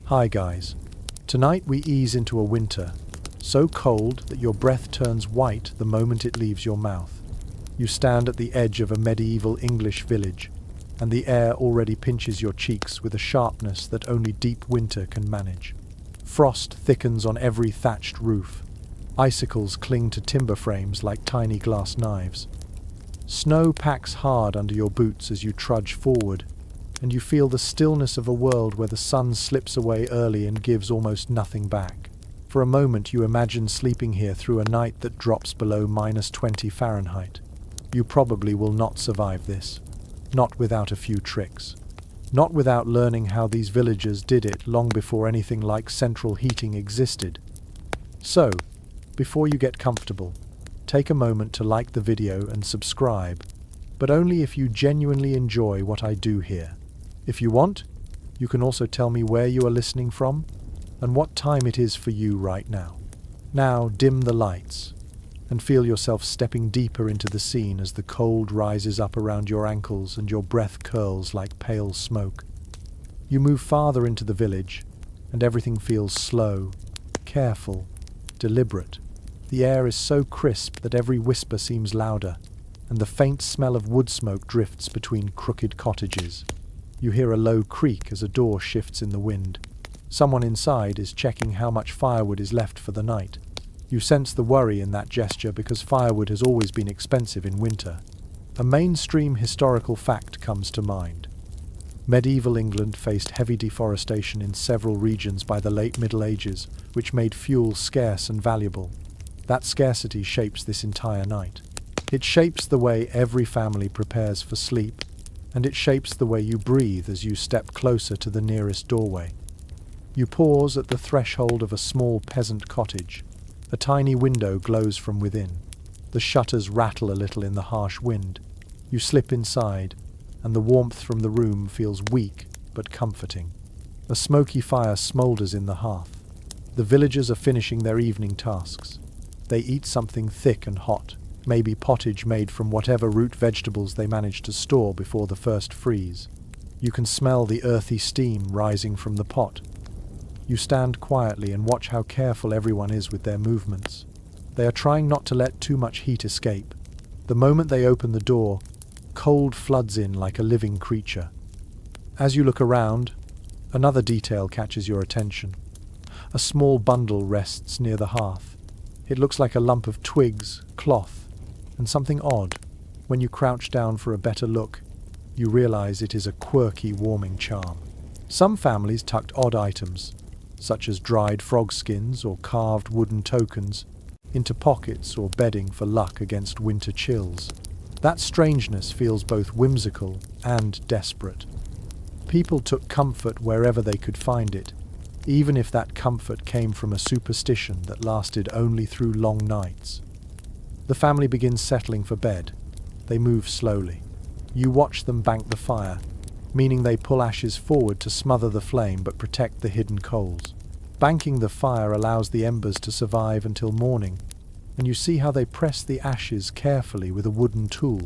Hi guys. Tonight we ease into a winter, so cold that your breath turns white the moment it leaves your mouth. You stand at the edge of a medieval English village, and the air already pinches your cheeks with a sharpness that only deep winter can manage. Frost thickens on every thatched roof. Icicles cling to timber frames like tiny glass knives. Snow packs hard under your boots as you trudge forward, and you feel the stillness of a world where the sun slips away early and gives almost nothing back. For a moment you imagine sleeping here through a night that drops below -20 Fahrenheit. You probably will not survive this. Not without a few tricks. Not without learning how these villagers did it long before anything like central heating existed. So, before you get comfortable, take a moment to like the video and subscribe, but only if you genuinely enjoy what I do here. If you want, you can also tell me where you are listening from and what time it is for you right now. Now dim the lights and feel yourself stepping deeper into the scene as the cold rises up around your ankles and your breath curls like pale smoke. You move farther into the village, and everything feels slow, careful, deliberate. The air is so crisp that every whisper seems louder, and the faint smell of wood smoke drifts between crooked cottages. You hear a low creak as a door shifts in the wind. Someone inside is checking how much firewood is left for the night. You sense the worry in that gesture because firewood has always been expensive in winter. A mainstream historical fact comes to mind. Medieval England faced heavy deforestation in several regions by the late Middle Ages, which made fuel scarce and valuable. That scarcity shapes this entire night. It shapes the way every family prepares for sleep, and it shapes the way you breathe as you step closer to the nearest doorway. You pause at the threshold of a small peasant cottage. A tiny window glows from within. The shutters rattle a little in the harsh wind. You slip inside, and the warmth from the room feels weak but comforting. A smoky fire smoulders in the hearth. The villagers are finishing their evening tasks. They eat something thick and hot, maybe pottage made from whatever root vegetables they managed to store before the first freeze. You can smell the earthy steam rising from the pot. You stand quietly and watch how careful everyone is with their movements. They are trying not to let too much heat escape. The moment they open the door, cold floods in like a living creature. As you look around, another detail catches your attention. A small bundle rests near the hearth. It looks like a lump of twigs, cloth, and something odd. When you crouch down for a better look, you realize it is a quirky warming charm. Some families tucked odd items, such as dried frog skins or carved wooden tokens, into pockets or bedding for luck against winter chills. That strangeness feels both whimsical and desperate. People took comfort wherever they could find it, even if that comfort came from a superstition that lasted only through long nights. The family begins settling for bed. They move slowly. You watch them bank the fire, meaning they pull ashes forward to smother the flame but protect the hidden coals. Banking the fire allows the embers to survive until morning, and you see how they press the ashes carefully with a wooden tool.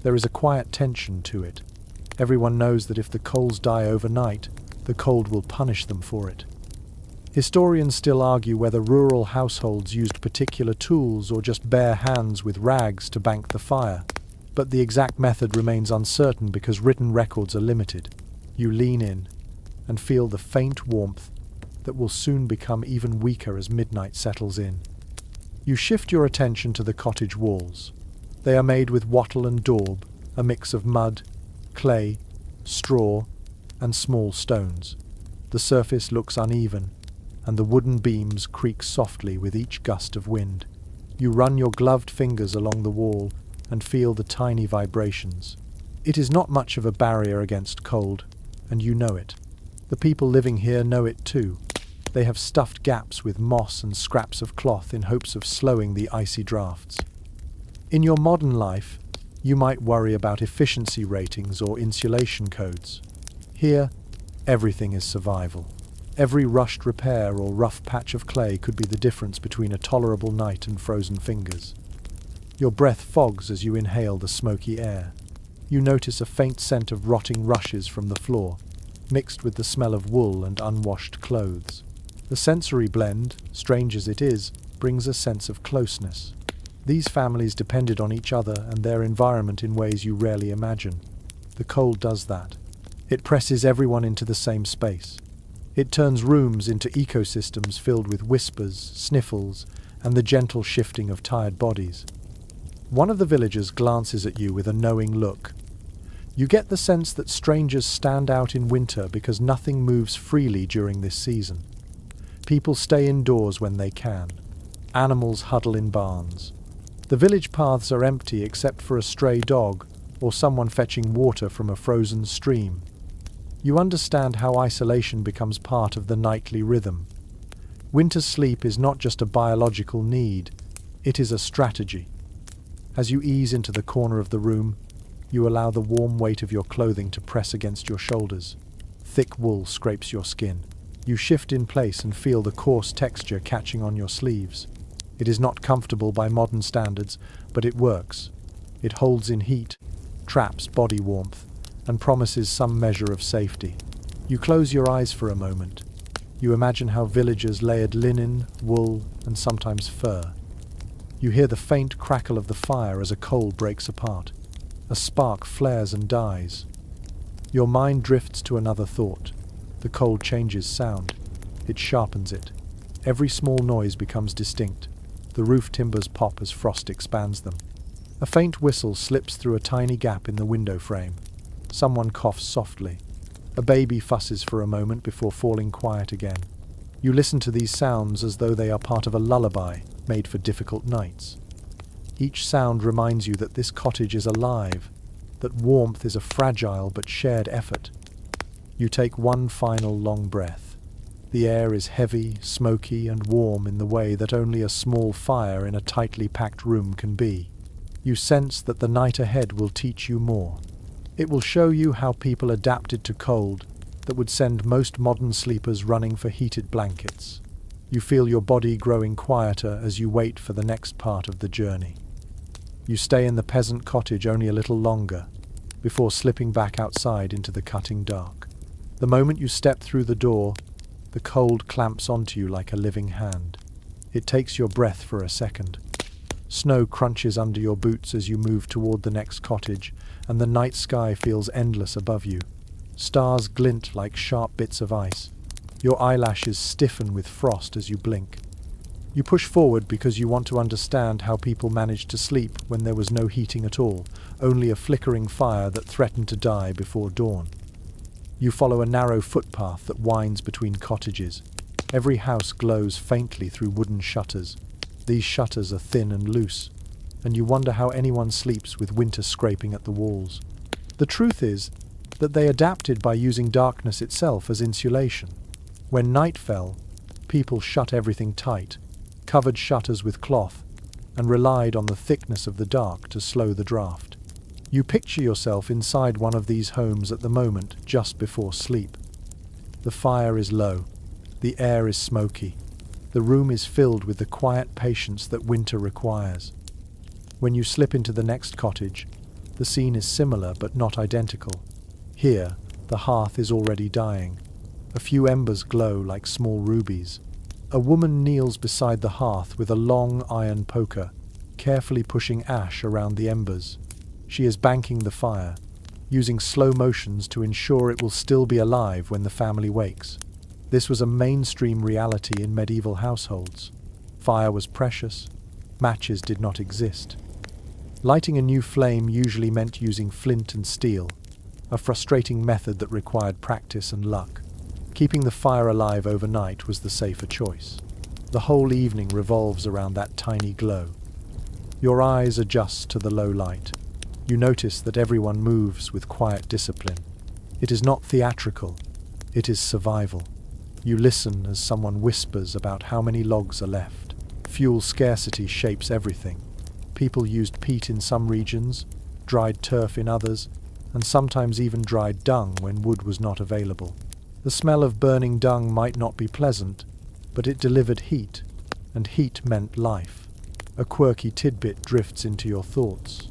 There is a quiet tension to it. Everyone knows that if the coals die overnight, the cold will punish them for it. Historians still argue whether rural households used particular tools or just bare hands with rags to bank the fire, but the exact method remains uncertain because written records are limited. You lean in and feel the faint warmth that will soon become even weaker as midnight settles in. You shift your attention to the cottage walls. They are made with wattle and daub, a mix of mud, clay, straw, and small stones. The surface looks uneven, and the wooden beams creak softly with each gust of wind. You run your gloved fingers along the wall and feel the tiny vibrations. It is not much of a barrier against cold, and you know it. The people living here know it too. They have stuffed gaps with moss and scraps of cloth in hopes of slowing the icy drafts. In your modern life, you might worry about efficiency ratings or insulation codes. Here, everything is survival. Every rushed repair or rough patch of clay could be the difference between a tolerable night and frozen fingers. Your breath fogs as you inhale the smoky air. You notice a faint scent of rotting rushes from the floor. mixed with the smell of wool and unwashed clothes. The sensory blend, strange as it is, brings a sense of closeness. These families depended on each other and their environment in ways you rarely imagine. The cold does that. It presses everyone into the same space. It turns rooms into ecosystems filled with whispers, sniffles, and the gentle shifting of tired bodies. One of the villagers glances at you with a knowing look. You get the sense that strangers stand out in winter because nothing moves freely during this season. People stay indoors when they can. Animals huddle in barns. The village paths are empty except for a stray dog or someone fetching water from a frozen stream. You understand how isolation becomes part of the nightly rhythm. Winter sleep is not just a biological need, it is a strategy. As you ease into the corner of the room, you allow the warm weight of your clothing to press against your shoulders. Thick wool scrapes your skin. You shift in place and feel the coarse texture catching on your sleeves. It is not comfortable by modern standards, but it works. It holds in heat, traps body warmth, and promises some measure of safety. You close your eyes for a moment. You imagine how villagers layered linen, wool, and sometimes fur. You hear the faint crackle of the fire as a coal breaks apart. A spark flares and dies. Your mind drifts to another thought. The cold changes sound. It sharpens it. Every small noise becomes distinct. The roof timbers pop as frost expands them. A faint whistle slips through a tiny gap in the window frame. Someone coughs softly. A baby fusses for a moment before falling quiet again. You listen to these sounds as though they are part of a lullaby made for difficult nights. Each sound reminds you that this cottage is alive, that warmth is a fragile but shared effort. You take one final long breath. The air is heavy, smoky, and warm in the way that only a small fire in a tightly packed room can be. You sense that the night ahead will teach you more. It will show you how people adapted to cold that would send most modern sleepers running for heated blankets. You feel your body growing quieter as you wait for the next part of the journey. You stay in the peasant cottage only a little longer, before slipping back outside into the cutting dark. The moment you step through the door, the cold clamps onto you like a living hand. It takes your breath for a second. Snow crunches under your boots as you move toward the next cottage, and the night sky feels endless above you. Stars glint like sharp bits of ice. Your eyelashes stiffen with frost as you blink. You push forward because you want to understand how people managed to sleep when there was no heating at all, only a flickering fire that threatened to die before dawn. You follow a narrow footpath that winds between cottages. Every house glows faintly through wooden shutters. These shutters are thin and loose, and you wonder how anyone sleeps with winter scraping at the walls. The truth is that they adapted by using darkness itself as insulation. When night fell, people shut everything tight, covered shutters with cloth, and relied on the thickness of the dark to slow the draft. You picture yourself inside one of these homes at the moment just before sleep. The fire is low. The air is smoky. The room is filled with the quiet patience that winter requires. When you slip into the next cottage, the scene is similar but not identical. Here, the hearth is already dying. A few embers glow like small rubies. A woman kneels beside the hearth with a long iron poker, carefully pushing ash around the embers. She is banking the fire, using slow motions to ensure it will still be alive when the family wakes. This was a mainstream reality in medieval households. Fire was precious. Matches did not exist. Lighting a new flame usually meant using flint and steel, a frustrating method that required practice and luck. Keeping the fire alive overnight was the safer choice. The whole evening revolves around that tiny glow. Your eyes adjust to the low light. You notice that everyone moves with quiet discipline. It is not theatrical. It is survival. You listen as someone whispers about how many logs are left. Fuel scarcity shapes everything. People used peat in some regions, dried turf in others, and sometimes even dried dung when wood was not available. The smell of burning dung might not be pleasant, but it delivered heat, and heat meant life. A quirky tidbit drifts into your thoughts.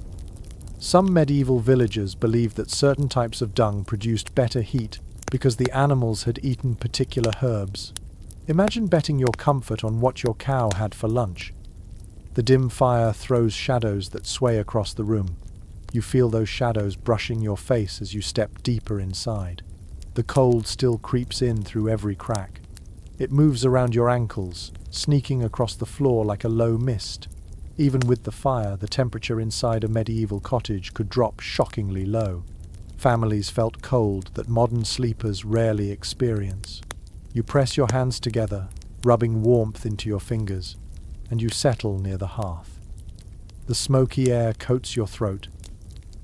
Some medieval villagers believed that certain types of dung produced better heat because the animals had eaten particular herbs. Imagine betting your comfort on what your cow had for lunch. The dim fire throws shadows that sway across the room. You feel those shadows brushing your face as you step deeper inside. The cold still creeps in through every crack. It moves around your ankles, sneaking across the floor like a low mist. Even with the fire, the temperature inside a medieval cottage could drop shockingly low. Families felt cold that modern sleepers rarely experience. You press your hands together, rubbing warmth into your fingers, and you settle near the hearth. The smoky air coats your throat.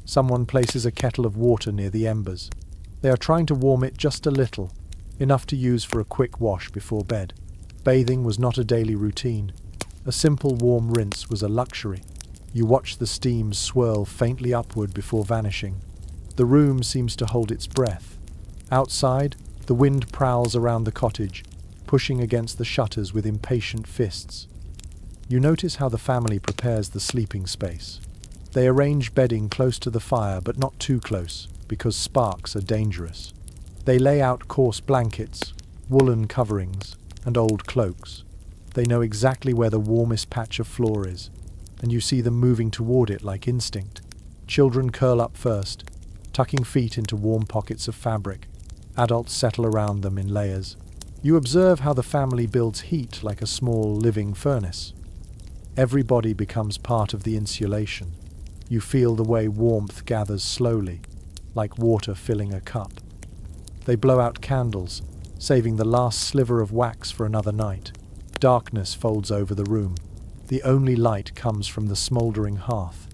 Someone places a kettle of water near the embers. They are trying to warm it just a little, enough to use for a quick wash before bed. Bathing was not a daily routine. A simple warm rinse was a luxury. You watch the steam swirl faintly upward before vanishing. The room seems to hold its breath. Outside, the wind prowls around the cottage, pushing against the shutters with impatient fists. You notice how the family prepares the sleeping space. They arrange bedding close to the fire, but not too close, because sparks are dangerous. They lay out coarse blankets, woolen coverings, and old cloaks. They know exactly where the warmest patch of floor is, and you see them moving toward it like instinct. Children curl up first, tucking feet into warm pockets of fabric. Adults settle around them in layers. You observe how the family builds heat like a small living furnace. Everybody becomes part of the insulation. You feel the way warmth gathers slowly, like water filling a cup. They blow out candles, saving the last sliver of wax for another night. Darkness folds over the room. The only light comes from the smouldering hearth.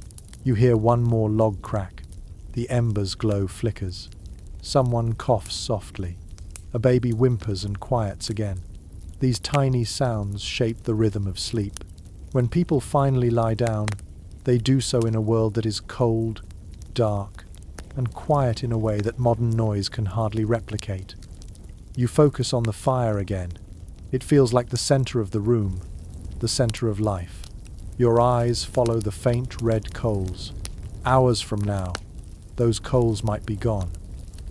You hear one more log crack. The embers' glow flickers. Someone coughs softly. A baby whimpers and quiets again. These tiny sounds shape the rhythm of sleep. When people finally lie down, they do so in a world that is cold, dark, and quiet in a way that modern noise can hardly replicate. You focus on the fire again. It feels like the center of the room, the center of life. Your eyes follow the faint red coals. Hours from now, those coals might be gone.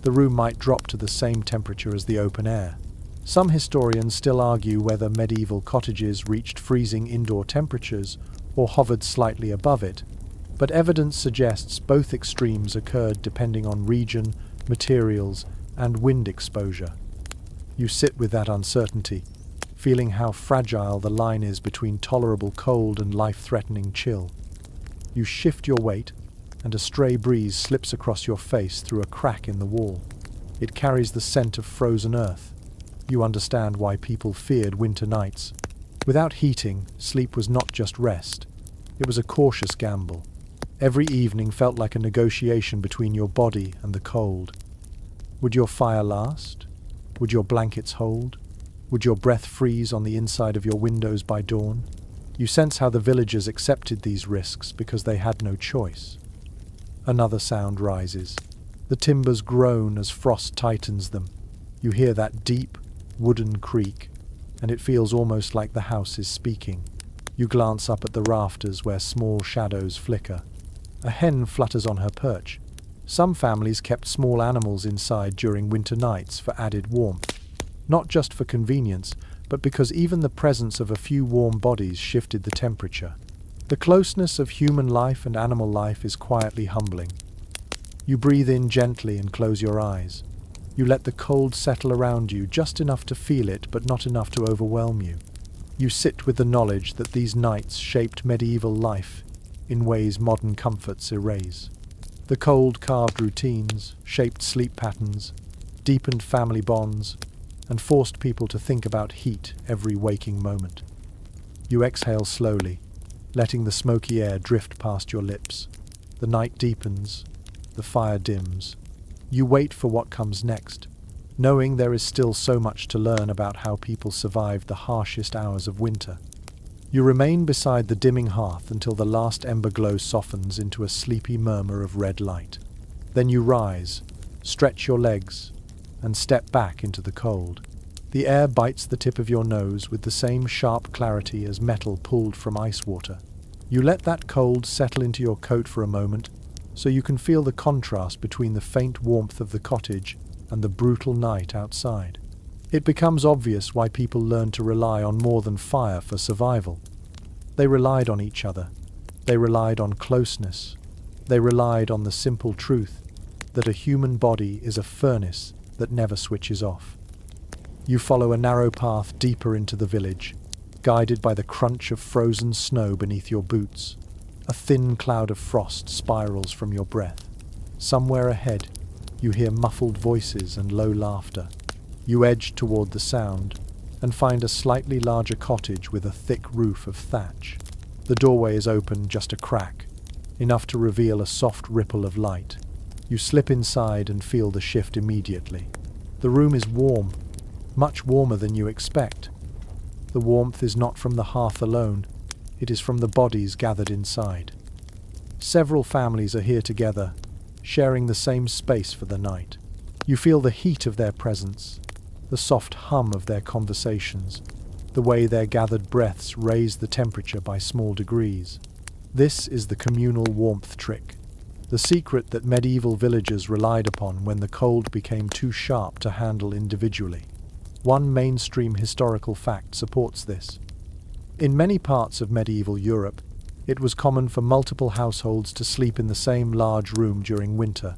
The room might drop to the same temperature as the open air. Some historians still argue whether medieval cottages reached freezing indoor temperatures or hovered slightly above it, but evidence suggests both extremes occurred depending on region, materials, and wind exposure. You sit with that uncertainty, feeling how fragile the line is between tolerable cold and life-threatening chill. You shift your weight, and a stray breeze slips across your face through a crack in the wall. It carries the scent of frozen earth. You understand why people feared winter nights. Without heating, sleep was not just rest. It was a cautious gamble. Every evening felt like a negotiation between your body and the cold. Would your fire last? Would your blankets hold? Would your breath freeze on the inside of your windows by dawn? You sense how the villagers accepted these risks because they had no choice. Another sound rises. The timbers groan as frost tightens them. You hear that deep, wooden creak, and it feels almost like the house is speaking. You glance up at the rafters where small shadows flicker. A hen flutters on her perch. Some families kept small animals inside during winter nights for added warmth. Not just for convenience, but because even the presence of a few warm bodies shifted the temperature. The closeness of human life and animal life is quietly humbling. You breathe in gently and close your eyes. You let the cold settle around you just enough to feel it, but not enough to overwhelm you. You sit with the knowledge that these nights shaped medieval life in ways modern comforts erase. The cold carved routines, shaped sleep patterns, deepened family bonds, and forced people to think about heat every waking moment. You exhale slowly, letting the smoky air drift past your lips. The night deepens, the fire dims. You wait for what comes next, knowing there is still so much to learn about how people survived the harshest hours of winter. You remain beside the dimming hearth until the last ember glow softens into a sleepy murmur of red light. Then you rise, stretch your legs, and step back into the cold. The air bites the tip of your nose with the same sharp clarity as metal pulled from ice water. You let that cold settle into your coat for a moment, so you can feel the contrast between the faint warmth of the cottage and the brutal night outside. It becomes obvious why people learned to rely on more than fire for survival. They relied on each other. They relied on closeness. They relied on the simple truth that a human body is a furnace that never switches off. You follow a narrow path deeper into the village, guided by the crunch of frozen snow beneath your boots. A thin cloud of frost spirals from your breath. Somewhere ahead, you hear muffled voices and low laughter. You edge toward the sound and find a slightly larger cottage with a thick roof of thatch. The doorway is open just a crack, enough to reveal a soft ripple of light. You slip inside and feel the shift immediately. The room is warm, much warmer than you expect. The warmth is not from the hearth alone, it is from the bodies gathered inside. Several families are here together, sharing the same space for the night. You feel the heat of their presence, the soft hum of their conversations, the way their gathered breaths raise the temperature by small degrees. This is the communal warmth trick, the secret that medieval villagers relied upon when the cold became too sharp to handle individually. One mainstream historical fact supports this. In many parts of medieval Europe, it was common for multiple households to sleep in the same large room during winter,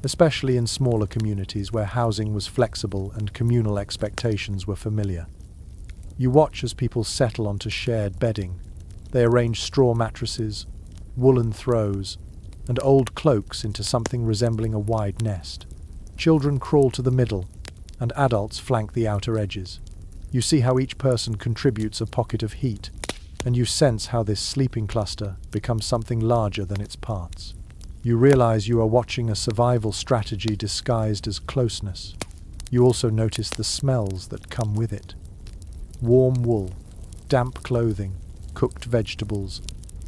especially in smaller communities where housing was flexible and communal expectations were familiar. You watch as people settle onto shared bedding. They arrange straw mattresses, woolen throws, and old cloaks into something resembling a wide nest. Children crawl to the middle, and adults flank the outer edges. You see how each person contributes a pocket of heat, and you sense how this sleeping cluster becomes something larger than its parts. You realize you are watching a survival strategy disguised as closeness. You also notice the smells that come with it. Warm wool, damp clothing, cooked vegetables,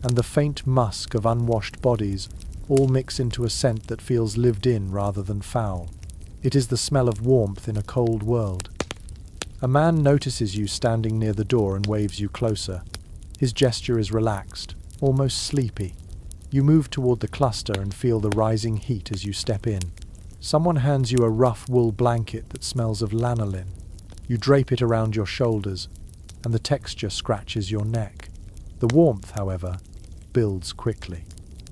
and the faint musk of unwashed bodies all mix into a scent that feels lived in rather than foul. It is the smell of warmth in a cold world. A man notices you standing near the door and waves you closer. His gesture is relaxed, almost sleepy. You move toward the cluster and feel the rising heat as you step in. Someone hands you a rough wool blanket that smells of lanolin. You drape it around your shoulders, and the texture scratches your neck. The warmth, however, builds quickly.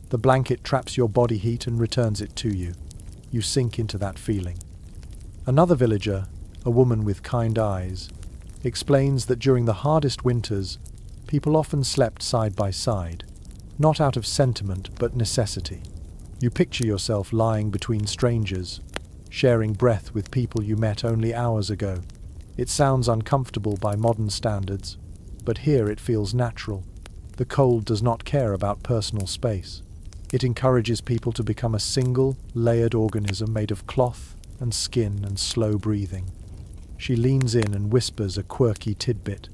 The blanket traps your body heat and returns it to you. You sink into that feeling. Another villager, a woman with kind eyes, explains that during the hardest winters, people often slept side by side, not out of sentiment but necessity. You picture yourself lying between strangers, sharing breath with people you met only hours ago. It sounds uncomfortable by modern standards, but here it feels natural. The cold does not care about personal space. It encourages people to become a single, layered organism made of cloth and skin and slow breathing. She leans in and whispers a quirky tidbit.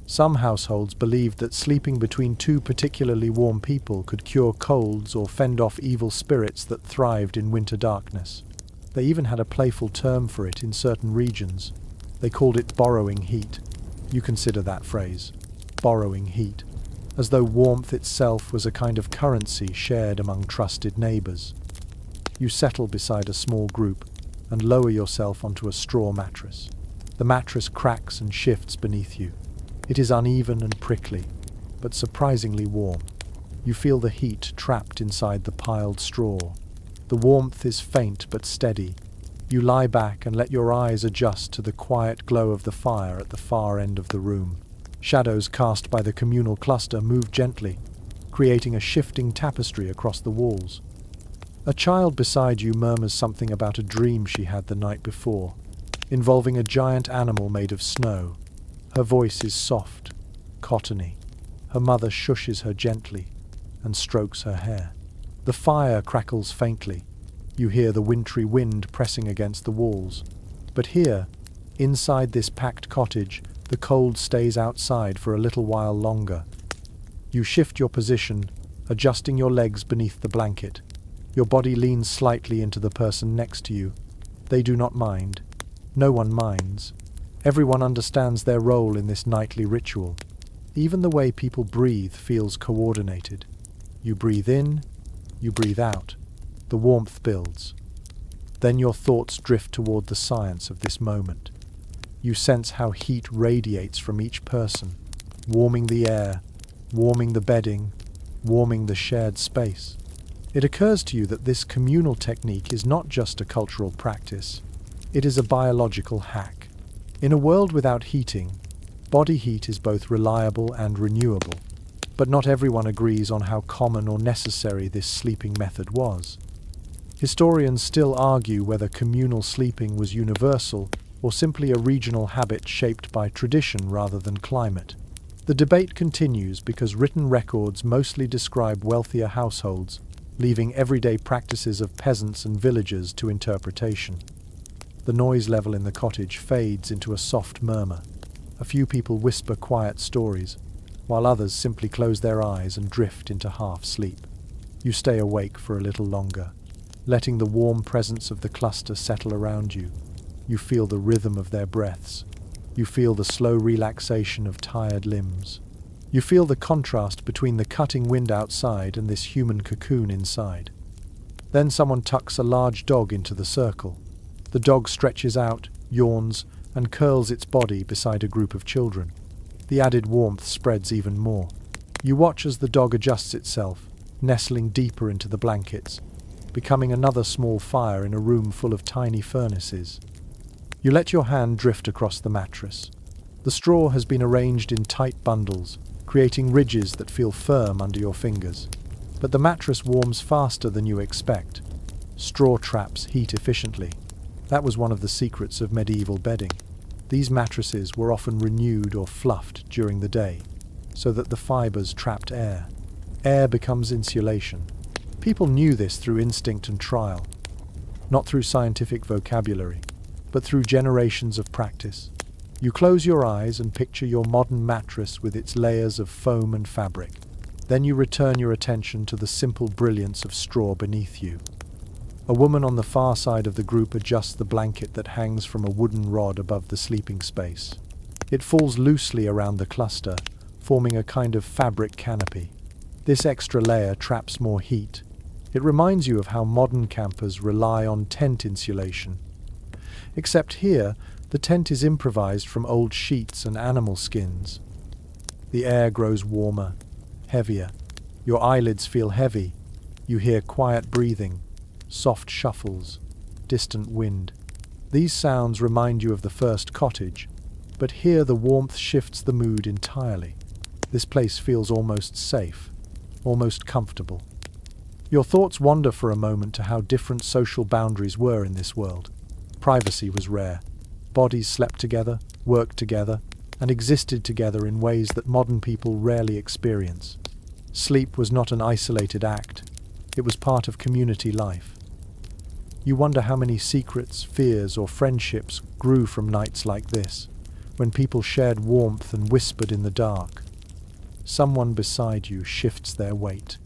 Some households believed that sleeping between two particularly warm people could cure colds or fend off evil spirits that thrived in winter darkness. They even had a playful term for it in certain regions. They called it borrowing heat. You consider that phrase, borrowing heat, as though warmth itself was a kind of currency shared among trusted neighbors. You settle beside a small group and lower yourself onto a straw mattress. The mattress cracks and shifts beneath you. It is uneven and prickly, but surprisingly warm. You feel the heat trapped inside the piled straw. The warmth is faint but steady. You lie back and let your eyes adjust to the quiet glow of the fire at the far end of the room. Shadows cast by the communal cluster move gently, creating a shifting tapestry across the walls. A child beside you murmurs something about a dream she had the night before, involving a giant animal made of snow. Her voice is soft, cottony. Her mother shushes her gently and strokes her hair. The fire crackles faintly. You hear the wintry wind pressing against the walls. But here, inside this packed cottage, the cold stays outside for a little while longer. You shift your position, adjusting your legs beneath the blanket. Your body leans slightly into the person next to you. They do not mind. No one minds. Everyone understands their role in this nightly ritual. Even the way people breathe feels coordinated. You breathe in, you breathe out. The warmth builds. Then your thoughts drift toward the science of this moment. You sense how heat radiates from each person, warming the air, warming the bedding, warming the shared space. It occurs to you that this communal technique is not just a cultural practice, it is a biological hack. In a world without heating, body heat is both reliable and renewable, but not everyone agrees on how common or necessary this sleeping method was. Historians still argue whether communal sleeping was universal or simply a regional habit shaped by tradition rather than climate. The debate continues because written records mostly describe wealthier households, leaving everyday practices of peasants and villagers to interpretation. The noise level in the cottage fades into a soft murmur. A few people whisper quiet stories, while others simply close their eyes and drift into half-sleep. You stay awake for a little longer, letting the warm presence of the cluster settle around you. You feel the rhythm of their breaths. You feel the slow relaxation of tired limbs. You feel the contrast between the cutting wind outside and this human cocoon inside. Then someone tucks a large dog into the circle. The dog stretches out, yawns, and curls its body beside a group of children. The added warmth spreads even more. You watch as the dog adjusts itself, nestling deeper into the blankets, becoming another small fire in a room full of tiny furnaces. You let your hand drift across the mattress. The straw has been arranged in tight bundles, creating ridges that feel firm under your fingers. But the mattress warms faster than you expect. Straw traps heat efficiently. That was one of the secrets of medieval bedding. These mattresses were often renewed or fluffed during the day, so that the fibers trapped air. Air becomes insulation. People knew this through instinct and trial, not through scientific vocabulary, but through generations of practice. You close your eyes and picture your modern mattress with its layers of foam and fabric. Then you return your attention to the simple brilliance of straw beneath you. A woman on the far side of the group adjusts the blanket that hangs from a wooden rod above the sleeping space. It falls loosely around the cluster, forming a kind of fabric canopy. This extra layer traps more heat. It reminds you of how modern campers rely on tent insulation. Except here, the tent is improvised from old sheets and animal skins. The air grows warmer, heavier. Your eyelids feel heavy. You hear quiet breathing, soft shuffles, distant wind. These sounds remind you of the first cottage, but here the warmth shifts the mood entirely. This place feels almost safe, almost comfortable. Your thoughts wander for a moment to how different social boundaries were in this world. Privacy was rare. Bodies slept together, worked together, and existed together in ways that modern people rarely experience. Sleep was not an isolated act. It was part of community life. You wonder how many secrets, fears, or friendships grew from nights like this, when people shared warmth and whispered in the dark. Someone beside you shifts their weight,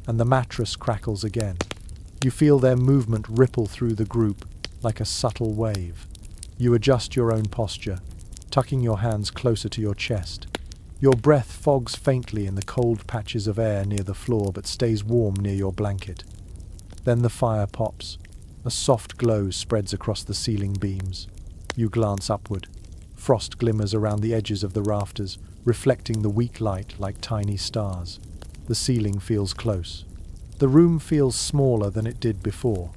and the mattress crackles again. You feel their movement ripple through the group like a subtle wave. You adjust your own posture, tucking your hands closer to your chest. Your breath fogs faintly in the cold patches of air near the floor but stays warm near your blanket. Then the fire pops. A soft glow spreads across the ceiling beams. You glance upward. Frost glimmers around the edges of the rafters, reflecting the weak light like tiny stars. The ceiling feels close. The room feels smaller than it did before.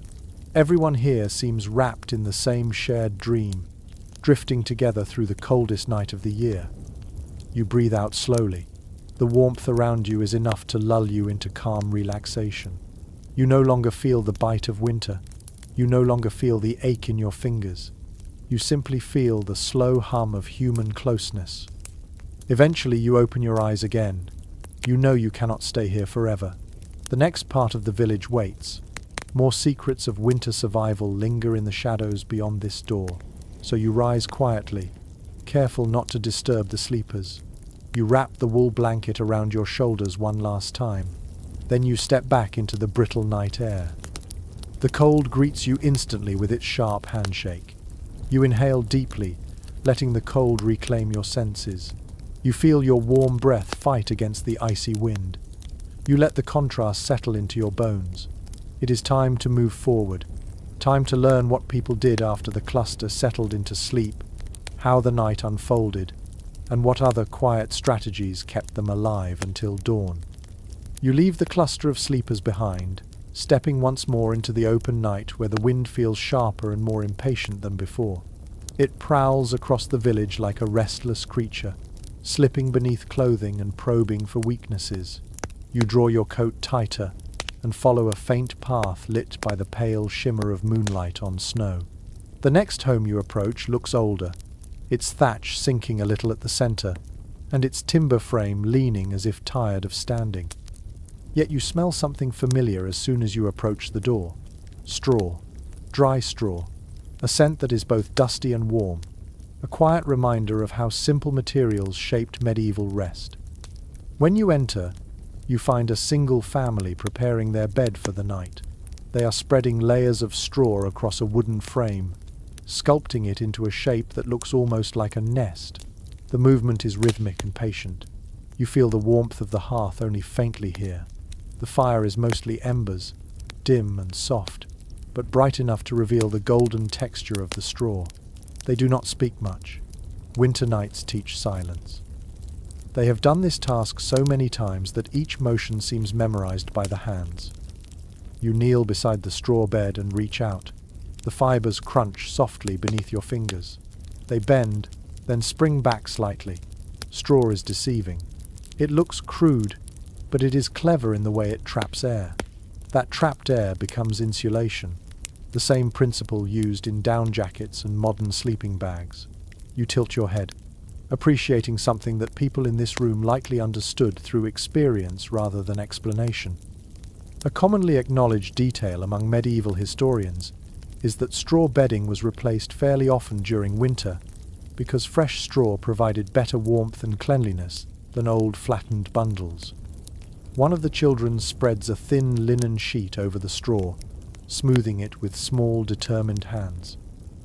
Everyone here seems wrapped in the same shared dream, drifting together through the coldest night of the year. You breathe out slowly. The warmth around you is enough to lull you into calm relaxation. You no longer feel the bite of winter. You no longer feel the ache in your fingers. You simply feel the slow hum of human closeness. Eventually you open your eyes again. You know you cannot stay here forever. The next part of the village waits. More secrets of winter survival linger in the shadows beyond this door, so you rise quietly, careful not to disturb the sleepers. You wrap the wool blanket around your shoulders one last time. Then you step back into the brittle night air. The cold greets you instantly with its sharp handshake. You inhale deeply, letting the cold reclaim your senses. You feel your warm breath fight against the icy wind. You let the contrast settle into your bones. It is time to move forward, Time to learn what people did after the cluster settled into sleep, how the night unfolded, and what other quiet strategies kept them alive until dawn. You leave the cluster of sleepers behind, stepping once more into the open night where the wind feels sharper and more impatient than before. It prowls across the village like a restless creature, slipping beneath clothing and probing for weaknesses. You draw your coat tighter and follow a faint path lit by the pale shimmer of moonlight on snow. The next home you approach looks older, its thatch sinking a little at the center, and its timber frame leaning as if tired of standing. Yet you smell something familiar as soon as you approach the door. Straw. Dry straw. A scent that is both dusty and warm. A quiet reminder of how simple materials shaped medieval rest. When you enter, you find a single family preparing their bed for the night. They are spreading layers of straw across a wooden frame, sculpting it into a shape that looks almost like a nest. The movement is rhythmic and patient. You feel the warmth of the hearth only faintly here. The fire is mostly embers, dim and soft, but bright enough to reveal the golden texture of the straw. They do not speak much. Winter nights teach silence. They have done this task so many times that each motion seems memorized by the hands. You kneel beside the straw bed and reach out. The fibers crunch softly beneath your fingers. They bend, then spring back slightly. Straw is deceiving. It looks crude, but it is clever in the way it traps air. That trapped air becomes insulation, the same principle used in down jackets and modern sleeping bags. You tilt your head, appreciating something that people in this room likely understood through experience rather than explanation. A commonly acknowledged detail among medieval historians is that straw bedding was replaced fairly often during winter because fresh straw provided better warmth and cleanliness than old flattened bundles. One of the children spreads a thin linen sheet over the straw, smoothing it with small, determined hands.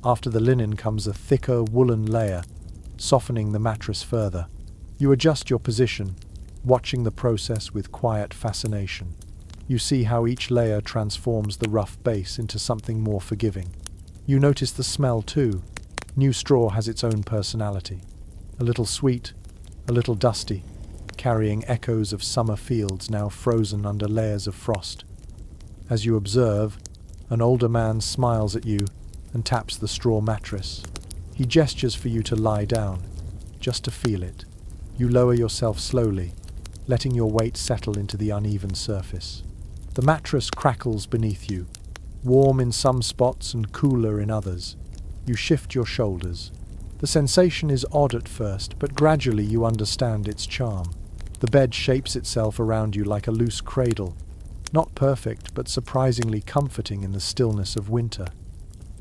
After the linen comes a thicker woolen layer, softening the mattress further. You adjust your position, watching the process with quiet fascination. You see how each layer transforms the rough base into something more forgiving. You notice the smell too. New straw has its own personality. A little sweet, a little dusty, carrying echoes of summer fields now frozen under layers of frost. As you observe, an older man smiles at you and taps the straw mattress. He gestures for you to lie down, just to feel it. You lower yourself slowly, letting your weight settle into the uneven surface. The mattress crackles beneath you, warm in some spots and cooler in others. You shift your shoulders. The sensation is odd at first, but gradually you understand its charm. The bed shapes itself around you like a loose cradle, not perfect but surprisingly comforting in the stillness of winter.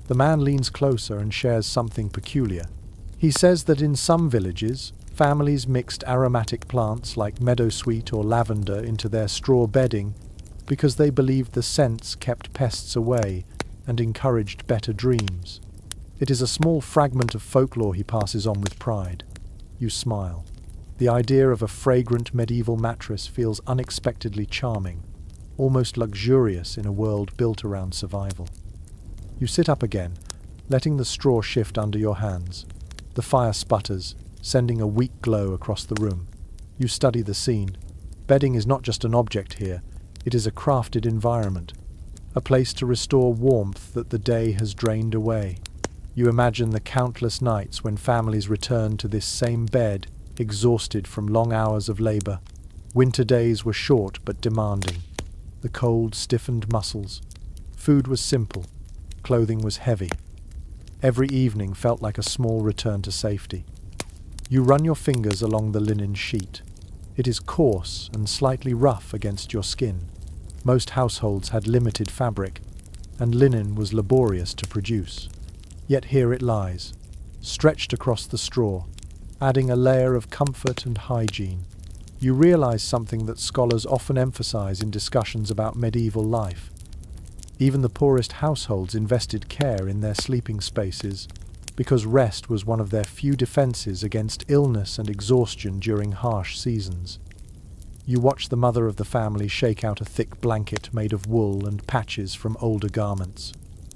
The man leans closer and shares something peculiar. He says that in some villages, families mixed aromatic plants like meadowsweet or lavender into their straw bedding because they believed the scents kept pests away and encouraged better dreams. It is a small fragment of folklore he passes on with pride. You smile. The idea of a fragrant medieval mattress feels unexpectedly charming, almost luxurious in a world built around survival. You sit up again, letting the straw shift under your hands. The fire sputters, sending a weak glow across the room. You study the scene. Bedding is not just an object here, it is a crafted environment, a place to restore warmth that the day has drained away. You imagine the countless nights when families return to this same bed, exhausted from long hours of labor. Winter days were short but demanding. The cold stiffened muscles. Food was simple. Clothing was heavy. Every evening felt like a small return to safety. You run your fingers along the linen sheet. It is coarse and slightly rough against your skin. Most households had limited fabric, and linen was laborious to produce. Yet here it lies, stretched across the straw, adding a layer of comfort and hygiene. You realize something that scholars often emphasize in discussions about medieval life. Even the poorest households invested care in their sleeping spaces, because rest was one of their few defenses against illness and exhaustion during harsh seasons. You watch the mother of the family shake out a thick blanket made of wool and patches from older garments.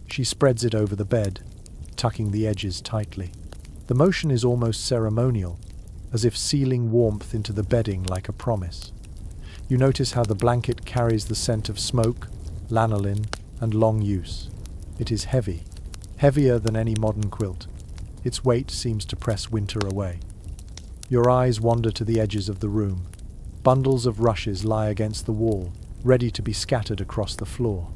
She spreads it over the bed, tucking the edges tightly. The motion is almost ceremonial, as if sealing warmth into the bedding like a promise. You notice how the blanket carries the scent of smoke, lanolin, and long use. It is heavy, heavier than any modern quilt. Its weight seems to press winter away. Your eyes wander to the edges of the room. Bundles of rushes lie against the wall, ready to be scattered across the floor.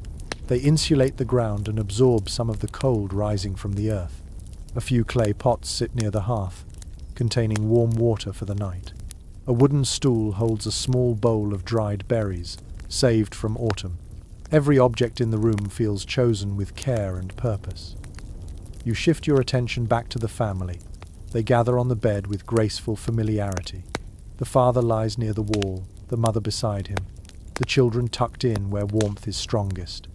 They insulate the ground and absorb some of the cold rising from the earth. A few clay pots sit near the hearth, containing warm water for the night. A wooden stool holds a small bowl of dried berries, saved from autumn. Every object in the room feels chosen with care and purpose. You shift your attention back to the family. They gather on the bed with graceful familiarity. The father lies near the wall, the mother beside him, the children tucked in where warmth is strongest.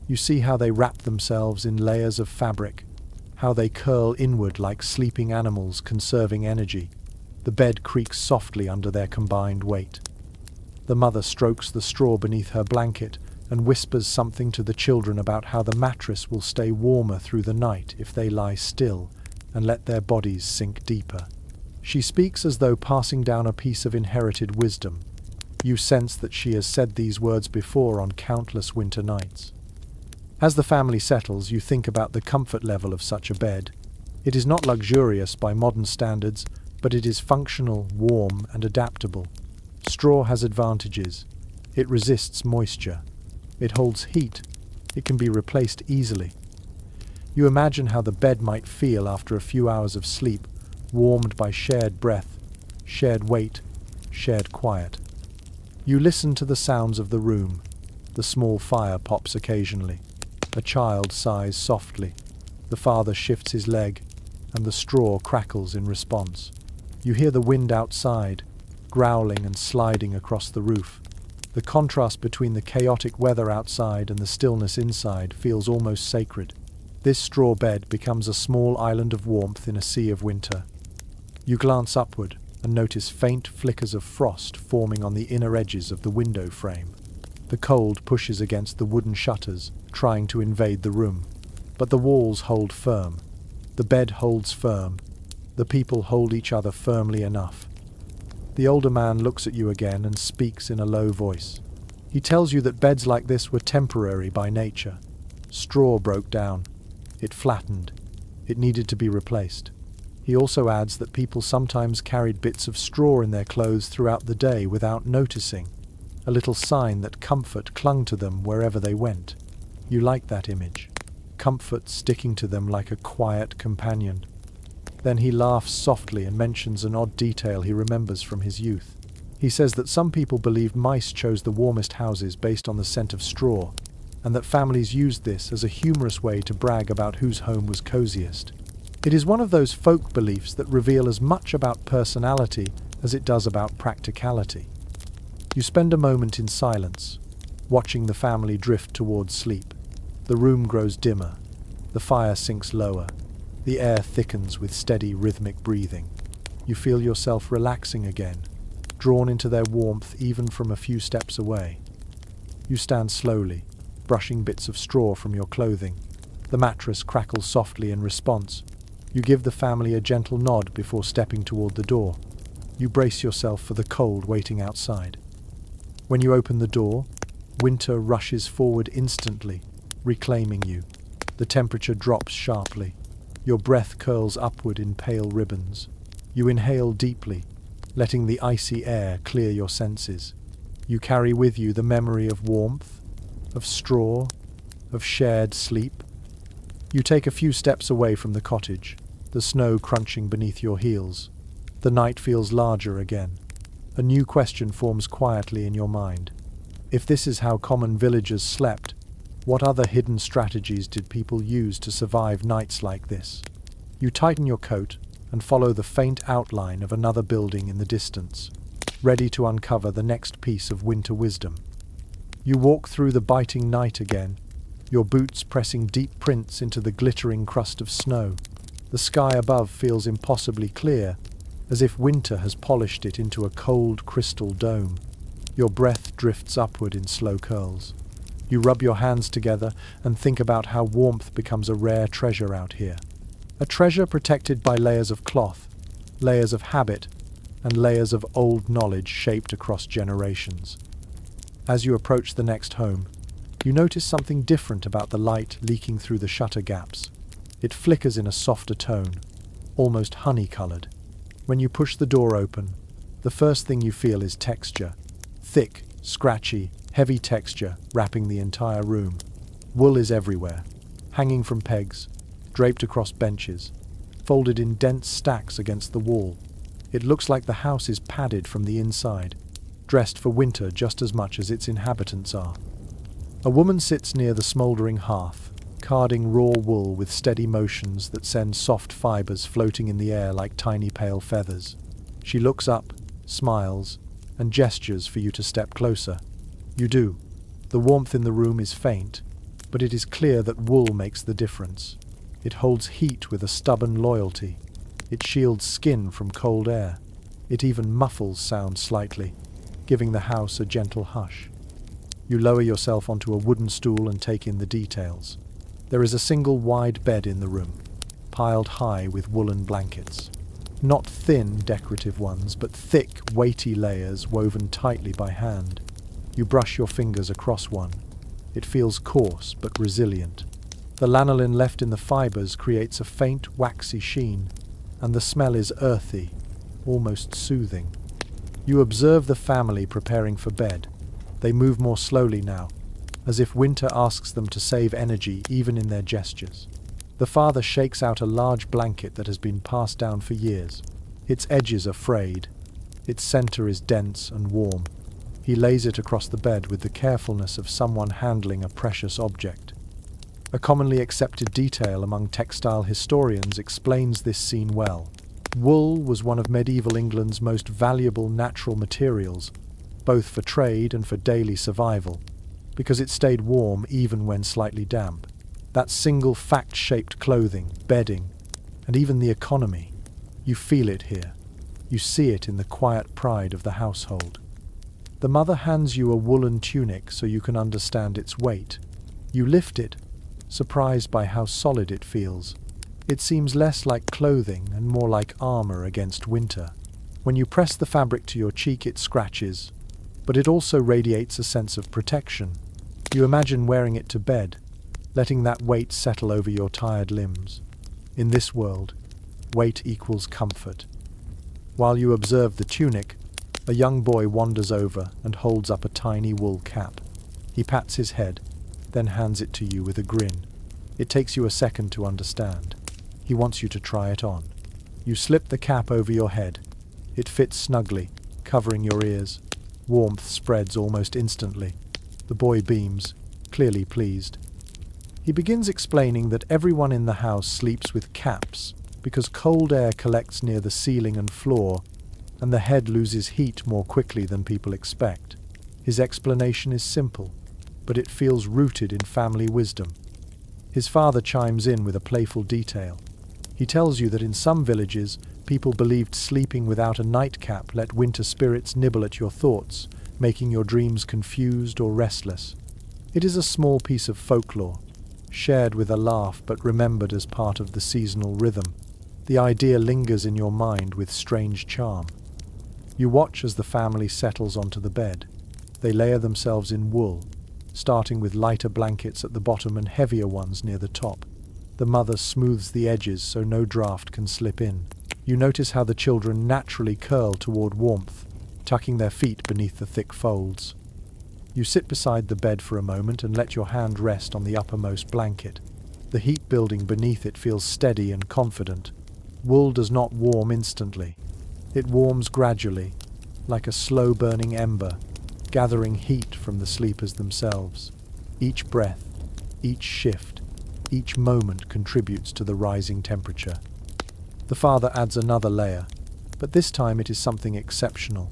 You see how they wrap themselves in layers of fabric, how they curl inward like sleeping animals conserving energy. The bed creaks softly under their combined weight. The mother strokes the straw beneath her blanket and whispers something to the children about how the mattress will stay warmer through the night if they lie still and let their bodies sink deeper. She speaks as though passing down a piece of inherited wisdom. You sense that she has said these words before on countless winter nights. As the family settles, you think about the comfort level of such a bed. It is not luxurious by modern standards, but it is functional, warm, and adaptable. Straw has advantages. It resists moisture. It holds heat. It can be replaced easily. You imagine how the bed might feel after a few hours of sleep, warmed by shared breath, shared weight, shared quiet. You listen to the sounds of the room. The small fire pops occasionally. A child sighs softly. The father shifts his leg, and the straw crackles in response. You hear the wind outside, growling and sliding across the roof. The contrast between the chaotic weather outside and the stillness inside feels almost sacred. This straw bed becomes a small island of warmth in a sea of winter. You glance upward and notice faint flickers of frost forming on the inner edges of the window frame. The cold pushes against the wooden shutters, trying to invade the room. But the walls hold firm. The bed holds firm. The people hold each other firmly enough. The older man looks at you again and speaks in a low voice. He tells you that beds like this were temporary by nature. Straw broke down. It flattened. It needed to be replaced. He also adds that people sometimes carried bits of straw in their clothes throughout the day without noticing, a little sign that comfort clung to them wherever they went. You like that image. Comfort sticking to them like a quiet companion. Then he laughs softly and mentions an odd detail he remembers from his youth. He says that some people believed mice chose the warmest houses based on the scent of straw, and that families used this as a humorous way to brag about whose home was coziest. It is one of those folk beliefs that reveal as much about personality as it does about practicality. You spend a moment in silence, watching the family drift towards sleep. The room grows dimmer. The fire sinks lower. The air thickens with steady, rhythmic breathing. You feel yourself relaxing again, drawn into their warmth even from a few steps away. You stand slowly, brushing bits of straw from your clothing. The mattress crackles softly in response. You give the family a gentle nod before stepping toward the door. You brace yourself for the cold waiting outside. When you open the door, winter rushes forward instantly, reclaiming you. The temperature drops sharply. Your breath curls upward in pale ribbons. You inhale deeply, letting the icy air clear your senses. You carry with you the memory of warmth, of straw, of shared sleep. You take a few steps away from the cottage, the snow crunching beneath your heels. The night feels larger again. A new question forms quietly in your mind. If this is how common villagers slept, what other hidden strategies did people use to survive nights like this? You tighten your coat and follow the faint outline of another building in the distance, ready to uncover the next piece of winter wisdom. You walk through the biting night again, your boots pressing deep prints into the glittering crust of snow. The sky above feels impossibly clear, as if winter has polished it into a cold crystal dome. Your breath drifts upward in slow curls. You rub your hands together and think about how warmth becomes a rare treasure out here. A treasure protected by layers of cloth, layers of habit, and layers of old knowledge shaped across generations. As you approach the next home, you notice something different about the light leaking through the shutter gaps. It flickers in a softer tone, almost honey-colored. When you push the door open, the first thing you feel is texture. Thick, scratchy, heavy texture wrapping the entire room. Wool is everywhere, hanging from pegs, draped across benches, folded in dense stacks against the wall. It looks like the house is padded from the inside, dressed for winter just as much as its inhabitants are. A woman sits near the smouldering hearth, carding raw wool with steady motions that send soft fibers floating in the air like tiny pale feathers. She looks up, smiles, and gestures for you to step closer. You do. The warmth in the room is faint, but it is clear that wool makes the difference. It holds heat with a stubborn loyalty. It shields skin from cold air. It even muffles sound slightly, giving the house a gentle hush. You lower yourself onto a wooden stool and take in the details. There is a single wide bed in the room, piled high with woolen blankets. Not thin, decorative ones, but thick, weighty layers woven tightly by hand. You brush your fingers across one. It feels coarse but resilient. The lanolin left in the fibers creates a faint, waxy sheen, and the smell is earthy, almost soothing. You observe the family preparing for bed. They move more slowly now, as if winter asks them to save energy even in their gestures. The father shakes out a large blanket that has been passed down for years. Its edges are frayed. Its center is dense and warm. He lays it across the bed with the carefulness of someone handling a precious object. A commonly accepted detail among textile historians explains this scene well. Wool was one of medieval England's most valuable natural materials, both for trade and for daily survival, because it stayed warm even when slightly damp. That single fact-shaped clothing, bedding, and even the economy. You feel it here. You see it in the quiet pride of the household. The mother hands you a woolen tunic so you can understand its weight. You lift it, surprised by how solid it feels. It seems less like clothing and more like armor against winter. When you press the fabric to your cheek, it scratches, but it also radiates a sense of protection. You imagine wearing it to bed, letting that weight settle over your tired limbs. In this world, weight equals comfort. While you observe the tunic, a young boy wanders over and holds up a tiny wool cap. He pats his head, then hands it to you with a grin. It takes you a second to understand. He wants you to try it on. You slip the cap over your head. It fits snugly, covering your ears. Warmth spreads almost instantly. The boy beams, clearly pleased. He begins explaining that everyone in the house sleeps with caps because cold air collects near the ceiling and floor, and the head loses heat more quickly than people expect. His explanation is simple, but it feels rooted in family wisdom. His father chimes in with a playful detail. He tells you that in some villages, people believed sleeping without a nightcap let winter spirits nibble at your thoughts, making your dreams confused or restless. It is a small piece of folklore, shared with a laugh but remembered as part of the seasonal rhythm. The idea lingers in your mind with strange charm. You watch as the family settles onto the bed. They layer themselves in wool, starting with lighter blankets at the bottom and heavier ones near the top. The mother smooths the edges so no draft can slip in. You notice how the children naturally curl toward warmth, tucking their feet beneath the thick folds. You sit beside the bed for a moment and let your hand rest on the uppermost blanket. The heat building beneath it feels steady and confident. Wool does not warm instantly. It warms gradually, like a slow-burning ember, gathering heat from the sleepers themselves. Each breath, each shift, each moment contributes to the rising temperature. The father adds another layer, but this time it is something exceptional.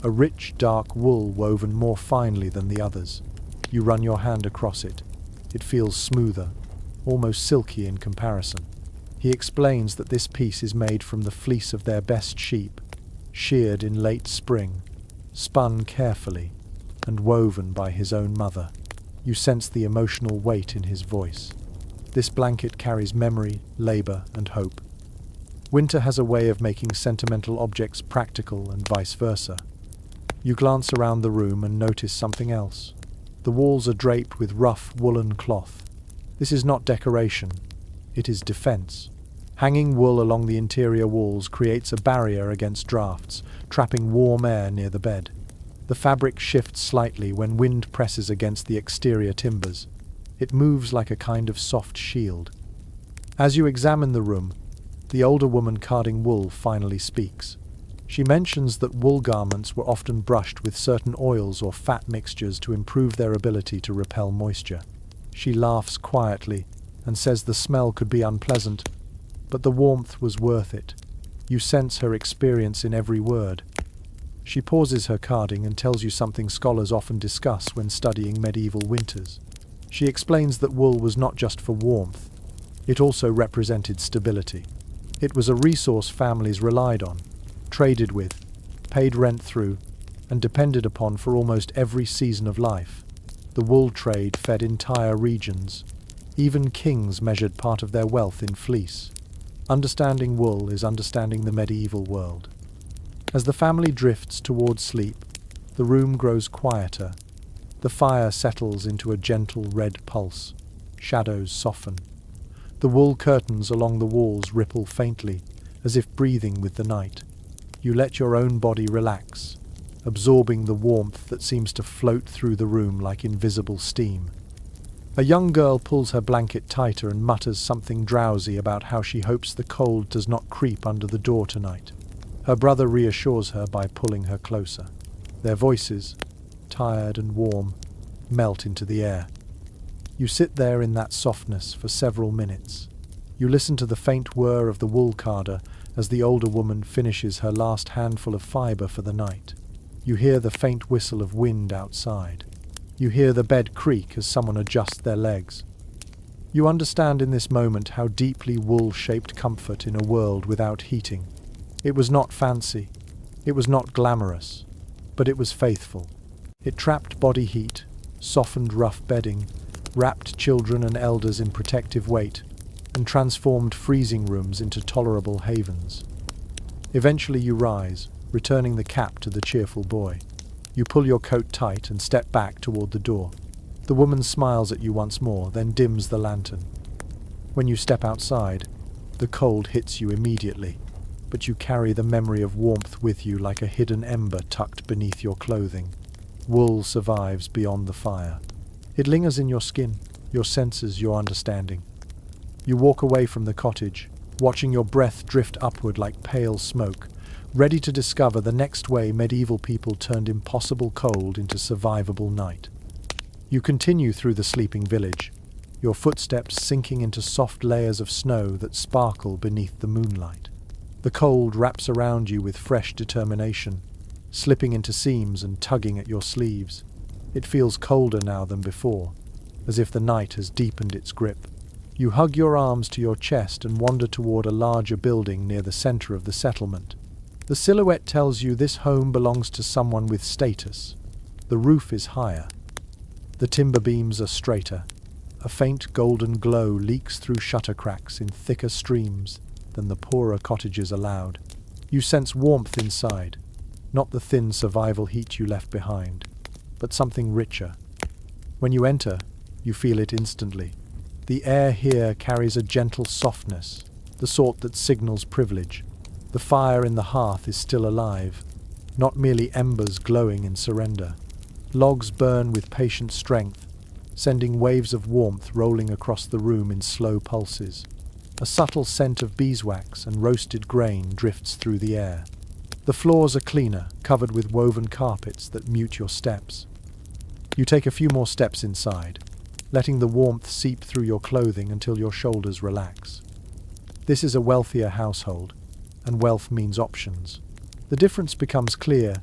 A rich, dark wool woven more finely than the others. You run your hand across it. It feels smoother, almost silky in comparison. He explains that this piece is made from the fleece of their best sheep, sheared in late spring, spun carefully, and woven by his own mother. You sense the emotional weight in his voice. This blanket carries memory, labor, and hope. Winter has a way of making sentimental objects practical and vice versa. You glance around the room and notice something else. The walls are draped with rough woolen cloth. This is not decoration, it is defense. Hanging wool along the interior walls creates a barrier against drafts, trapping warm air near the bed. The fabric shifts slightly when wind presses against the exterior timbers. It moves like a kind of soft shield. As you examine the room, the older woman carding wool finally speaks. She mentions that wool garments were often brushed with certain oils or fat mixtures to improve their ability to repel moisture. She laughs quietly and says the smell could be unpleasant, but the warmth was worth it. You sense her experience in every word. She pauses her carding and tells you something scholars often discuss when studying medieval winters. She explains that wool was not just for warmth, it also represented stability. It was a resource families relied on, traded with, paid rent through, and depended upon for almost every season of life. The wool trade fed entire regions. Even kings measured part of their wealth in fleece. Understanding wool is understanding the medieval world. As the family drifts towards sleep, the room grows quieter. The fire settles into a gentle red pulse. Shadows soften. The wool curtains along the walls ripple faintly, as if breathing with the night. You let your own body relax, absorbing the warmth that seems to float through the room like invisible steam. A young girl pulls her blanket tighter and mutters something drowsy about how she hopes the cold does not creep under the door tonight. Her brother reassures her by pulling her closer. Their voices, tired and warm, melt into the air. You sit there in that softness for several minutes. You listen to the faint whir of the wool carder as the older woman finishes her last handful of fiber for the night. You hear the faint whistle of wind outside. You hear the bed creak as someone adjusts their legs. You understand in this moment how deeply wool shaped comfort in a world without heating. It was not fancy. It was not glamorous. But it was faithful. It trapped body heat, softened rough bedding, wrapped children and elders in protective weight, and transformed freezing rooms into tolerable havens. Eventually you rise, returning the cap to the cheerful boy. You pull your coat tight and step back toward the door. The woman smiles at you once more, then dims the lantern. When you step outside, the cold hits you immediately, but you carry the memory of warmth with you like a hidden ember tucked beneath your clothing. Wool survives beyond the fire. It lingers in your skin, your senses, your understanding. You walk away from the cottage, watching your breath drift upward like pale smoke, ready to discover the next way medieval people turned impossible cold into survivable night. You continue through the sleeping village, your footsteps sinking into soft layers of snow that sparkle beneath the moonlight. The cold wraps around you with fresh determination, slipping into seams and tugging at your sleeves. It feels colder now than before, as if the night has deepened its grip. You hug your arms to your chest and wander toward a larger building near the center of the settlement. The silhouette tells you this home belongs to someone with status. The roof is higher. The timber beams are straighter. A faint golden glow leaks through shutter cracks in thicker streams than the poorer cottages allowed. You sense warmth inside, not the thin survival heat you left behind, but something richer. When you enter, you feel it instantly. The air here carries a gentle softness, the sort that signals privilege. The fire in the hearth is still alive, not merely embers glowing in surrender. Logs burn with patient strength, sending waves of warmth rolling across the room in slow pulses. A subtle scent of beeswax and roasted grain drifts through the air. The floors are cleaner, covered with woven carpets that mute your steps. You take a few more steps inside, letting the warmth seep through your clothing until your shoulders relax. This is a wealthier household, and wealth means options. The difference becomes clear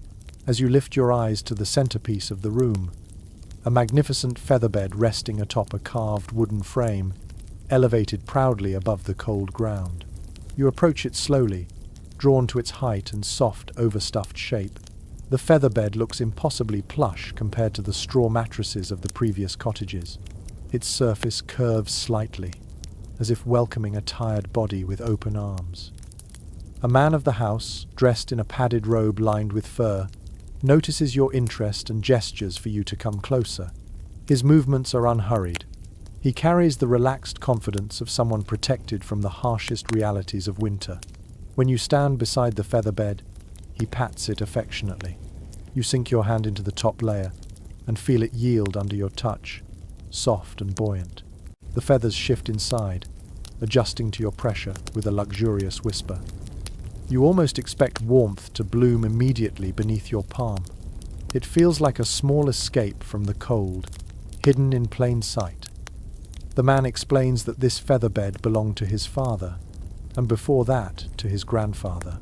as you lift your eyes to the centerpiece of the room, a magnificent featherbed resting atop a carved wooden frame, elevated proudly above the cold ground. You approach it slowly, drawn to its height and soft, overstuffed shape. The feather bed looks impossibly plush compared to the straw mattresses of the previous cottages. Its surface curves slightly, as if welcoming a tired body with open arms. A man of the house, dressed in a padded robe lined with fur, notices your interest and gestures for you to come closer. His movements are unhurried. He carries the relaxed confidence of someone protected from the harshest realities of winter. When you stand beside the feather bed, he pats it affectionately. You sink your hand into the top layer and feel it yield under your touch, soft and buoyant. The feathers shift inside, adjusting to your pressure with a luxurious whisper. You almost expect warmth to bloom immediately beneath your palm. It feels like a small escape from the cold, hidden in plain sight. The man explains that this feather bed belonged to his father, and before that to his grandfather.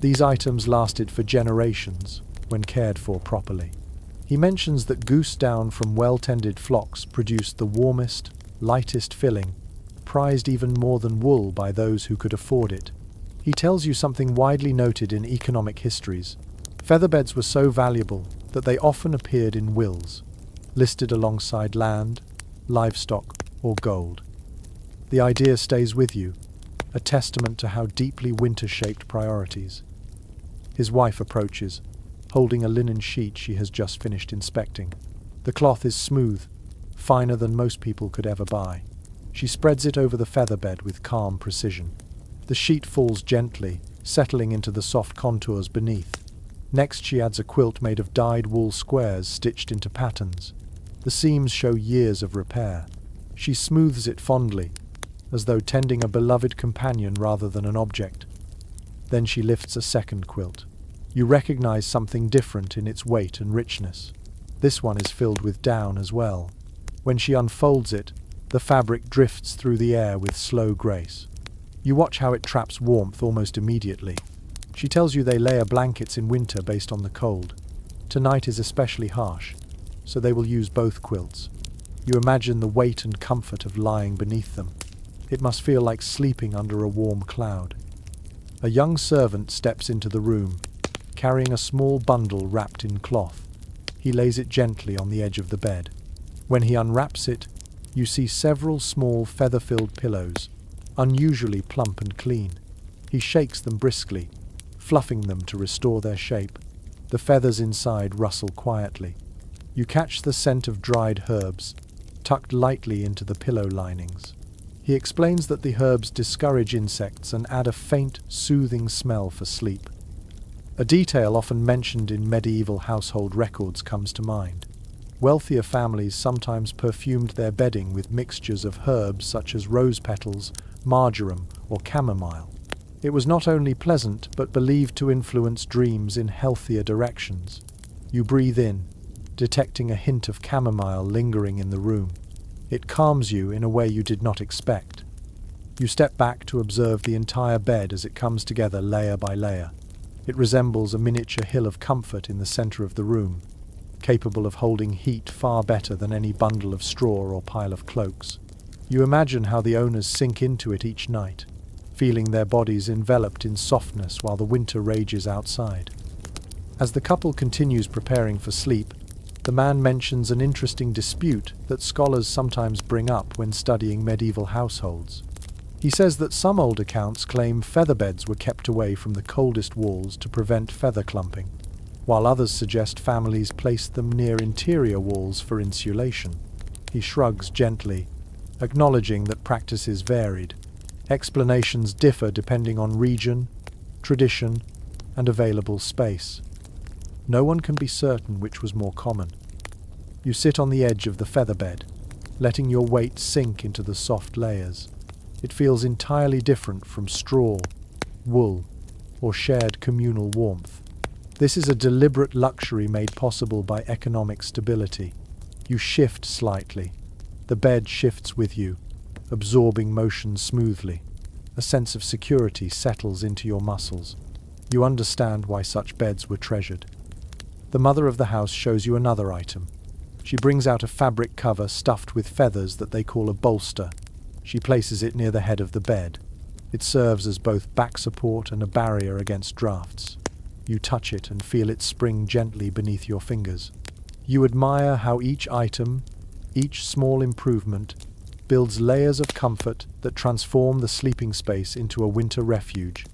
These items lasted for generations when cared for properly. He mentions that goose down from well-tended flocks produced the warmest, lightest filling, prized even more than wool by those who could afford it. He tells you something widely noted in economic histories. Featherbeds were so valuable that they often appeared in wills, listed alongside land, livestock, or gold. The idea stays with you, a testament to how deeply winter shaped priorities. His wife approaches, holding a linen sheet she has just finished inspecting. The cloth is smooth, finer than most people could ever buy. She spreads it over the feather bed with calm precision. The sheet falls gently, settling into the soft contours beneath. Next she adds a quilt made of dyed wool squares stitched into patterns. The seams show years of repair. She smooths it fondly, as though tending a beloved companion rather than an object. Then she lifts a second quilt. You recognize something different in its weight and richness. This one is filled with down as well. When she unfolds it, the fabric drifts through the air with slow grace. You watch how it traps warmth almost immediately. She tells you they layer blankets in winter based on the cold. Tonight is especially harsh, so they will use both quilts. You imagine the weight and comfort of lying beneath them. It must feel like sleeping under a warm cloud. A young servant steps into the room, carrying a small bundle wrapped in cloth. He lays it gently on the edge of the bed. When he unwraps it, you see several small feather-filled pillows, unusually plump and clean. He shakes them briskly, fluffing them to restore their shape. The feathers inside rustle quietly. You catch the scent of dried herbs, tucked lightly into the pillow linings. He explains that the herbs discourage insects and add a faint, soothing smell for sleep. A detail often mentioned in medieval household records comes to mind. Wealthier families sometimes perfumed their bedding with mixtures of herbs such as rose petals, marjoram, or chamomile. It was not only pleasant, but believed to influence dreams in healthier directions. You breathe in, detecting a hint of chamomile lingering in the room. It calms you in a way you did not expect. You step back to observe the entire bed as it comes together layer by layer. It resembles a miniature hill of comfort in the center of the room, capable of holding heat far better than any bundle of straw or pile of cloaks. You imagine how the owners sink into it each night, feeling their bodies enveloped in softness while the winter rages outside. As the couple continues preparing for sleep, the man mentions an interesting dispute that scholars sometimes bring up when studying medieval households. He says that some old accounts claim featherbeds were kept away from the coldest walls to prevent feather clumping, while others suggest families placed them near interior walls for insulation. He shrugs gently, acknowledging that practices varied. Explanations differ depending on region, tradition, and available space. No one can be certain which was more common. You sit on the edge of the featherbed, letting your weight sink into the soft layers. It feels entirely different from straw, wool, or shared communal warmth. This is a deliberate luxury made possible by economic stability. You shift slightly. The bed shifts with you, absorbing motion smoothly. A sense of security settles into your muscles. You understand why such beds were treasured. The mother of the house shows you another item. She brings out a fabric cover stuffed with feathers that they call a bolster. She places it near the head of the bed. It serves as both back support and a barrier against drafts. You touch it and feel it spring gently beneath your fingers. You admire how each item, each small improvement, builds layers of comfort that transform the sleeping space into a winter refuge.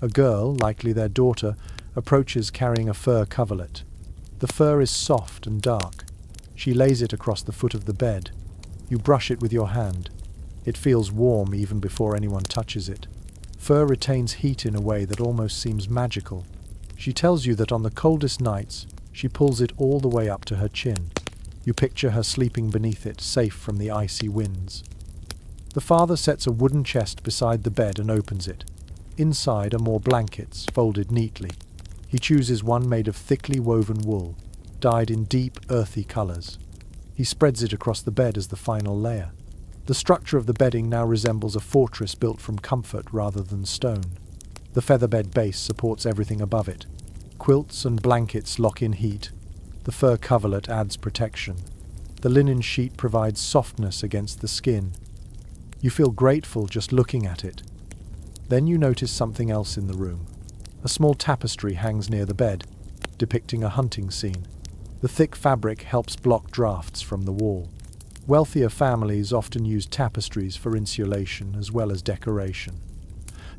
A girl, likely their daughter, approaches carrying a fur coverlet. The fur is soft and dark. She lays it across the foot of the bed. You brush it with your hand. It feels warm even before anyone touches it. Fur retains heat in a way that almost seems magical. She tells you that on the coldest nights, she pulls it all the way up to her chin. You picture her sleeping beneath it, safe from the icy winds. The father sets a wooden chest beside the bed and opens it. Inside are more blankets, folded neatly. He chooses one made of thickly woven wool, dyed in deep, earthy colours. He spreads it across the bed as the final layer. The structure of the bedding now resembles a fortress built from comfort rather than stone. The featherbed base supports everything above it. Quilts and blankets lock in heat. The fur coverlet adds protection. The linen sheet provides softness against the skin. You feel grateful just looking at it. Then you notice something else in the room. A small tapestry hangs near the bed, depicting a hunting scene. The thick fabric helps block drafts from the wall. Wealthier families often use tapestries for insulation as well as decoration.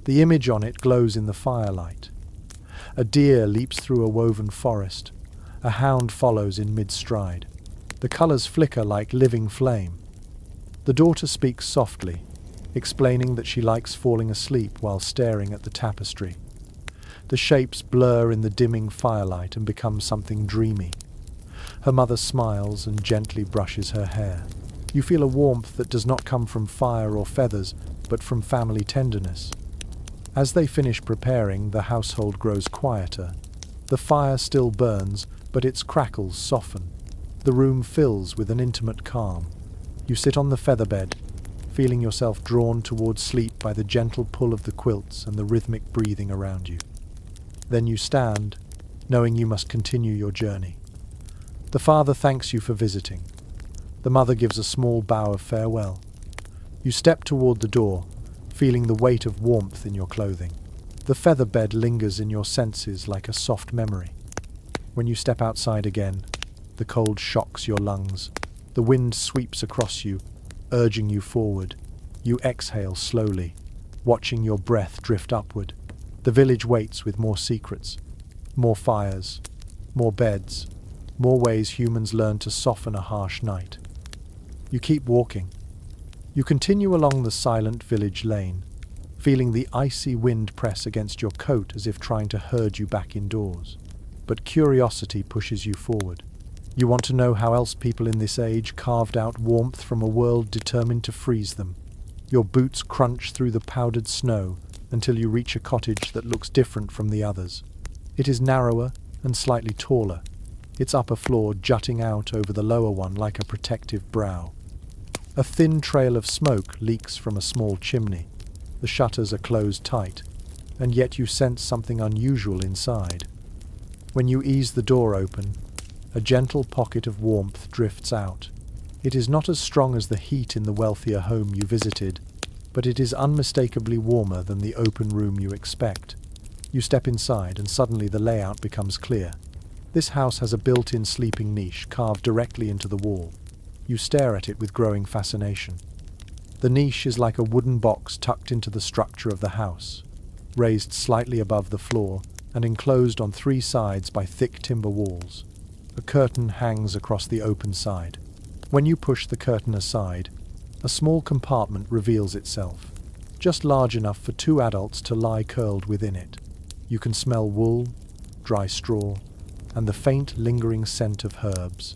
The image on it glows in the firelight. A deer leaps through a woven forest. A hound follows in mid-stride. The colours flicker like living flame. The daughter speaks softly, explaining that she likes falling asleep while staring at the tapestry. The shapes blur in the dimming firelight and become something dreamy. Her mother smiles and gently brushes her hair. You feel a warmth that does not come from fire or feathers, but from family tenderness. As they finish preparing, the household grows quieter. The fire still burns, but its crackles soften. The room fills with an intimate calm. You sit on the featherbed, feeling yourself drawn towards sleep by the gentle pull of the quilts and the rhythmic breathing around you. Then you stand, knowing you must continue your journey. The father thanks you for visiting. The mother gives a small bow of farewell. You step toward the door, feeling the weight of warmth in your clothing. The featherbed lingers in your senses like a soft memory. When you step outside again, the cold shocks your lungs. The wind sweeps across you, urging you forward. You exhale slowly, watching your breath drift upward. The village waits with more secrets, more fires, more beds, more ways humans learn to soften a harsh night. You keep walking. You continue along the silent village lane, feeling the icy wind press against your coat as if trying to herd you back indoors. But curiosity pushes you forward. You want to know how else people in this age carved out warmth from a world determined to freeze them. Your boots crunch through the powdered snow until you reach a cottage that looks different from the others. It is narrower and slightly taller, its upper floor jutting out over the lower one like a protective brow. A thin trail of smoke leaks from a small chimney. The shutters are closed tight, and yet you sense something unusual inside. When you ease the door open, a gentle pocket of warmth drifts out. It is not as strong as the heat in the wealthier home you visited, but it is unmistakably warmer than the open room you expect. You step inside and suddenly the layout becomes clear. This house has a built-in sleeping niche carved directly into the wall. You stare at it with growing fascination. The niche is like a wooden box tucked into the structure of the house, raised slightly above the floor and enclosed on three sides by thick timber walls. A curtain hangs across the open side. When you push the curtain aside, a small compartment reveals itself, just large enough for two adults to lie curled within it. You can smell wool, dry straw, and the faint lingering scent of herbs.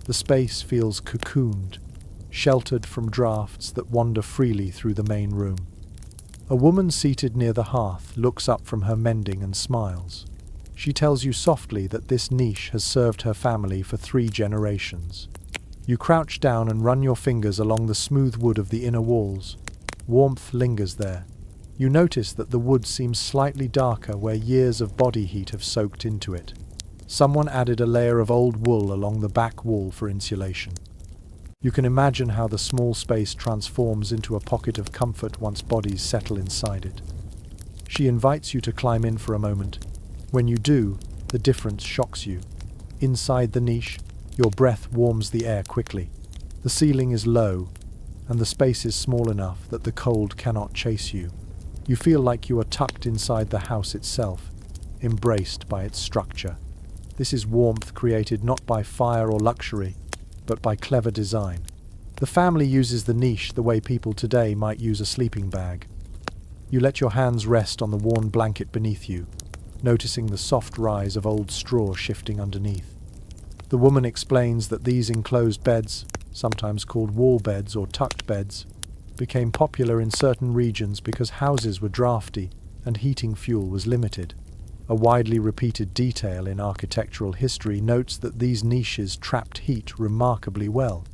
The space feels cocooned, sheltered from drafts that wander freely through the main room. A woman seated near the hearth looks up from her mending and smiles. She tells you softly that this niche has served her family for 3 generations. You crouch down and run your fingers along the smooth wood of the inner walls. Warmth lingers there. You notice that the wood seems slightly darker where years of body heat have soaked into it. Someone added a layer of old wool along the back wall for insulation. You can imagine how the small space transforms into a pocket of comfort once bodies settle inside it. She invites you to climb in for a moment, When you do, the difference shocks you. Inside the niche, your breath warms the air quickly. The ceiling is low, and the space is small enough that the cold cannot chase you. You feel like you are tucked inside the house itself, embraced by its structure. This is warmth created not by fire or luxury, but by clever design. The family uses the niche the way people today might use a sleeping bag. You let your hands rest on the worn blanket beneath you, noticing the soft rise of old straw shifting underneath. The woman explains that these enclosed beds, sometimes called wall beds or tucked beds, became popular in certain regions because houses were drafty and heating fuel was limited. A widely repeated detail in architectural history notes that these niches trapped heat remarkably well,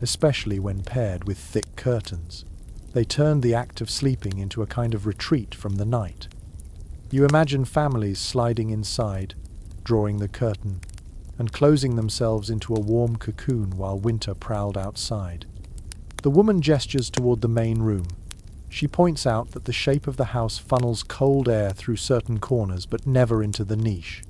especially when paired with thick curtains. They turned the act of sleeping into a kind of retreat from the night. You imagine families sliding inside, drawing the curtain, and closing themselves into a warm cocoon while winter prowled outside. The woman gestures toward the main room. She points out that the shape of the house funnels cold air through certain corners but never into the niche.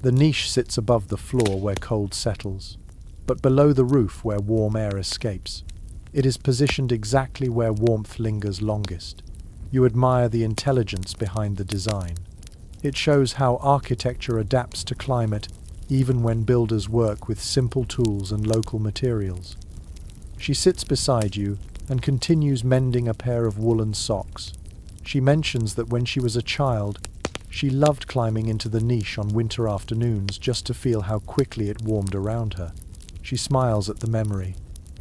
The niche sits above the floor where cold settles, but below the roof where warm air escapes. It is positioned exactly where warmth lingers longest. You admire the intelligence behind the design. It shows how architecture adapts to climate even when builders work with simple tools and local materials. She sits beside you and continues mending a pair of woolen socks. She mentions that when she was a child, she loved climbing into the niche on winter afternoons just to feel how quickly it warmed around her. She smiles at the memory,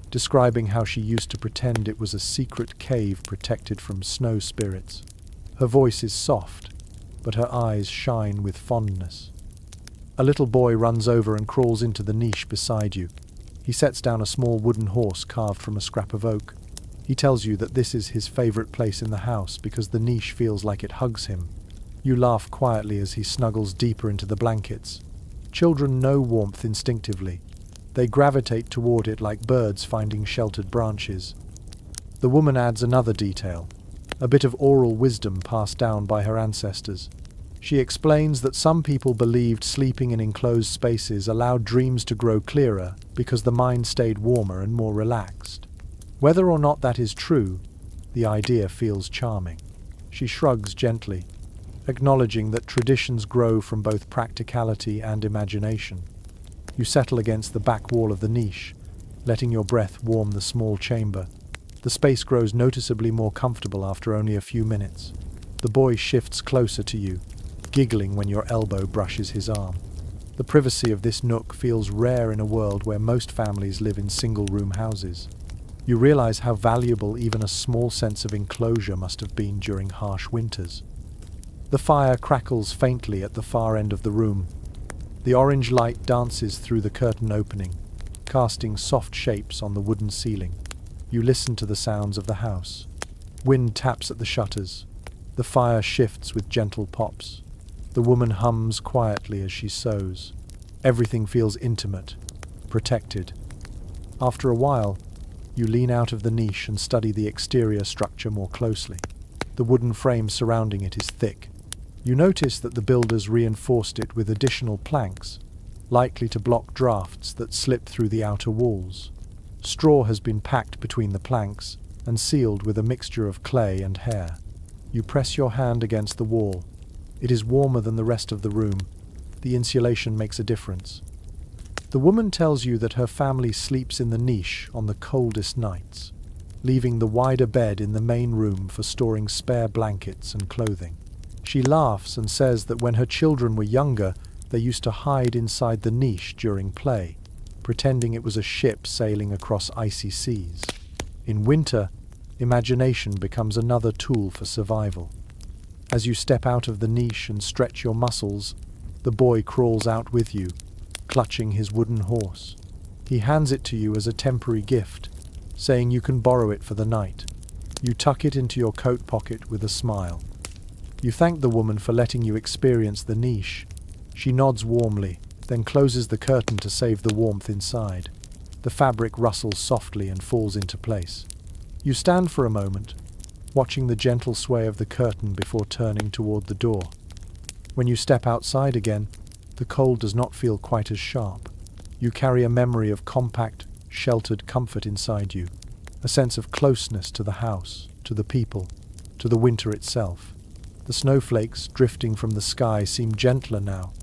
describing how she used to pretend it was a secret cave protected from snow spirits. Her voice is soft, but her eyes shine with fondness. A little boy runs over and crawls into the niche beside you. He sets down a small wooden horse carved from a scrap of oak. He tells you that this is his favorite place in the house because the niche feels like it hugs him. You laugh quietly as he snuggles deeper into the blankets. Children know warmth instinctively. They gravitate toward it like birds finding sheltered branches. The woman adds another detail, a bit of oral wisdom passed down by her ancestors. She explains that some people believed sleeping in enclosed spaces allowed dreams to grow clearer because the mind stayed warmer and more relaxed. Whether or not that is true, the idea feels charming. She shrugs gently, acknowledging that traditions grow from both practicality and imagination. You settle against the back wall of the niche, letting your breath warm the small chamber. The space grows noticeably more comfortable after only a few minutes. The boy shifts closer to you, giggling when your elbow brushes his arm. The privacy of this nook feels rare in a world where most families live in single-room houses. You realize how valuable even a small sense of enclosure must have been during harsh winters. The fire crackles faintly at the far end of the room. The orange light dances through the curtain opening, casting soft shapes on the wooden ceiling. You listen to the sounds of the house. Wind taps at the shutters. The fire shifts with gentle pops. The woman hums quietly as she sews. Everything feels intimate, protected. After a while, you lean out of the niche and study the exterior structure more closely. The wooden frame surrounding it is thick. You notice that the builders reinforced it with additional planks, likely to block drafts that slip through the outer walls. Straw has been packed between the planks and sealed with a mixture of clay and hair. You press your hand against the wall. It is warmer than the rest of the room. The insulation makes a difference. The woman tells you that her family sleeps in the niche on the coldest nights, leaving the wider bed in the main room for storing spare blankets and clothing. She laughs and says that when her children were younger, they used to hide inside the niche during play, pretending it was a ship sailing across icy seas. In winter, imagination becomes another tool for survival. As you step out of the niche and stretch your muscles, the boy crawls out with you, clutching his wooden horse. He hands it to you as a temporary gift, saying you can borrow it for the night. You tuck it into your coat pocket with a smile. You thank the woman for letting you experience the niche. She nods warmly, then closes the curtain to save the warmth inside. The fabric rustles softly and falls into place. You stand for a moment, watching the gentle sway of the curtain before turning toward the door. When you step outside again, the cold does not feel quite as sharp. You carry a memory of compact, sheltered comfort inside you, a sense of closeness to the house, to the people, to the winter itself. The snowflakes drifting from the sky seem gentler now,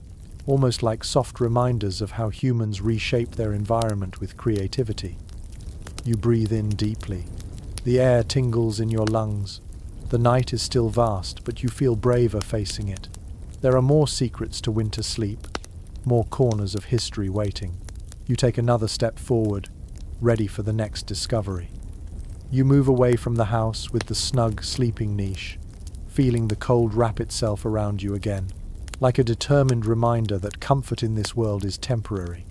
almost like soft reminders of how humans reshape their environment with creativity. You breathe in deeply. The air tingles in your lungs. The night is still vast, but you feel braver facing it. There are more secrets to winter sleep, more corners of history waiting. You take another step forward, ready for the next discovery. You move away from the house with the snug sleeping niche, feeling the cold wrap itself around you again, like a determined reminder that comfort in this world is temporary.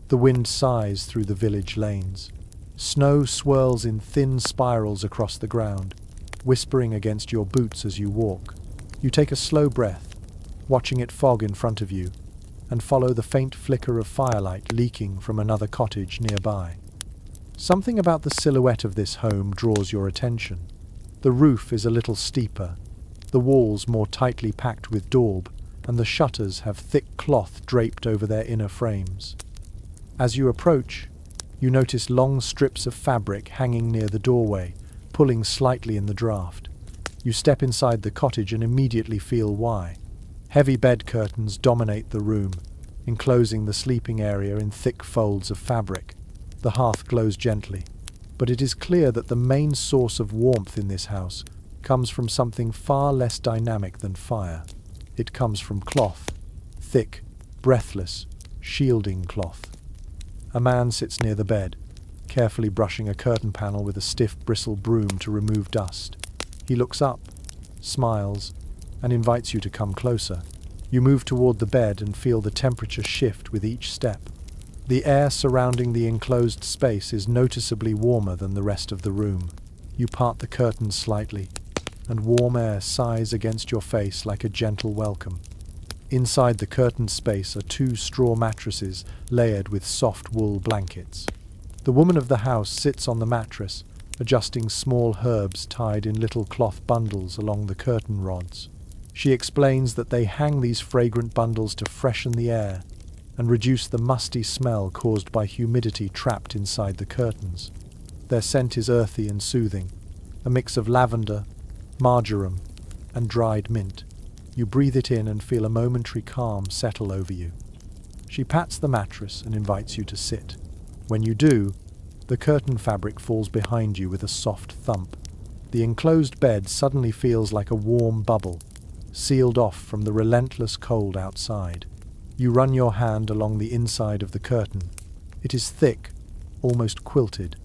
The wind sighs through the village lanes. Snow swirls in thin spirals across the ground, whispering against your boots as you walk. You take a slow breath, watching it fog in front of you, and follow the faint flicker of firelight leaking from another cottage nearby. Something about the silhouette of this home draws your attention. The roof is a little steeper, the walls more tightly packed with daub, and the shutters have thick cloth draped over their inner frames. As you approach, you notice long strips of fabric hanging near the doorway, pulling slightly in the draft. You step inside the cottage and immediately feel why. Heavy bed curtains dominate the room, enclosing the sleeping area in thick folds of fabric. The hearth glows gently, but it is clear that the main source of warmth in this house comes from something far less dynamic than fire. It comes from cloth, thick, breathless, shielding cloth. A man sits near the bed, carefully brushing a curtain panel with a stiff bristle broom to remove dust. He looks up, smiles, and invites you to come closer. You move toward the bed and feel the temperature shift with each step. The air surrounding the enclosed space is noticeably warmer than the rest of the room. You part the curtains slightly, and warm air sighs against your face like a gentle welcome. Inside the curtained space are 2 straw mattresses layered with soft wool blankets. The woman of the house sits on the mattress, adjusting small herbs tied in little cloth bundles along the curtain rods. She explains that they hang these fragrant bundles to freshen the air and reduce the musty smell caused by humidity trapped inside the curtains. Their scent is earthy and soothing, a mix of lavender, marjoram, and dried mint. You breathe it in and feel a momentary calm settle over you. She pats the mattress and invites you to sit. When you do, the curtain fabric falls behind you with a soft thump. The enclosed bed suddenly feels like a warm bubble, sealed off from the relentless cold outside. You run your hand along the inside of the curtain. It is thick, almost quilted,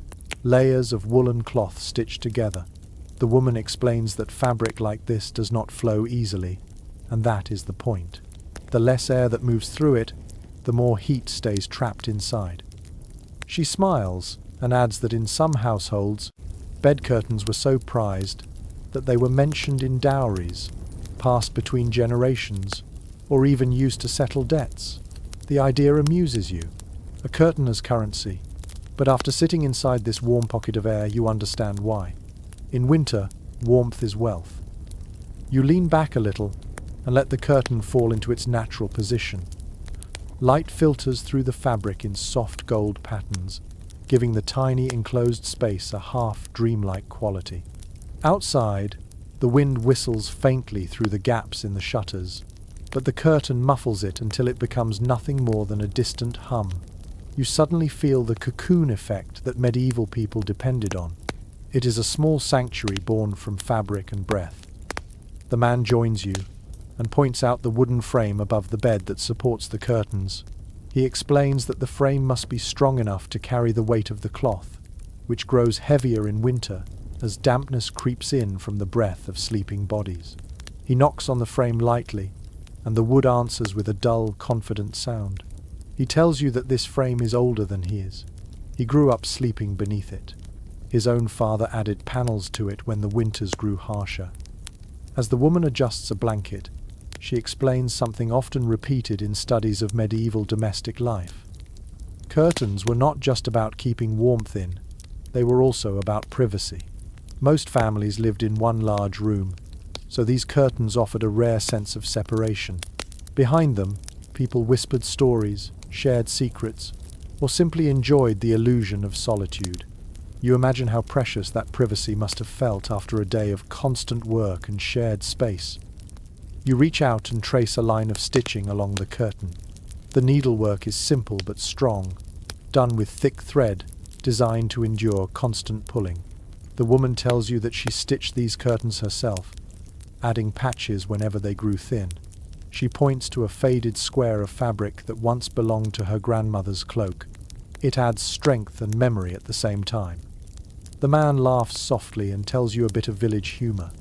layers of woolen cloth stitched together. The woman explains that fabric like this does not flow easily, and that is the point. The less air that moves through it, the more heat stays trapped inside. She smiles and adds that in some households, bed curtains were so prized that they were mentioned in dowries, passed between generations, or even used to settle debts. The idea amuses you, a curtain as currency, but after sitting inside this warm pocket of air, you understand why. In winter, warmth is wealth. You lean back a little and let the curtain fall into its natural position. Light filters through the fabric in soft gold patterns, giving the tiny enclosed space a half dreamlike quality. Outside, the wind whistles faintly through the gaps in the shutters, but the curtain muffles it until it becomes nothing more than a distant hum. You suddenly feel the cocoon effect that medieval people depended on. It is a small sanctuary born from fabric and breath. The man joins you and points out the wooden frame above the bed that supports the curtains. He explains that the frame must be strong enough to carry the weight of the cloth, which grows heavier in winter as dampness creeps in from the breath of sleeping bodies. He knocks on the frame lightly, and the wood answers with a dull, confident sound. He tells you that this frame is older than he is. He grew up sleeping beneath it. His own father added panels to it when the winters grew harsher. As the woman adjusts a blanket, she explains something often repeated in studies of medieval domestic life. Curtains were not just about keeping warmth in, they were also about privacy. Most families lived in one large room, so these curtains offered a rare sense of separation. Behind them, people whispered stories, shared secrets, or simply enjoyed the illusion of solitude. You imagine how precious that privacy must have felt after a day of constant work and shared space. You reach out and trace a line of stitching along the curtain. The needlework is simple but strong, done with thick thread, designed to endure constant pulling. The woman tells you that she stitched these curtains herself, adding patches whenever they grew thin. She points to a faded square of fabric that once belonged to her grandmother's cloak. It adds strength and memory at the same time. The man laughs softly and tells you a bit of village humor.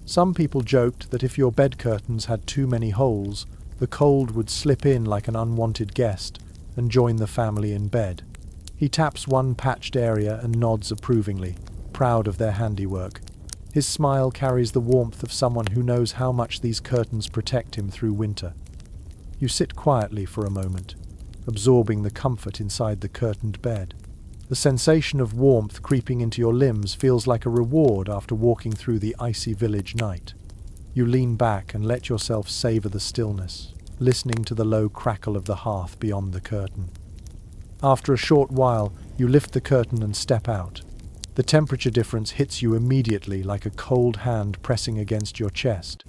Some people joked that if your bed curtains had too many holes, the cold would slip in like an unwanted guest and join the family in bed. He taps one patched area and nods approvingly, proud of their handiwork. His smile carries the warmth of someone who knows how much these curtains protect him through winter. You sit quietly for a moment, absorbing the comfort inside the curtained bed. The sensation of warmth creeping into your limbs feels like a reward after walking through the icy village night. You lean back and let yourself savor the stillness, listening to the low crackle of the hearth beyond the curtain. After a short while, you lift the curtain and step out. The temperature difference hits you immediately like a cold hand pressing against your chest.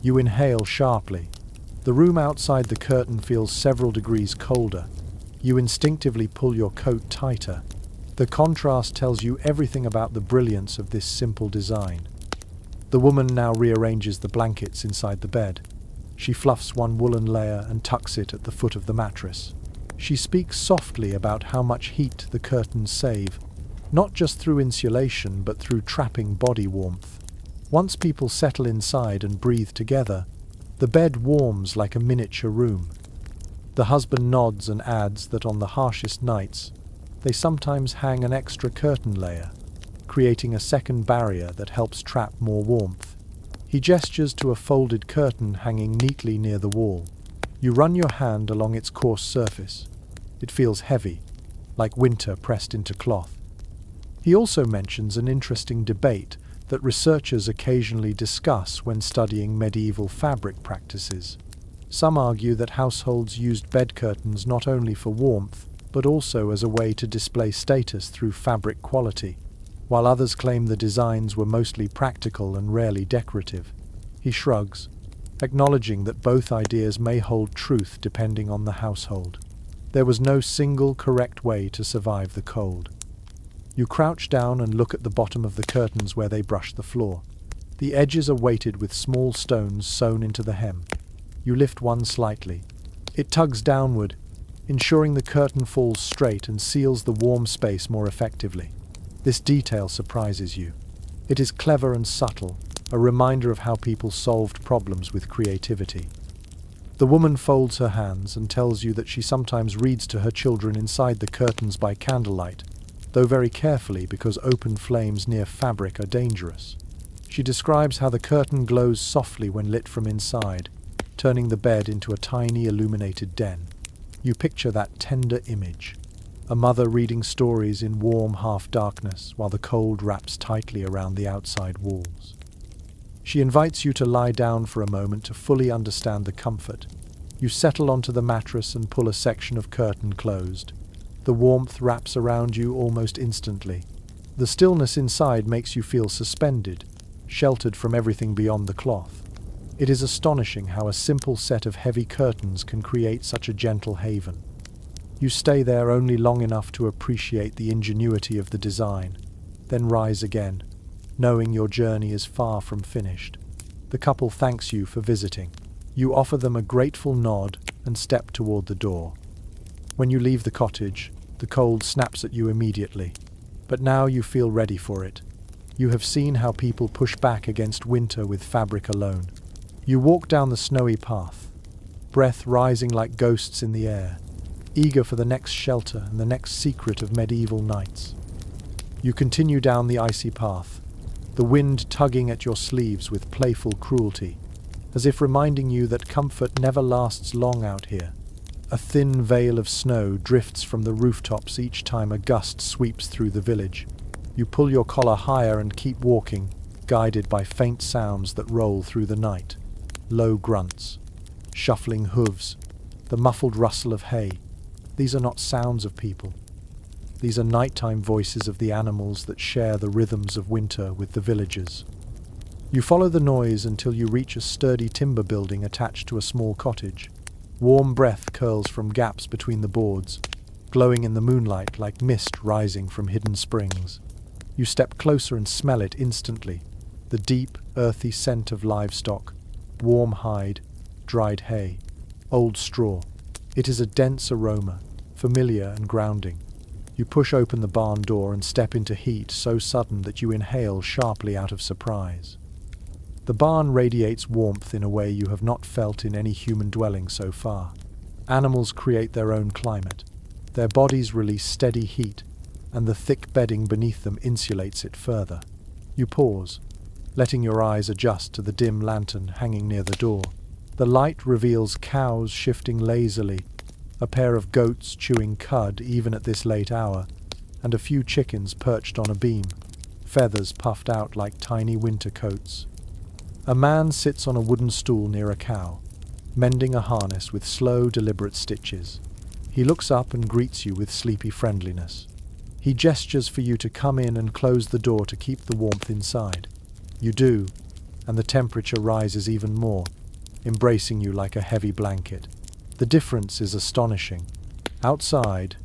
You inhale sharply. The room outside the curtain feels several degrees colder. You instinctively pull your coat tighter. The contrast tells you everything about the brilliance of this simple design. The woman now rearranges the blankets inside the bed. She fluffs one woolen layer and tucks it at the foot of the mattress. She speaks softly about how much heat the curtains save, not just through insulation but through trapping body warmth. Once people settle inside and breathe together, the bed warms like a miniature room. The husband nods and adds that on the harshest nights, they sometimes hang an extra curtain layer, creating a second barrier that helps trap more warmth. He gestures to a folded curtain hanging neatly near the wall. You run your hand along its coarse surface. It feels heavy, like winter pressed into cloth. He also mentions an interesting debate that researchers occasionally discuss when studying medieval fabric practices. Some argue that households used bed curtains not only for warmth, but also as a way to display status through fabric quality, while others claim the designs were mostly practical and rarely decorative. He shrugs, acknowledging that both ideas may hold truth depending on the household. There was no single correct way to survive the cold. You crouch down and look at the bottom of the curtains where they brush the floor. The edges are weighted with small stones sewn into the hem. You lift one slightly. It tugs downward, ensuring the curtain falls straight and seals the warm space more effectively. This detail surprises you. It is clever and subtle, a reminder of how people solved problems with creativity. The woman folds her hands and tells you that she sometimes reads to her children inside the curtains by candlelight, though very carefully because open flames near fabric are dangerous. She describes how the curtain glows softly when lit from inside, turning the bed into a tiny illuminated den. You picture that tender image, a mother reading stories in warm half-darkness while the cold wraps tightly around the outside walls. She invites you to lie down for a moment to fully understand the comfort. You settle onto the mattress and pull a section of curtain closed. The warmth wraps around you almost instantly. The stillness inside makes you feel suspended, sheltered from everything beyond the cloth. It is astonishing how a simple set of heavy curtains can create such a gentle haven. You stay there only long enough to appreciate the ingenuity of the design, then rise again, knowing your journey is far from finished. The couple thanks you for visiting. You offer them a grateful nod and step toward the door. When you leave the cottage, the cold snaps at you immediately, but now you feel ready for it. You have seen how people push back against winter with fabric alone. You walk down the snowy path, breath rising like ghosts in the air, eager for the next shelter and the next secret of medieval nights. You continue down the icy path, the wind tugging at your sleeves with playful cruelty, as if reminding you that comfort never lasts long out here. A thin veil of snow drifts from the rooftops each time a gust sweeps through the village. You pull your collar higher and keep walking, guided by faint sounds that roll through the night. Low grunts, shuffling hooves, the muffled rustle of hay. These are not sounds of people. These are nighttime voices of the animals that share the rhythms of winter with the villagers. You follow the noise until you reach a sturdy timber building attached to a small cottage. Warm breath curls from gaps between the boards, glowing in the moonlight like mist rising from hidden springs. You step closer and smell it instantly. The deep, earthy scent of livestock, warm hide, dried hay, old straw. It is a dense aroma, familiar and grounding. You push open the barn door and step into heat so sudden that you inhale sharply out of surprise. The barn radiates warmth in a way you have not felt in any human dwelling so far. Animals create their own climate. Their bodies release steady heat, and the thick bedding beneath them insulates it further. You pause, letting your eyes adjust to the dim lantern hanging near the door. The light reveals cows shifting lazily, a pair of goats chewing cud even at this late hour, and a few chickens perched on a beam, feathers puffed out like tiny winter coats. A man sits on a wooden stool near a cow, mending a harness with slow, deliberate stitches. He looks up and greets you with sleepy friendliness. He gestures for you to come in and close the door to keep the warmth inside. You do, and the temperature rises even more, embracing you like a heavy blanket. The difference is astonishing. Outside,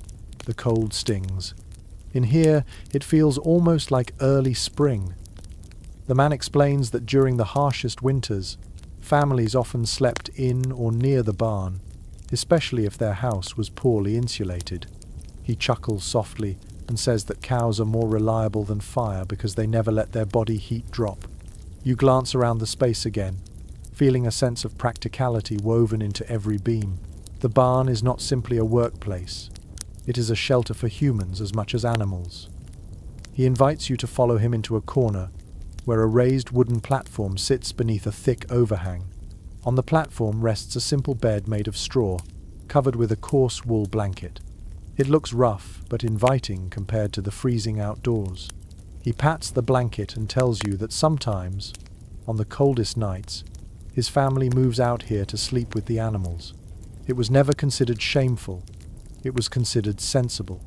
the cold stings. In here, it feels almost like early spring. The man explains that during the harshest winters, families often slept in or near the barn, especially if their house was poorly insulated. He chuckles softly and says that cows are more reliable than fire because they never let their body heat drop. You glance around the space again, feeling a sense of practicality woven into every beam. The barn is not simply a workplace. It is a shelter for humans as much as animals. He invites you to follow him into a corner where a raised wooden platform sits beneath a thick overhang. On the platform rests a simple bed made of straw, covered with a coarse wool blanket. It looks rough but inviting compared to the freezing outdoors. He pats the blanket and tells you that sometimes, on the coldest nights, his family moves out here to sleep with the animals. It was never considered shameful. It was considered sensible.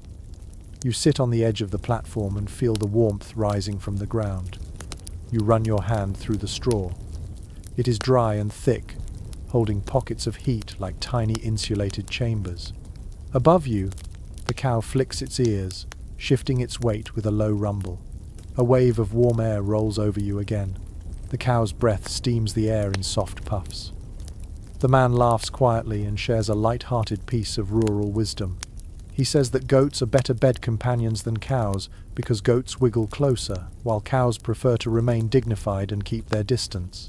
You sit on the edge of the platform and feel the warmth rising from the ground. You run your hand through the straw. It is dry and thick, holding pockets of heat like tiny insulated chambers. Above you, the cow flicks its ears, shifting its weight with a low rumble. A wave of warm air rolls over you again. The cow's breath steams the air in soft puffs. The man laughs quietly and shares a light-hearted piece of rural wisdom. He says that goats are better bed companions than cows because goats wiggle closer, while cows prefer to remain dignified and keep their distance.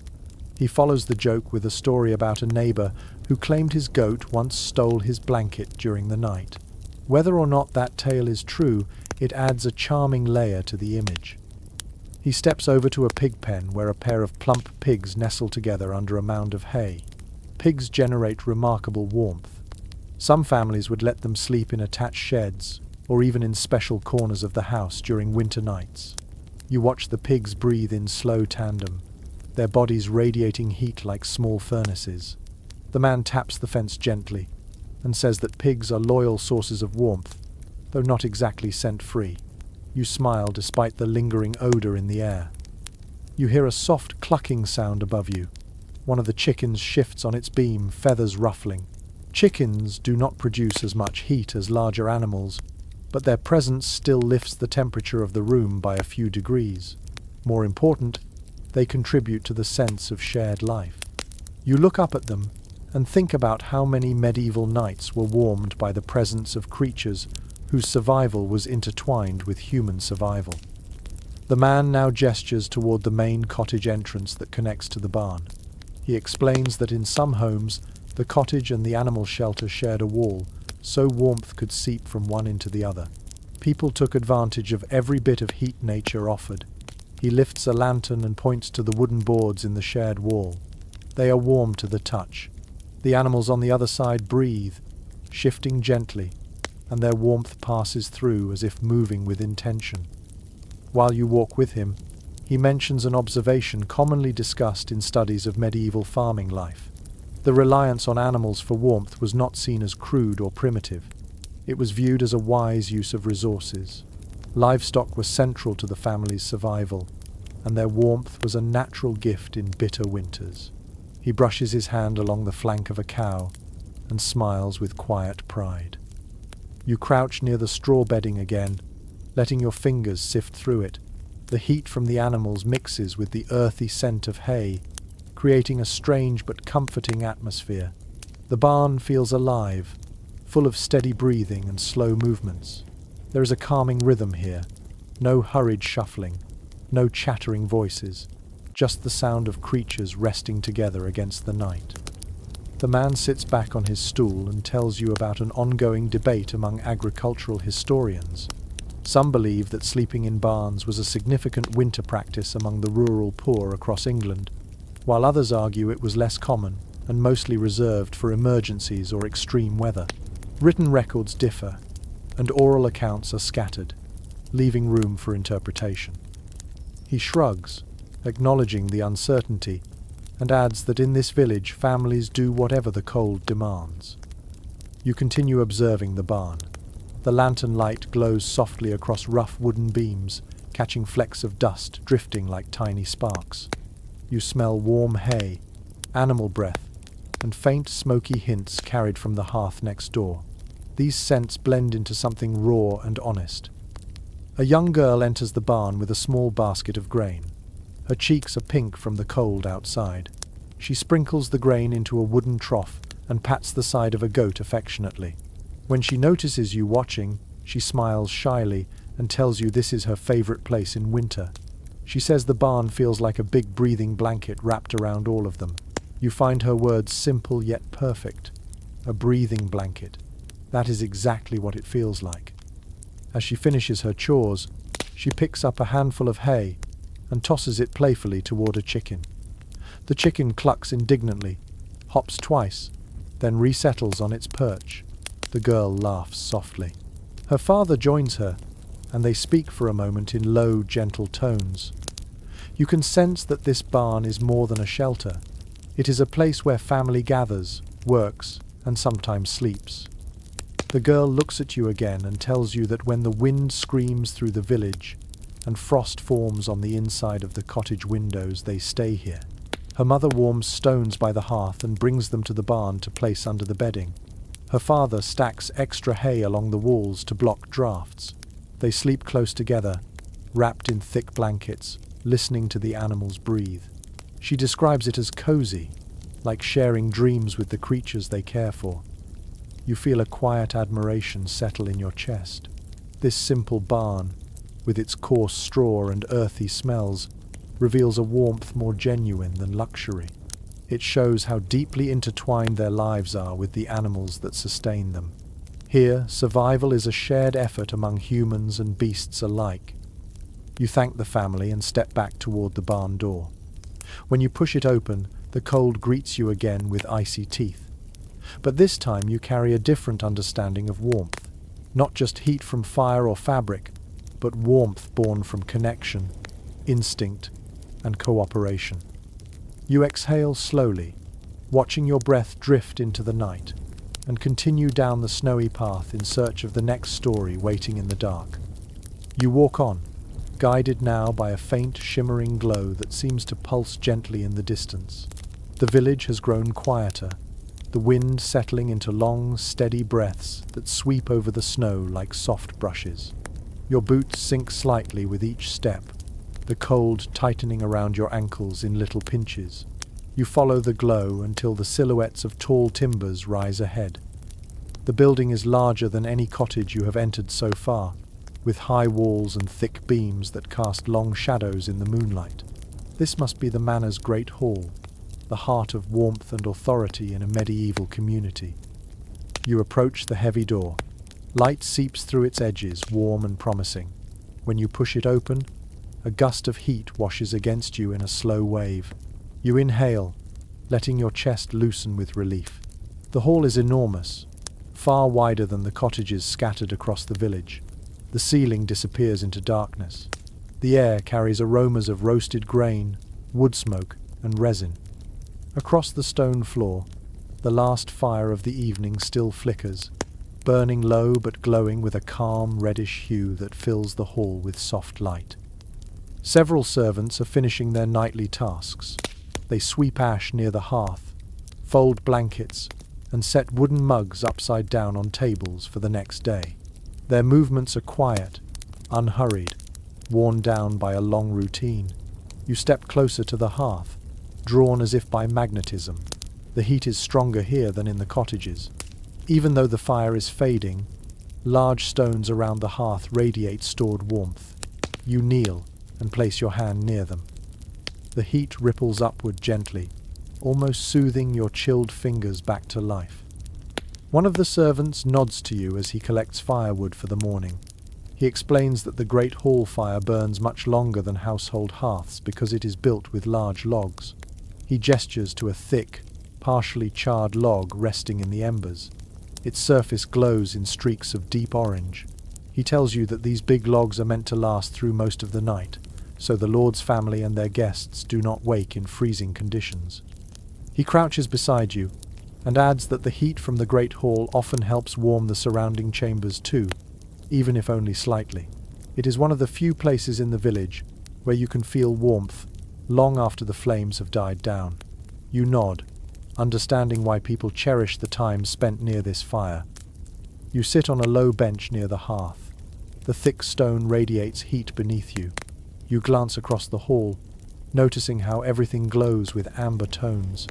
He follows the joke with a story about a neighbor who claimed his goat once stole his blanket during the night. Whether or not that tale is true, it adds a charming layer to the image. He steps over to a pig pen where a pair of plump pigs nestle together under a mound of hay. Pigs generate remarkable warmth. Some families would let them sleep in attached sheds, or even in special corners of the house during winter nights. You watch the pigs breathe in slow tandem, their bodies radiating heat like small furnaces. The man taps the fence gently, and says that pigs are loyal sources of warmth, though not exactly scent-free. You smile despite the lingering odor in the air. You hear a soft clucking sound above you. One of the chickens shifts on its beam, feathers ruffling. Chickens do not produce as much heat as larger animals, but their presence still lifts the temperature of the room by a few degrees. More important, they contribute to the sense of shared life. You look up at them and think about how many medieval nights were warmed by the presence of creatures whose survival was intertwined with human survival. The man now gestures toward the main cottage entrance that connects to the barn. He explains that in some homes, the cottage and the animal shelter shared a wall, so warmth could seep from one into the other. People took advantage of every bit of heat nature offered. He lifts a lantern and points to the wooden boards in the shared wall. They are warm to the touch. The animals on the other side breathe, shifting gently, and their warmth passes through as if moving with intention. While you walk with him, he mentions an observation commonly discussed in studies of medieval farming life. The reliance on animals for warmth was not seen as crude or primitive. It was viewed as a wise use of resources. Livestock was central to the family's survival, and their warmth was a natural gift in bitter winters. He brushes his hand along the flank of a cow and smiles with quiet pride. You crouch near the straw bedding again, letting your fingers sift through it. The heat from the animals mixes with the earthy scent of hay, creating a strange but comforting atmosphere. The barn feels alive, full of steady breathing and slow movements. There is a calming rhythm here, no hurried shuffling, no chattering voices, just the sound of creatures resting together against the night. The man sits back on his stool and tells you about an ongoing debate among agricultural historians. Some believe that sleeping in barns was a significant winter practice among the rural poor across England, while others argue it was less common and mostly reserved for emergencies or extreme weather. Written records differ, and oral accounts are scattered, leaving room for interpretation. He shrugs, acknowledging the uncertainty, and adds that in this village families do whatever the cold demands. You continue observing the barn. The lantern light glows softly across rough wooden beams, catching flecks of dust drifting like tiny sparks. You smell warm hay, animal breath, and faint smoky hints carried from the hearth next door. These scents blend into something raw and honest. A young girl enters the barn with a small basket of grain. Her cheeks are pink from the cold outside. She sprinkles the grain into a wooden trough and pats the side of a goat affectionately. When she notices you watching, she smiles shyly and tells you this is her favorite place in winter. She says the barn feels like a big breathing blanket wrapped around all of them. You find her words simple yet perfect. A breathing blanket. That is exactly what it feels like. As she finishes her chores, she picks up a handful of hay and tosses it playfully toward a chicken. The chicken clucks indignantly, hops twice, then resettles on its perch. The girl laughs softly. Her father joins her, and they speak for a moment in low, gentle tones. You can sense that this barn is more than a shelter. It is a place where family gathers, works, and sometimes sleeps. The girl looks at you again and tells you that when the wind screams through the village and frost forms on the inside of the cottage windows, they stay here. Her mother warms stones by the hearth and brings them to the barn to place under the bedding. Her father stacks extra hay along the walls to block drafts. They sleep close together, wrapped in thick blankets, listening to the animals breathe. She describes it as cozy, like sharing dreams with the creatures they care for. You feel a quiet admiration settle in your chest. This simple barn, with its coarse straw and earthy smells, reveals a warmth more genuine than luxury. It shows how deeply intertwined their lives are with the animals that sustain them. Here, survival is a shared effort among humans and beasts alike. You thank the family and step back toward the barn door. When you push it open, the cold greets you again with icy teeth. But this time you carry a different understanding of warmth. Not just heat from fire or fabric, but warmth born from connection, instinct, and cooperation. You exhale slowly, watching your breath drift into the night, and continue down the snowy path in search of the next story waiting in the dark. You walk on, guided now by a faint shimmering glow that seems to pulse gently in the distance. The village has grown quieter, the wind settling into long, steady breaths that sweep over the snow like soft brushes. Your boots sink slightly with each step, the cold tightening around your ankles in little pinches. You follow the glow until the silhouettes of tall timbers rise ahead. The building is larger than any cottage you have entered so far, with high walls and thick beams that cast long shadows in the moonlight. This must be the Manor's great hall, the heart of warmth and authority in a medieval community. You approach the heavy door. Light seeps through its edges, warm and promising. When you push it open, a gust of heat washes against you in a slow wave. You inhale, letting your chest loosen with relief. The hall is enormous, far wider than the cottages scattered across the village. The ceiling disappears into darkness. The air carries aromas of roasted grain, wood smoke, and resin. Across the stone floor, The last fire of the evening still flickers, burning low but glowing with a calm reddish hue that fills the hall with soft light. Several servants are finishing their nightly tasks. They sweep ash near the hearth, fold blankets, and set wooden mugs upside down on tables for the next day. Their movements are quiet, unhurried, worn down by a long routine. You step closer to the hearth, drawn as if by magnetism. The heat is stronger here than in the cottages. Even though the fire is fading, large stones around the hearth radiate stored warmth. You kneel and place your hand near them. The heat ripples upward gently, almost soothing your chilled fingers back to life. One of the servants nods to you as he collects firewood for the morning. He explains that the great hall fire burns much longer than household hearths because it is built with large logs. He gestures to a thick, partially charred log resting in the embers. Its surface glows in streaks of deep orange. He tells you that these big logs are meant to last through most of the night, so the Lord's family and their guests do not wake in freezing conditions. He crouches beside you, and adds that the heat from the great hall often helps warm the surrounding chambers too, even if only slightly. It is one of the few places in the village where you can feel warmth long after the flames have died down. You nod, understanding why people cherish the time spent near this fire. You sit on a low bench near the hearth. The thick stone radiates heat beneath you. You glance across the hall, noticing how everything glows with amber tones.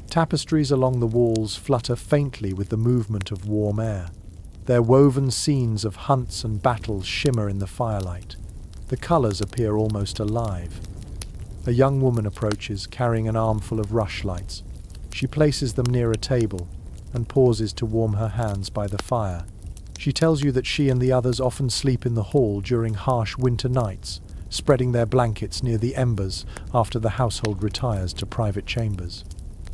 Tapestries along the walls flutter faintly with the movement of warm air. Their woven scenes of hunts and battles shimmer in the firelight. The colours appear almost alive. A young woman approaches, carrying an armful of rushlights. She places them near a table and pauses to warm her hands by the fire. She tells you that she and the others often sleep in the hall during harsh winter nights, spreading their blankets near the embers after the household retires to private chambers.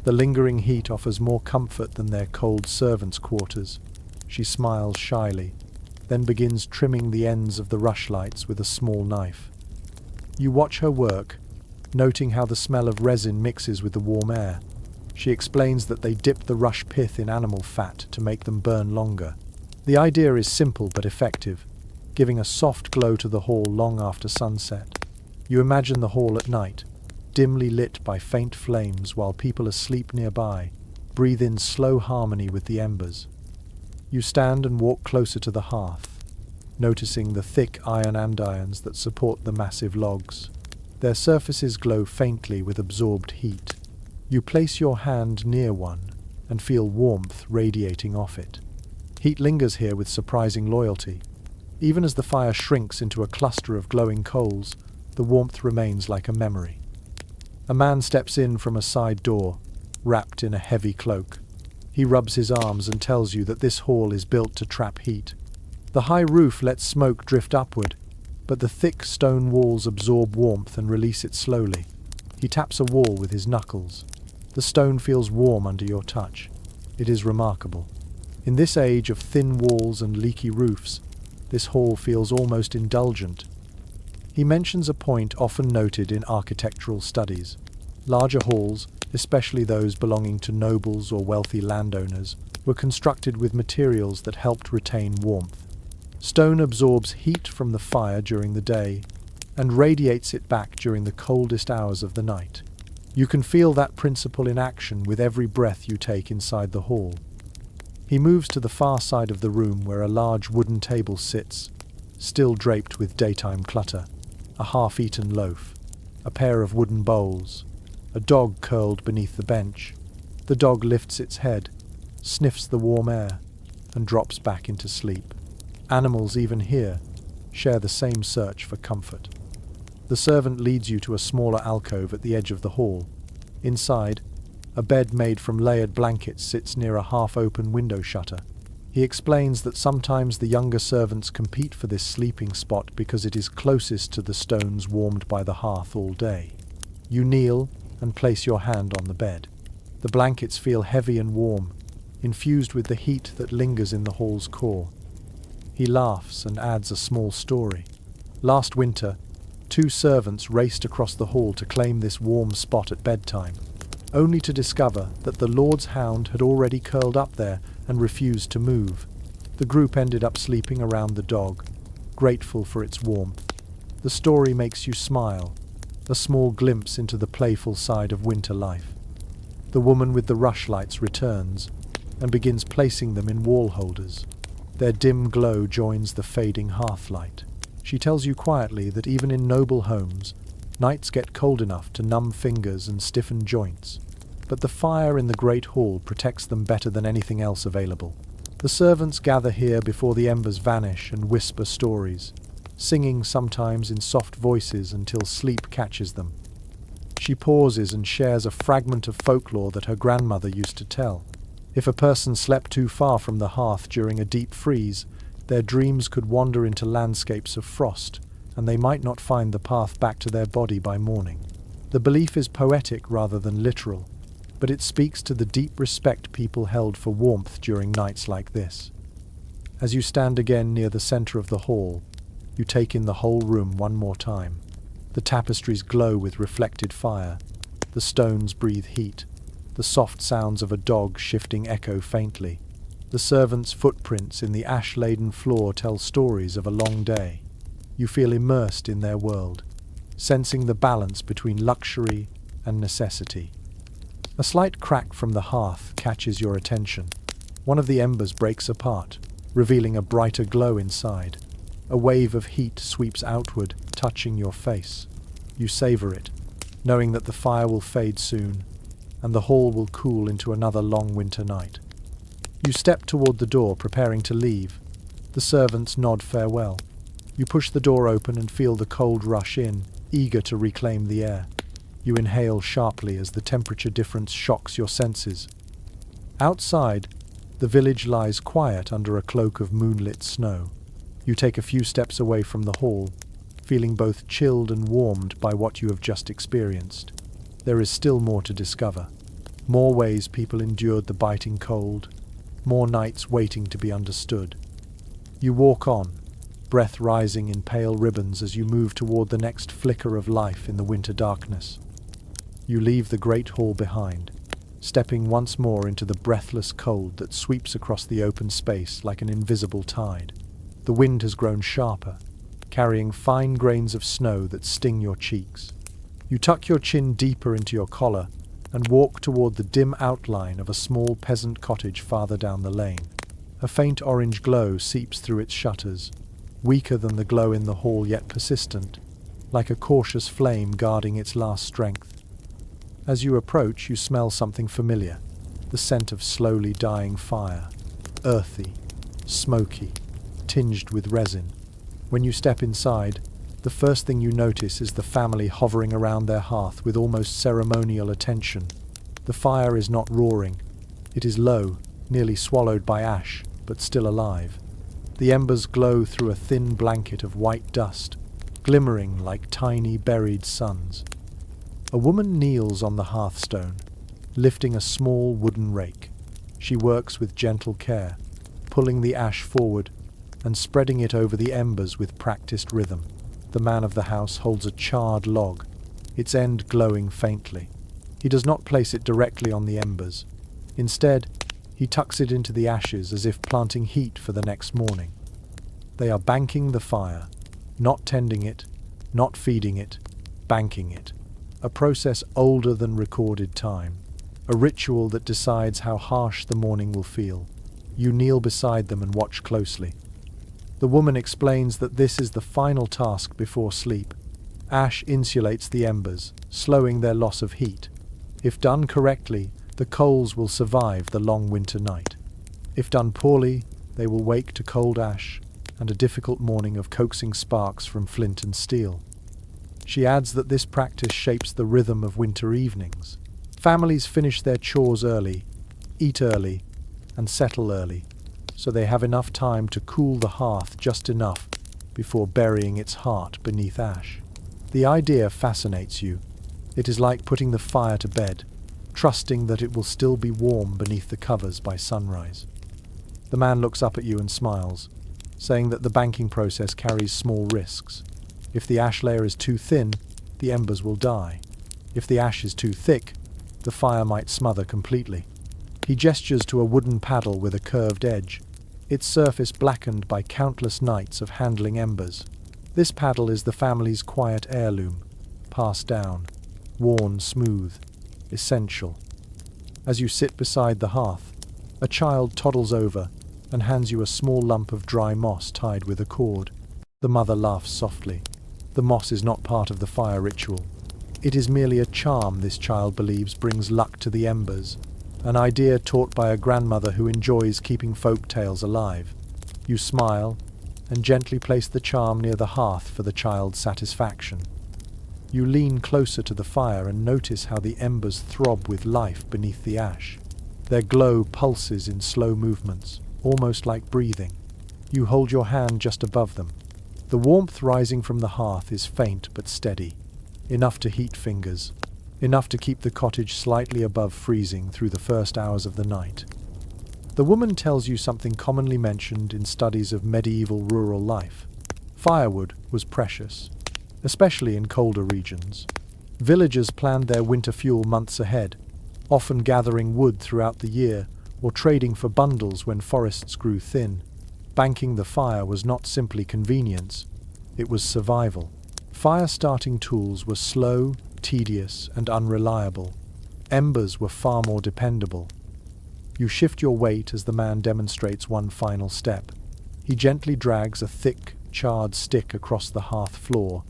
The lingering heat offers more comfort than their cold servants' quarters. She smiles shyly, then begins trimming the ends of the rushlights with a small knife. You watch her work, noting how the smell of resin mixes with the warm air. She explains that they dip the rush pith in animal fat to make them burn longer. The idea is simple but effective, giving a soft glow to the hall long after sunset. You imagine the hall at night, dimly lit by faint flames while people asleep nearby, breathe in slow harmony with the embers. You stand and walk closer to the hearth, noticing the thick iron andirons that support the massive logs. Their surfaces glow faintly with absorbed heat. You place your hand near one and feel warmth radiating off it. Heat lingers here with surprising loyalty. Even as the fire shrinks into a cluster of glowing coals, the warmth remains like a memory. A man steps in from a side door, wrapped in a heavy cloak. He rubs his arms and tells you that this hall is built to trap heat. The high roof lets smoke drift upward, but the thick stone walls absorb warmth and release it slowly. He taps a wall with his knuckles. The stone feels warm under your touch. It is remarkable. In this age of thin walls and leaky roofs, this hall feels almost indulgent. He mentions a point often noted in architectural studies. Larger halls, especially those belonging to nobles or wealthy landowners, were constructed with materials that helped retain warmth. Stone absorbs heat from the fire during the day and radiates it back during the coldest hours of the night. You can feel that principle in action with every breath you take inside the hall. He moves to the far side of the room where a large wooden table sits, still draped with daytime clutter. A half-eaten loaf, a pair of wooden bowls, a dog curled beneath the bench. The dog lifts its head, sniffs the warm air, and drops back into sleep. Animals, even here, share the same search for comfort. The servant leads you to a smaller alcove at the edge of the hall. Inside, a bed made from layered blankets sits near a half-open window shutter. He explains that sometimes the younger servants compete for this sleeping spot because it is closest to the stones warmed by the hearth all day. You kneel and place your hand on the bed. The blankets feel heavy and warm, infused with the heat that lingers in the hall's core. He laughs and adds a small story. Last winter, 2 servants raced across the hall to claim this warm spot at bedtime. only to discover that the Lord's hound had already curled up there and refused to move. The group ended up sleeping around the dog, grateful for its warmth. The story makes you smile, a small glimpse into the playful side of winter life. The woman with the rushlights returns and begins placing them in wall holders. Their dim glow joins the fading hearthlight. She tells you quietly that even in noble homes, nights get cold enough to numb fingers and stiffen joints, but the fire in the great hall protects them better than anything else available. The servants gather here before the embers vanish and whisper stories, singing sometimes in soft voices until sleep catches them. She pauses and shares a fragment of folklore that her grandmother used to tell. If a person slept too far from the hearth during a deep freeze, their dreams could wander into landscapes of frost, and they might not find the path back to their body by morning. The belief is poetic rather than literal, but it speaks to the deep respect people held for warmth during nights like this. As you stand again near the center of the hall, you take in the whole room one more time. The tapestries glow with reflected fire, the stones breathe heat, the soft sounds of a dog shifting echo faintly. The servants' footprints in the ash-laden floor tell stories of a long day. You feel immersed in their world, sensing the balance between luxury and necessity. A slight crack from the hearth catches your attention. One of the embers breaks apart, revealing a brighter glow inside. A wave of heat sweeps outward, touching your face. You savor it, knowing that the fire will fade soon, and the hall will cool into another long winter night. You step toward the door, preparing to leave. The servants nod farewell. You push the door open and feel the cold rush in, eager to reclaim the air. You inhale sharply as the temperature difference shocks your senses. Outside, the village lies quiet under a cloak of moonlit snow. You take a few steps away from the hall, feeling both chilled and warmed by what you have just experienced. There is still more to discover. More ways people endured the biting cold, more nights waiting to be understood. You walk on, breath rising in pale ribbons as you move toward the next flicker of life in the winter darkness. You leave the great hall behind, stepping once more into the breathless cold that sweeps across the open space like an invisible tide. The wind has grown sharper, carrying fine grains of snow that sting your cheeks. You tuck your chin deeper into your collar and walk toward the dim outline of a small peasant cottage farther down the lane. A faint orange glow seeps through its shutters, weaker than the glow in the hall yet persistent, like a cautious flame guarding its last strength. As you approach, you smell something familiar, the scent of slowly dying fire, earthy, smoky, tinged with resin. When you step inside, the first thing you notice is the family hovering around their hearth with almost ceremonial attention. The fire is not roaring. It is low, nearly swallowed by ash, but still alive. The embers glow through a thin blanket of white dust, glimmering like tiny buried suns. A woman kneels on the hearthstone, lifting a small wooden rake. She works with gentle care, pulling the ash forward and spreading it over the embers with practiced rhythm. The man of the house holds a charred log, its end glowing faintly. He does not place it directly on the embers. Instead, he tucks it into the ashes as if planting heat for the next morning. They are banking the fire, not tending it, not feeding it, banking it. A process older than recorded time, a ritual that decides how harsh the morning will feel. You kneel beside them and watch closely. The woman explains that this is the final task before sleep. Ash insulates the embers, slowing their loss of heat. If done correctly, the coals will survive the long winter night. If done poorly, they will wake to cold ash and a difficult morning of coaxing sparks from flint and steel. She adds that this practice shapes the rhythm of winter evenings. Families finish their chores early, eat early, and settle early, so they have enough time to cool the hearth just enough before burying its heart beneath ash. The idea fascinates you. It is like putting the fire to bed, trusting that it will still be warm beneath the covers by sunrise. The man looks up at you and smiles, saying that the banking process carries small risks. If the ash layer is too thin, the embers will die. If the ash is too thick, the fire might smother completely. He gestures to a wooden paddle with a curved edge, its surface blackened by countless nights of handling embers. This paddle is the family's quiet heirloom, passed down, worn smooth, essential. As you sit beside the hearth, a child toddles over and hands you a small lump of dry moss tied with a cord. The mother laughs softly. The moss is not part of the fire ritual. It is merely a charm this child believes brings luck to the embers, an idea taught by a grandmother who enjoys keeping folk tales alive. You smile and gently place the charm near the hearth for the child's satisfaction. You lean closer to the fire and notice how the embers throb with life beneath the ash. Their glow pulses in slow movements, almost like breathing. You hold your hand just above them. The warmth rising from the hearth is faint but steady, enough to heat fingers, enough to keep the cottage slightly above freezing through the first hours of the night. The woman tells you something commonly mentioned in studies of medieval rural life. Firewood was precious, especially in colder regions. Villagers planned their winter fuel months ahead, often gathering wood throughout the year or trading for bundles when forests grew thin. Banking the fire was not simply convenience, it was survival. Fire-starting tools were slow, tedious, and unreliable. Embers were far more dependable. You shift your weight as the man demonstrates one final step. He gently drags a thick, charred stick across the hearth floor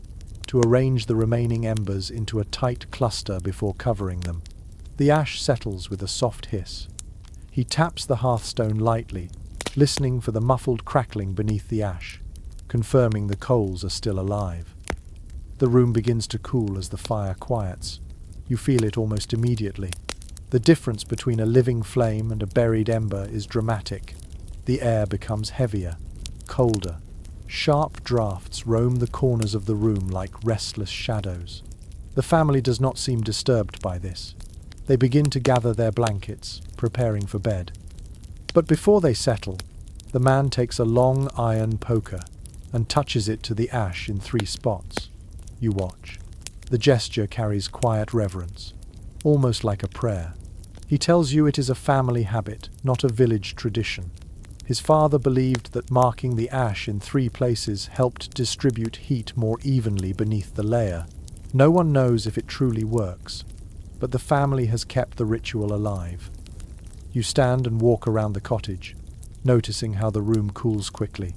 to arrange the remaining embers into a tight cluster before covering them. The ash settles with a soft hiss. He taps the hearthstone lightly, listening for the muffled crackling beneath the ash, confirming the coals are still alive. The room begins to cool as the fire quiets. You feel it almost immediately. The difference between a living flame and a buried ember is dramatic. The air becomes heavier, colder. Sharp drafts roam the corners of the room like restless shadows. The family does not seem disturbed by this. They begin to gather their blankets, preparing for bed. But before they settle, the man takes a long iron poker and touches it to the ash in 3 spots. You watch. The gesture carries quiet reverence, almost like a prayer. He tells you it is a family habit, not a village tradition. His father believed that marking the ash in 3 places helped distribute heat more evenly beneath the layer. No one knows if it truly works, but the family has kept the ritual alive. You stand and walk around the cottage, noticing how the room cools quickly.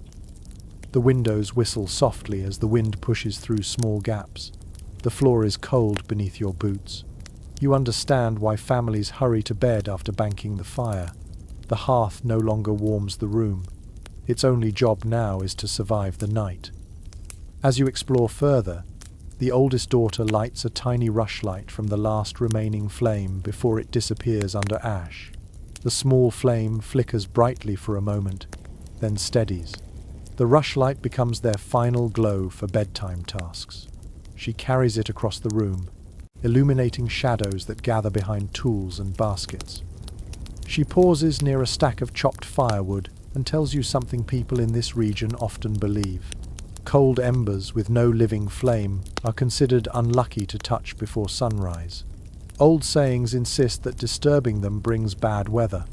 The windows whistle softly as the wind pushes through small gaps. The floor is cold beneath your boots. You understand why families hurry to bed after banking the fire. The hearth no longer warms the room. Its only job now is to survive the night. As you explore further, the oldest daughter lights a tiny rushlight from the last remaining flame before it disappears under ash. The small flame flickers brightly for a moment, then steadies. The rushlight becomes their final glow for bedtime tasks. She carries it across the room, illuminating shadows that gather behind tools and baskets. She pauses near a stack of chopped firewood and tells you something people in this region often believe. Cold embers with no living flame are considered unlucky to touch before sunrise. Old sayings insist that disturbing them brings bad weather.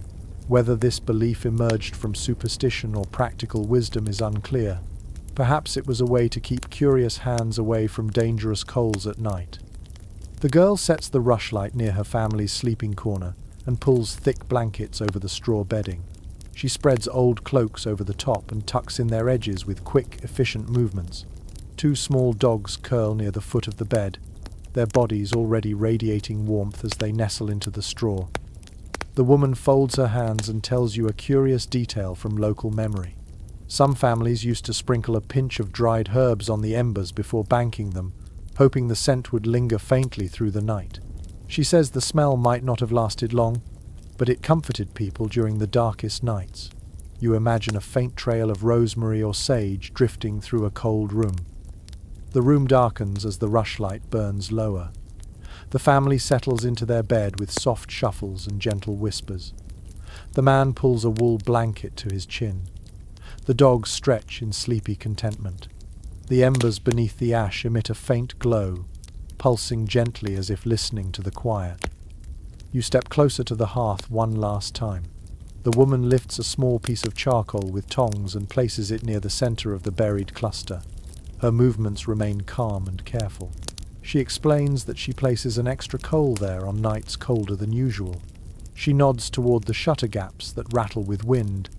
Whether this belief emerged from superstition or practical wisdom is unclear. Perhaps it was a way to keep curious hands away from dangerous coals at night. The girl sets the rushlight near her family's sleeping corner and pulls thick blankets over the straw bedding. She spreads old cloaks over the top and tucks in their edges with quick, efficient movements. 2 small dogs curl near the foot of the bed, their bodies already radiating warmth as they nestle into the straw. The woman folds her hands and tells you a curious detail from local memory. Some families used to sprinkle a pinch of dried herbs on the embers before banking them, hoping the scent would linger faintly through the night. She says the smell might not have lasted long, but it comforted people during the darkest nights. You imagine a faint trail of rosemary or sage drifting through a cold room. The room darkens as the rushlight burns lower. The family settles into their bed with soft shuffles and gentle whispers. The man pulls a wool blanket to his chin. The dogs stretch in sleepy contentment. The embers beneath the ash emit a faint glow, pulsing gently as if listening to the quiet. You step closer to the hearth one last time. The woman lifts a small piece of charcoal with tongs and places it near the center of the buried cluster. Her movements remain calm and careful. She explains that she places an extra coal there on nights colder than usual. She nods toward the shutter gaps that rattle with wind,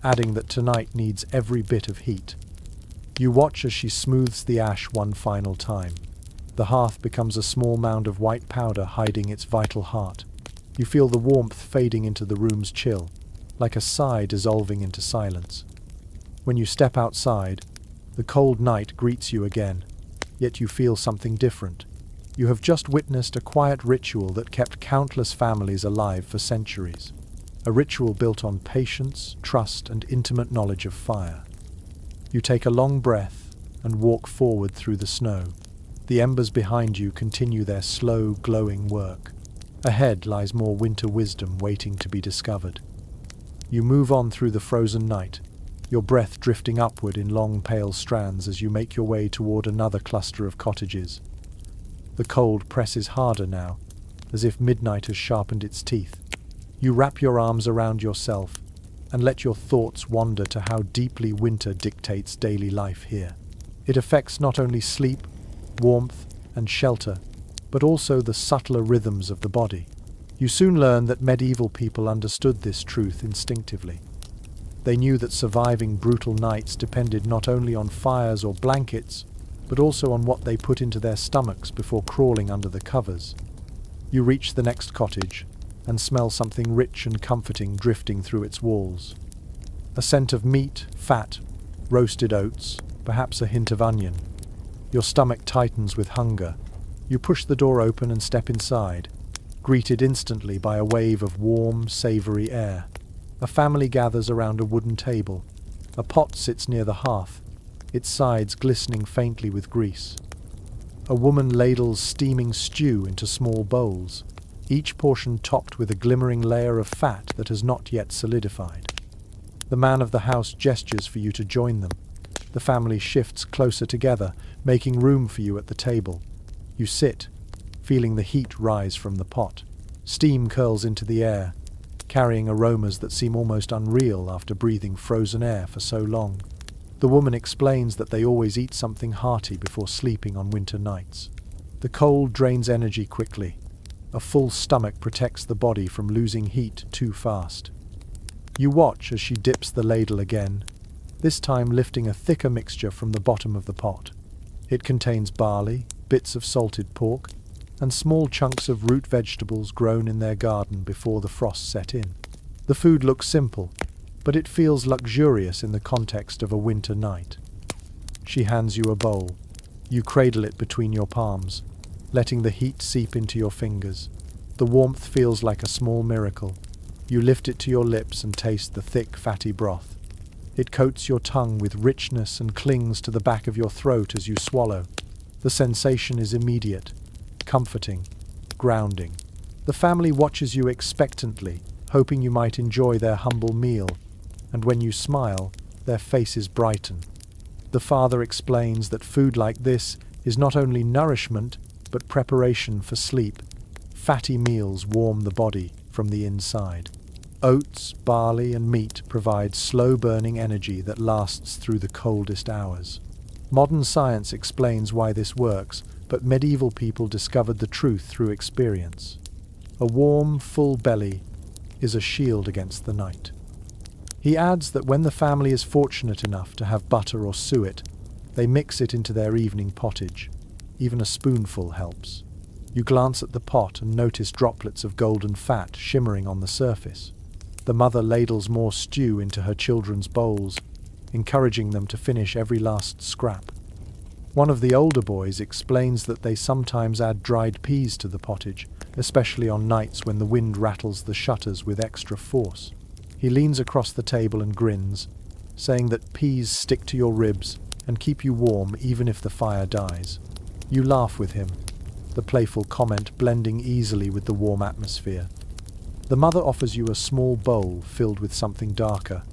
adding that tonight needs every bit of heat. You watch as she smooths the ash one final time. The hearth becomes a small mound of white powder hiding its vital heart. You feel the warmth fading into the room's chill, like a sigh dissolving into silence. When you step outside, the cold night greets you again, yet you feel something different. You have just witnessed a quiet ritual that kept countless families alive for centuries. A ritual built on patience, trust, and intimate knowledge of fire. You take a long breath and walk forward through the snow. The embers behind you continue their slow, glowing work. Ahead lies more winter wisdom waiting to be discovered. You move on through the frozen night, your breath drifting upward in long pale strands as you make your way toward another cluster of cottages. The cold presses harder now, as if midnight has sharpened its teeth. You wrap your arms around yourself and let your thoughts wander to how deeply winter dictates daily life here. It affects not only sleep, warmth, and shelter, but also the subtler rhythms of the body. You soon learn that medieval people understood this truth instinctively. They knew that surviving brutal nights depended not only on fires or blankets, but also on what they put into their stomachs before crawling under the covers. You reach the next cottage and smell something rich and comforting drifting through its walls. A scent of meat, fat, roasted oats, perhaps a hint of onion. Your stomach tightens with hunger. You push the door open and step inside, greeted instantly by a wave of warm, savory air. A family gathers around a wooden table. A pot sits near the hearth, its sides glistening faintly with grease. A woman ladles steaming stew into small bowls, each portion topped with a glimmering layer of fat that has not yet solidified. The man of the house gestures for you to join them. The family shifts closer together, making room for you at the table. You sit, feeling the heat rise from the pot. Steam curls into the air, carrying aromas that seem almost unreal after breathing frozen air for so long. The woman explains that they always eat something hearty before sleeping on winter nights. The cold drains energy quickly. A full stomach protects the body from losing heat too fast. You watch as she dips the ladle again, this time lifting a thicker mixture from the bottom of the pot. It contains barley, bits of salted pork, and small chunks of root vegetables grown in their garden before the frost set in. The food looks simple, but it feels luxurious in the context of a winter night. She hands you a bowl. You cradle it between your palms, letting the heat seep into your fingers. The warmth feels like a small miracle. You lift it to your lips and taste the thick, fatty broth. It coats your tongue with richness and clings to the back of your throat as you swallow. The sensation is immediate, comforting, grounding. The family watches you expectantly, hoping you might enjoy their humble meal, and when you smile, their faces brighten. The father explains that food like this is not only nourishment, but preparation for sleep. Fatty meals warm the body from the inside. Oats, barley, and meat provide slow-burning energy that lasts through the coldest hours. Modern science explains why this works, but medieval people discovered the truth through experience. A warm, full belly is a shield against the night. He adds that when the family is fortunate enough to have butter or suet, they mix it into their evening pottage. Even a spoonful helps. You glance at the pot and notice droplets of golden fat shimmering on the surface. The mother ladles more stew into her children's bowls, encouraging them to finish every last scrap. One of the older boys explains that they sometimes add dried peas to the pottage, especially on nights when the wind rattles the shutters with extra force. He leans across the table and grins, saying that peas stick to your ribs and keep you warm even if the fire dies. You laugh with him, the playful comment blending easily with the warm atmosphere. The mother offers you a small bowl filled with something darker.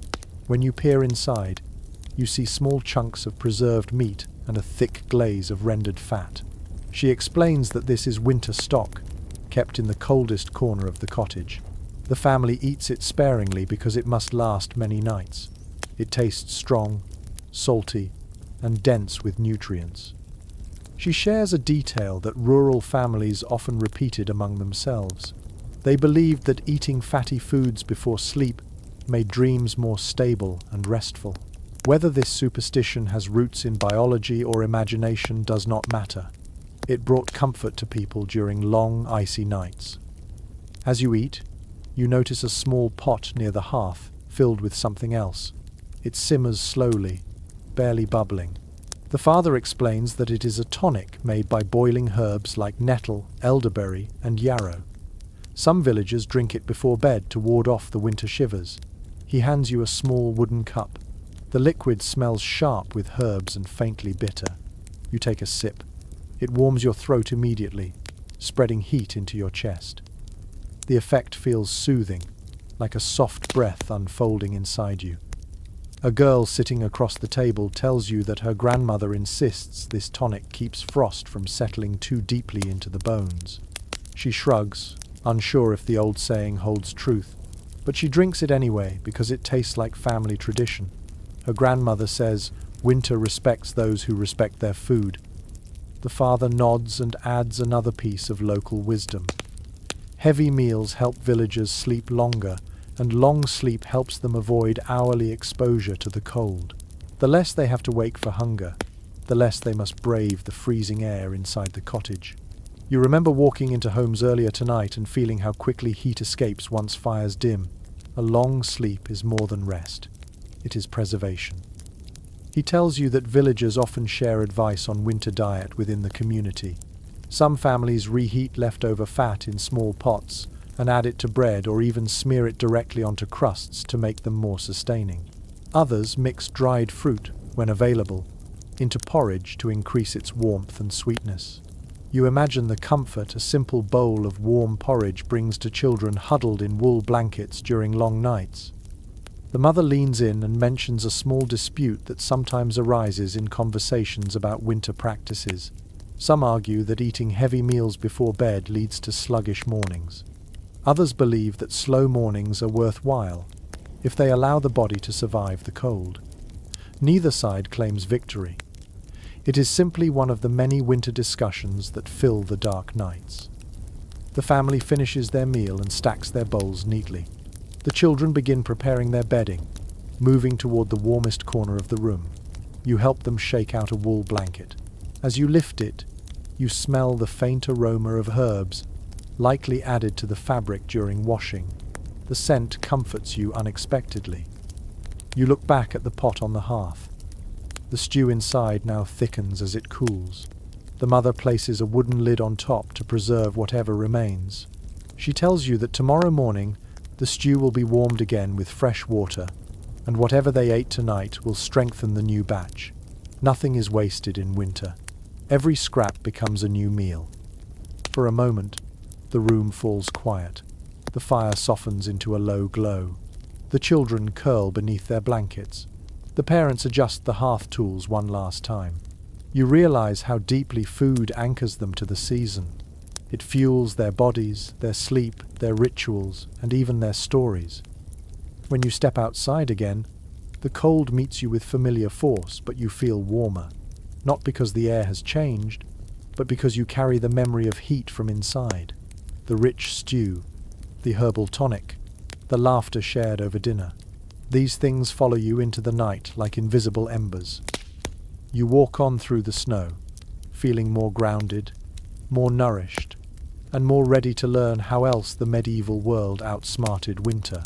When you peer inside, you see small chunks of preserved meat and a thick glaze of rendered fat. She explains that this is winter stock, kept in the coldest corner of the cottage. The family eats it sparingly because it must last many nights. It tastes strong, salty, and dense with nutrients. She shares a detail that rural families often repeated among themselves. They believed that eating fatty foods before sleep made dreams more stable and restful. Whether this superstition has roots in biology or imagination does not matter. It brought comfort to people during long, icy nights. As you eat, you notice a small pot near the hearth filled with something else. It simmers slowly, barely bubbling. The father explains that it is a tonic made by boiling herbs like nettle, elderberry, and yarrow. Some villagers drink it before bed to ward off the winter shivers. He hands you a small wooden cup. The liquid smells sharp with herbs and faintly bitter. You take a sip. It warms your throat immediately, spreading heat into your chest. The effect feels soothing, like a soft breath unfolding inside you. A girl sitting across the table tells you that her grandmother insists this tonic keeps frost from settling too deeply into the bones. She shrugs, unsure if the old saying holds truth, but she drinks it anyway because it tastes like family tradition. Her grandmother says, "Winter respects those who respect their food." The father nods and adds another piece of local wisdom. Heavy meals help villagers sleep longer, and long sleep helps them avoid hourly exposure to the cold. The less they have to wake for hunger, the less they must brave the freezing air inside the cottage. You remember walking into homes earlier tonight and feeling how quickly heat escapes once fires dim. A long sleep is more than rest. It is preservation. He tells you that villagers often share advice on winter diet within the community. Some families reheat leftover fat in small pots and add it to bread or even smear it directly onto crusts to make them more sustaining. Others mix dried fruit, when available, into porridge to increase its warmth and sweetness. You imagine the comfort a simple bowl of warm porridge brings to children huddled in wool blankets during long nights. The mother leans in and mentions a small dispute that sometimes arises in conversations about winter practices. Some argue that eating heavy meals before bed leads to sluggish mornings. Others believe that slow mornings are worthwhile if they allow the body to survive the cold. Neither side claims victory. It is simply one of the many winter discussions that fill the dark nights. The family finishes their meal and stacks their bowls neatly. The children begin preparing their bedding, moving toward the warmest corner of the room. You help them shake out a wool blanket. As you lift it, you smell the faint aroma of herbs, likely added to the fabric during washing. The scent comforts you unexpectedly. You look back at the pot on the hearth. The stew inside now thickens as it cools. The mother places a wooden lid on top to preserve whatever remains. She tells you that tomorrow morning the stew will be warmed again with fresh water, and whatever they ate tonight will strengthen the new batch. Nothing is wasted in winter. Every scrap becomes a new meal. For a moment, the room falls quiet. The fire softens into a low glow. The children curl beneath their blankets. The parents adjust the hearth tools one last time. You realize how deeply food anchors them to the season. It fuels their bodies, their sleep, their rituals, and even their stories. When you step outside again, the cold meets you with familiar force, but you feel warmer. Not because the air has changed, but because you carry the memory of heat from inside. The rich stew, the herbal tonic, the laughter shared over dinner. These things follow you into the night like invisible embers. You walk on through the snow, feeling more grounded, more nourished, and more ready to learn how else the medieval world outsmarted winter.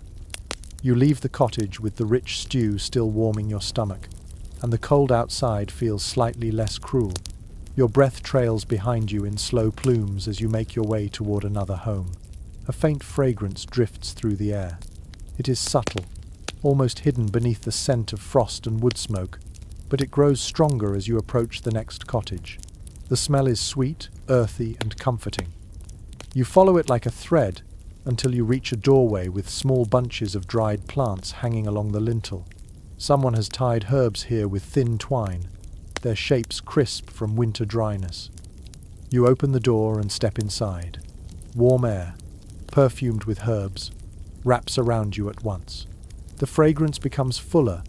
You leave the cottage with the rich stew still warming your stomach, and the cold outside feels slightly less cruel. Your breath trails behind you in slow plumes as you make your way toward another home. A faint fragrance drifts through the air. It is subtle, almost hidden beneath the scent of frost and wood smoke, but it grows stronger as you approach the next cottage. The smell is sweet, earthy, and comforting. You follow it like a thread until you reach a doorway with small bunches of dried plants hanging along the lintel. Someone has tied herbs here with thin twine, their shapes crisp from winter dryness. You open the door and step inside. Warm air, perfumed with herbs, wraps around you at once. The fragrance becomes fuller,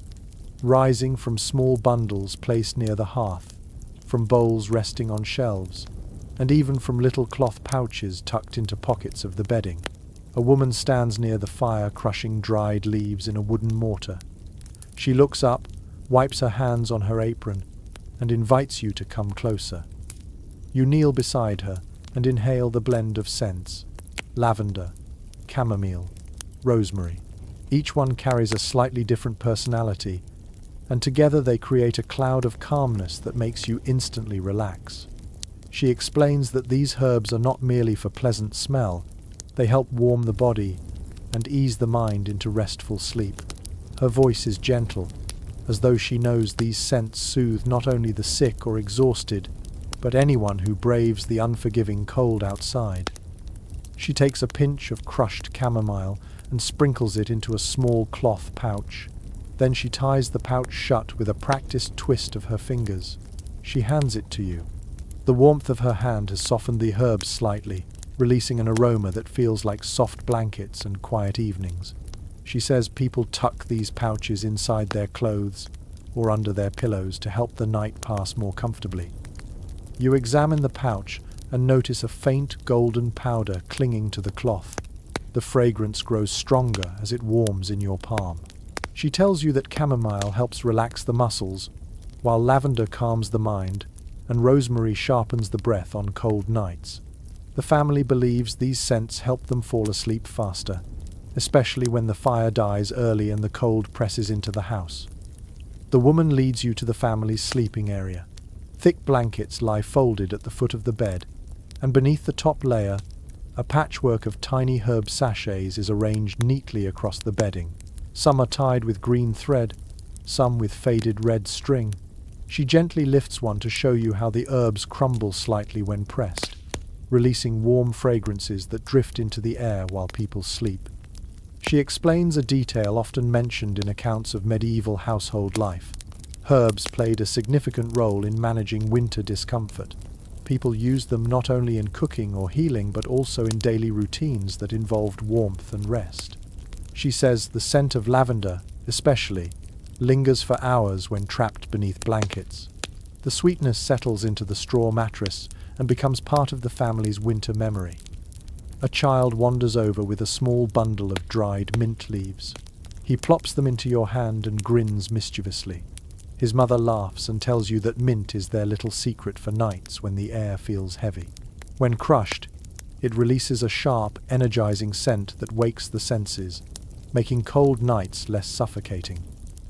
rising from small bundles placed near the hearth, from bowls resting on shelves, and even from little cloth pouches tucked into pockets of the bedding. A woman stands near the fire crushing dried leaves in a wooden mortar. She looks up, wipes her hands on her apron, and invites you to come closer. You kneel beside her and inhale the blend of scents: lavender, chamomile, rosemary. Each one carries a slightly different personality, and together they create a cloud of calmness that makes you instantly relax. She explains that these herbs are not merely for pleasant smell, they help warm the body and ease the mind into restful sleep. Her voice is gentle, as though she knows these scents soothe not only the sick or exhausted, but anyone who braves the unforgiving cold outside. She takes a pinch of crushed chamomile and sprinkles it into a small cloth pouch. Then she ties the pouch shut with a practiced twist of her fingers. She hands it to you. The warmth of her hand has softened the herbs slightly, releasing an aroma that feels like soft blankets and quiet evenings. She says people tuck these pouches inside their clothes or under their pillows to help the night pass more comfortably. You examine the pouch and notice a faint golden powder clinging to the cloth. The fragrance grows stronger as it warms in your palm. She tells you that chamomile helps relax the muscles, while lavender calms the mind, and rosemary sharpens the breath on cold nights. The family believes these scents help them fall asleep faster, especially when the fire dies early and the cold presses into the house. The woman leads you to the family's sleeping area. Thick blankets lie folded at the foot of the bed, and beneath the top layer, a patchwork of tiny herb sachets is arranged neatly across the bedding. Some are tied with green thread, some with faded red string. She gently lifts one to show you how the herbs crumble slightly when pressed, releasing warm fragrances that drift into the air while people sleep. She explains a detail often mentioned in accounts of medieval household life. Herbs played a significant role in managing winter discomfort. People used them not only in cooking or healing but also in daily routines that involved warmth and rest. She says the scent of lavender, especially, lingers for hours when trapped beneath blankets. The sweetness settles into the straw mattress and becomes part of the family's winter memory. A child wanders over with a small bundle of dried mint leaves. He plops them into your hand and grins mischievously. His mother laughs and tells you that mint is their little secret for nights when the air feels heavy. When crushed, it releases a sharp, energizing scent that wakes the senses, making cold nights less suffocating.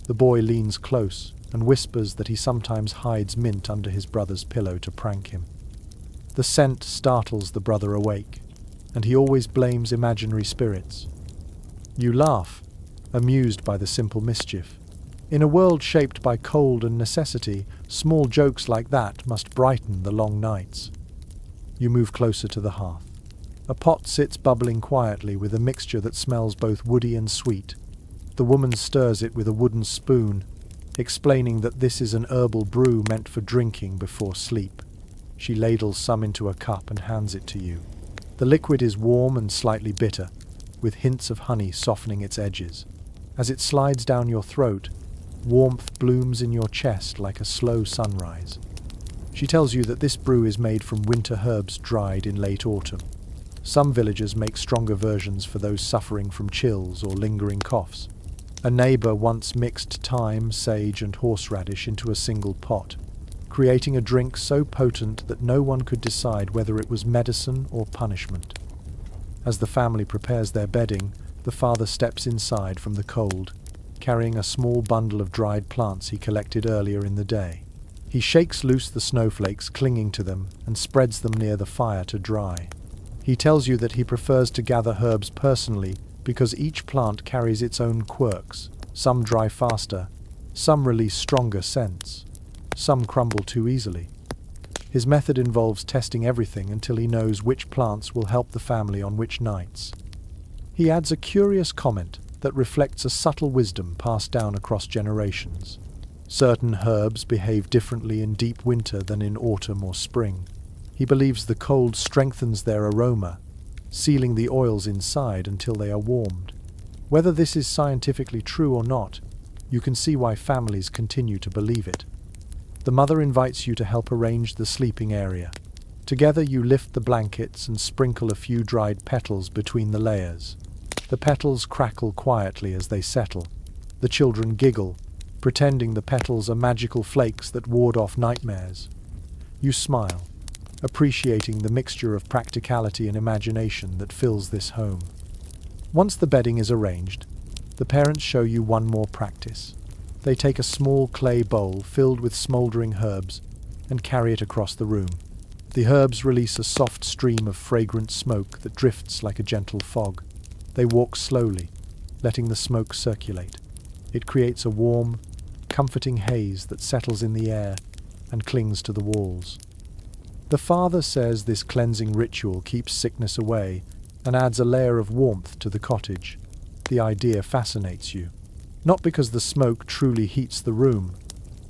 The boy leans close and whispers that he sometimes hides mint under his brother's pillow to prank him. The scent startles the brother awake, and he always blames imaginary spirits. You laugh, amused by the simple mischief. In a world shaped by cold and necessity, small jokes like that must brighten the long nights. You move closer to the hearth. A pot sits bubbling quietly with a mixture that smells both woody and sweet. The woman stirs it with a wooden spoon, explaining that this is an herbal brew meant for drinking before sleep. She ladles some into a cup and hands it to you. The liquid is warm and slightly bitter, with hints of honey softening its edges. As it slides down your throat, warmth blooms in your chest like a slow sunrise. She tells you that this brew is made from winter herbs dried in late autumn. Some villagers make stronger versions for those suffering from chills or lingering coughs. A neighbor once mixed thyme, sage, and horseradish into a single pot, creating a drink so potent that no one could decide whether it was medicine or punishment. As the family prepares their bedding, the father steps inside from the cold, carrying a small bundle of dried plants he collected earlier in the day. He shakes loose the snowflakes clinging to them and spreads them near the fire to dry. He tells you that he prefers to gather herbs personally because each plant carries its own quirks. Some dry faster, some release stronger scents, some crumble too easily. His method involves testing everything until he knows which plants will help the family on which nights. He adds a curious comment that reflects a subtle wisdom passed down across generations. Certain herbs behave differently in deep winter than in autumn or spring. He believes the cold strengthens their aroma, sealing the oils inside until they are warmed. Whether this is scientifically true or not, you can see why families continue to believe it. The mother invites you to help arrange the sleeping area. Together you lift the blankets and sprinkle a few dried petals between the layers. The petals crackle quietly as they settle. The children giggle, pretending the petals are magical flakes that ward off nightmares. You smile, appreciating the mixture of practicality and imagination that fills this home. Once the bedding is arranged, the parents show you one more practice. They take a small clay bowl filled with smouldering herbs and carry it across the room. The herbs release a soft stream of fragrant smoke that drifts like a gentle fog. They walk slowly, letting the smoke circulate. It creates a warm, comforting haze that settles in the air and clings to the walls. The father says this cleansing ritual keeps sickness away and adds a layer of warmth to the cottage. The idea fascinates you, not because the smoke truly heats the room,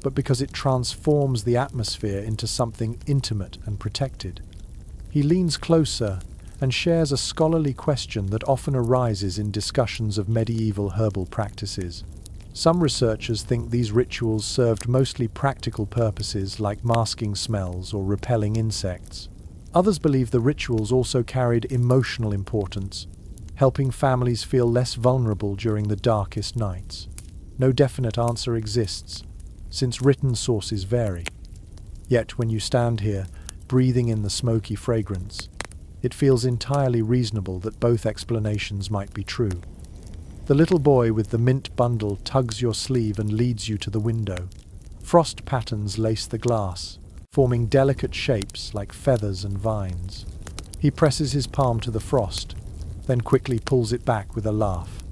but because it transforms the atmosphere into something intimate and protected. He leans closer and shares a scholarly question that often arises in discussions of medieval herbal practices. Some researchers think these rituals served mostly practical purposes like masking smells or repelling insects. Others believe the rituals also carried emotional importance, helping families feel less vulnerable during the darkest nights. No definite answer exists, since written sources vary. Yet when you stand here, breathing in the smoky fragrance, it feels entirely reasonable that both explanations might be true. The little boy with the mint bundle tugs your sleeve and leads you to the window. Frost patterns lace the glass, forming delicate shapes like feathers and vines. He presses his palm to the frost, then quickly pulls it back with a laugh.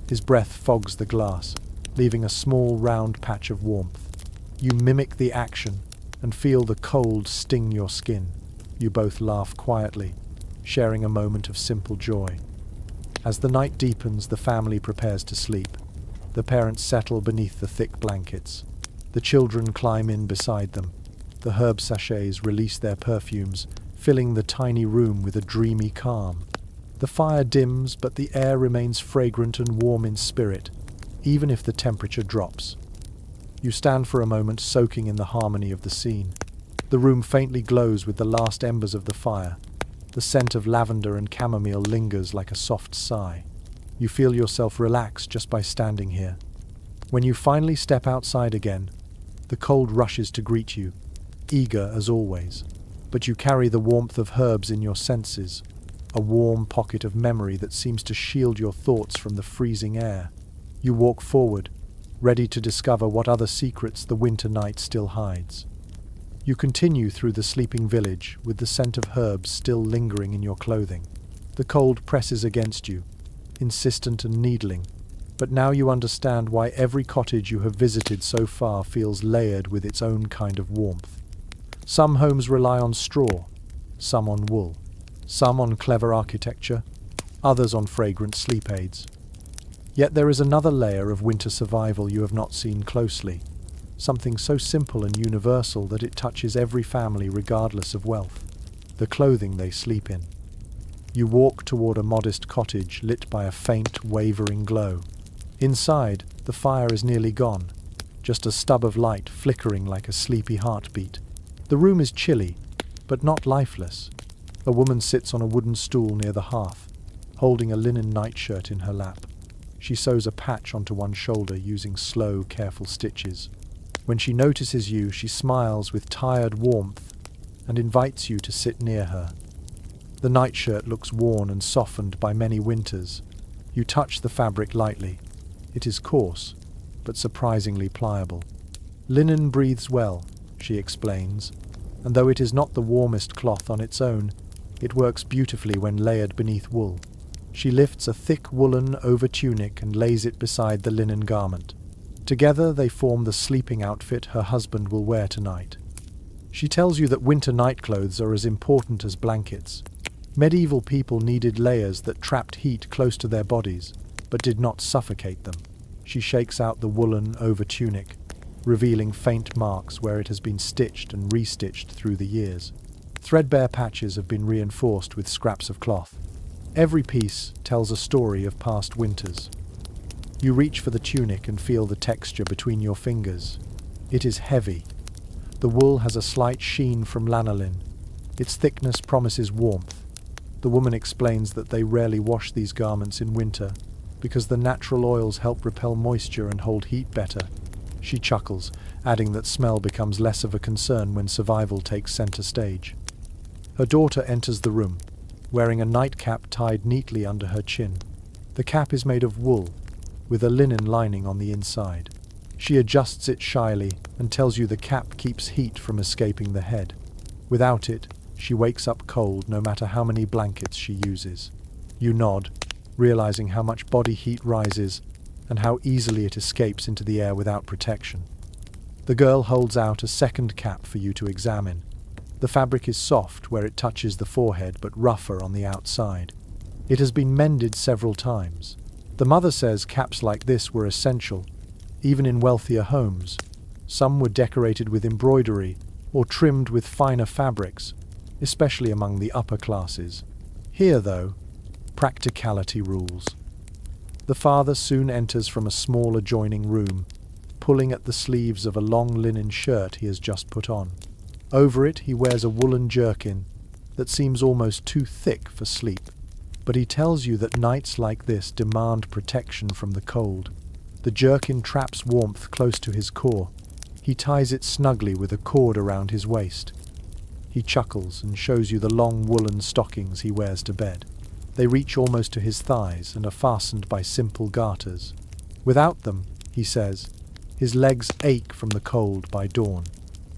His breath fogs the glass, leaving a small round patch of warmth. You mimic the action and feel the cold sting your skin. You both laugh quietly, sharing a moment of simple joy. As the night deepens, the family prepares to sleep. The parents settle beneath the thick blankets. The children climb in beside them. The herb sachets release their perfumes, filling the tiny room with a dreamy calm. The fire dims, but the air remains fragrant and warm in spirit, even if the temperature drops. You stand for a moment soaking in the harmony of the scene. The room faintly glows with the last embers of the fire. The scent of lavender and chamomile lingers like a soft sigh. You feel yourself relax just by standing here. When you finally step outside again, the cold rushes to greet you, eager as always. But you carry the warmth of herbs in your senses, a warm pocket of memory that seems to shield your thoughts from the freezing air. You walk forward, ready to discover what other secrets the winter night still hides. You continue through the sleeping village with the scent of herbs still lingering in your clothing. The cold presses against you, insistent and needling, but now you understand why every cottage you have visited so far feels layered with its own kind of warmth. Some homes rely on straw, some on wool, some on clever architecture, others on fragrant sleep aids. Yet there is another layer of winter survival you have not seen closely. Something so simple and universal that it touches every family regardless of wealth. The clothing they sleep in. You walk toward a modest cottage lit by a faint, wavering glow. Inside, the fire is nearly gone, just a stub of light flickering like a sleepy heartbeat. The room is chilly, but not lifeless. A woman sits on a wooden stool near the hearth, holding a linen nightshirt in her lap. She sews a patch onto one shoulder using slow, careful stitches. When she notices you, she smiles with tired warmth and invites you to sit near her. The nightshirt looks worn and softened by many winters. You touch the fabric lightly. It is coarse, but surprisingly pliable. Linen breathes well, she explains, and though it is not the warmest cloth on its own, it works beautifully when layered beneath wool. She lifts a thick woolen over-tunic and lays it beside the linen garment. Together they form the sleeping outfit her husband will wear tonight. She tells you that winter nightclothes are as important as blankets. Medieval people needed layers that trapped heat close to their bodies, but did not suffocate them. She shakes out the woolen over-tunic, revealing faint marks where it has been stitched and restitched through the years. Threadbare patches have been reinforced with scraps of cloth. Every piece tells a story of past winters. You reach for the tunic and feel the texture between your fingers. It is heavy. The wool has a slight sheen from lanolin. Its thickness promises warmth. The woman explains that they rarely wash these garments in winter because the natural oils help repel moisture and hold heat better. She chuckles, adding that smell becomes less of a concern when survival takes center stage. Her daughter enters the room, wearing a nightcap tied neatly under her chin. The cap is made of wool, with a linen lining on the inside. She adjusts it shyly and tells you the cap keeps heat from escaping the head. Without it, she wakes up cold no matter how many blankets she uses. You nod, realizing how much body heat rises and how easily it escapes into the air without protection. The girl holds out a second cap for you to examine. The fabric is soft where it touches the forehead but rougher on the outside. It has been mended several times. The mother says caps like this were essential, even in wealthier homes. Some were decorated with embroidery or trimmed with finer fabrics, especially among the upper classes. Here, though, practicality rules. The father soon enters from a small adjoining room, pulling at the sleeves of a long linen shirt he has just put on. Over it he wears a woolen jerkin that seems almost too thick for sleep. But he tells you that nights like this demand protection from the cold. The jerkin traps warmth close to his core. He ties it snugly with a cord around his waist. He chuckles and shows you the long woolen stockings he wears to bed. They reach almost to his thighs and are fastened by simple garters. Without them, he says, his legs ache from the cold by dawn.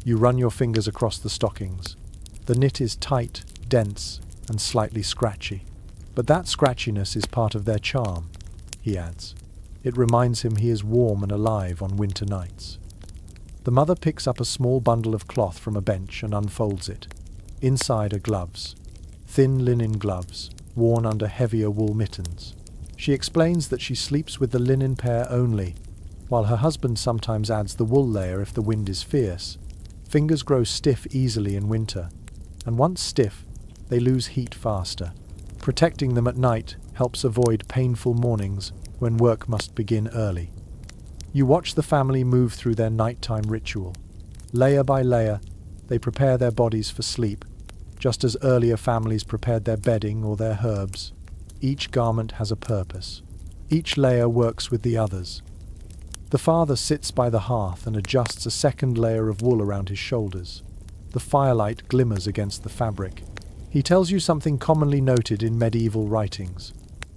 You run your fingers across the stockings. The knit is tight, dense, and slightly scratchy. But that scratchiness is part of their charm, he adds. It reminds him he is warm and alive on winter nights. The mother picks up a small bundle of cloth from a bench and unfolds it. Inside are gloves. Thin linen gloves, worn under heavier wool mittens. She explains that she sleeps with the linen pair only, while her husband sometimes adds the wool layer if the wind is fierce. Fingers grow stiff easily in winter, and once stiff, they lose heat faster. Protecting them at night helps avoid painful mornings when work must begin early. You watch the family move through their nighttime ritual. Layer by layer, they prepare their bodies for sleep, just as earlier families prepared their bedding or their herbs. Each garment has a purpose. Each layer works with the others. The father sits by the hearth and adjusts a second layer of wool around his shoulders. The firelight glimmers against the fabric. He tells you something commonly noted in medieval writings.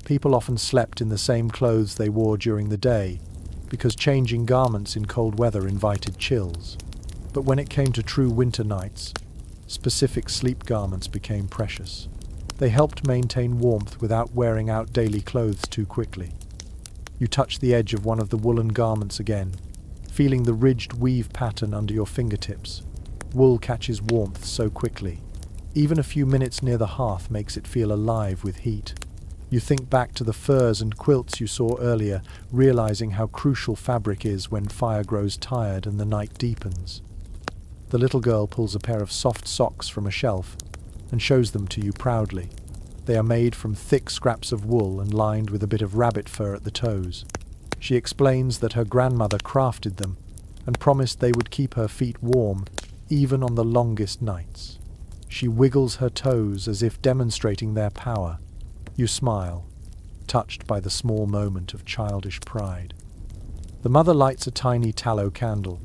People often slept in the same clothes they wore during the day, because changing garments in cold weather invited chills. But when it came to true winter nights, specific sleep garments became precious. They helped maintain warmth without wearing out daily clothes too quickly. You touch the edge of one of the woolen garments again, feeling the ridged weave pattern under your fingertips. Wool catches warmth so quickly. Even a few minutes near the hearth makes it feel alive with heat. You think back to the furs and quilts you saw earlier, realizing how crucial fabric is when fire grows tired and the night deepens. The little girl pulls a pair of soft socks from a shelf and shows them to you proudly. They are made from thick scraps of wool and lined with a bit of rabbit fur at the toes. She explains that her grandmother crafted them and promised they would keep her feet warm even on the longest nights. She wiggles her toes as if demonstrating their power. You smile, touched by the small moment of childish pride. The mother lights a tiny tallow candle,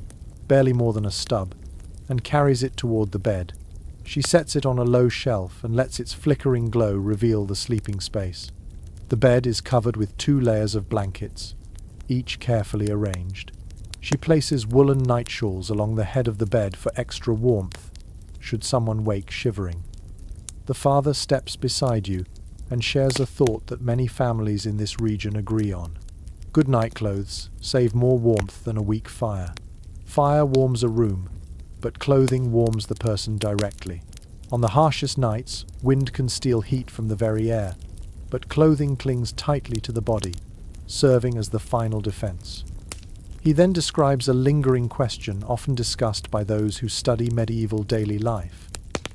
barely more than a stub, and carries it toward the bed. She sets it on a low shelf and lets its flickering glow reveal the sleeping space. The bed is covered with 2 layers of blankets, each carefully arranged. She places woolen nightshawls along the head of the bed for extra warmth, should someone wake shivering. The father steps beside you and shares a thought that many families in this region agree on. Good night clothes save more warmth than a weak fire. Fire warms a room, but clothing warms the person directly. On the harshest nights, wind can steal heat from the very air, but clothing clings tightly to the body, serving as the final defense. He then describes a lingering question often discussed by those who study medieval daily life.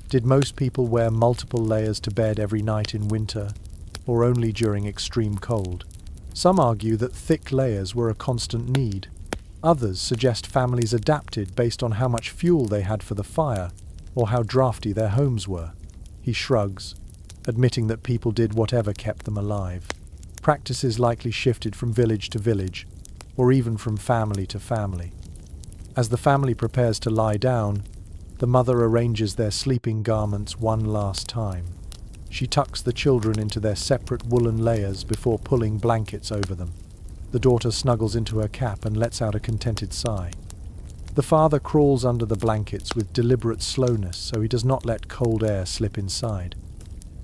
Did most people wear multiple layers to bed every night in winter, or only during extreme cold. Some argue that thick layers were a constant need. Others suggest families adapted based on how much fuel they had for the fire or how drafty their homes were. He shrugs, admitting that people did whatever kept them alive. Practices likely shifted from village to village, or even from family to family. As the family prepares to lie down, the mother arranges their sleeping garments one last time. She tucks the children into their separate woolen layers before pulling blankets over them. The daughter snuggles into her cap and lets out a contented sigh. The father crawls under the blankets with deliberate slowness so he does not let cold air slip inside.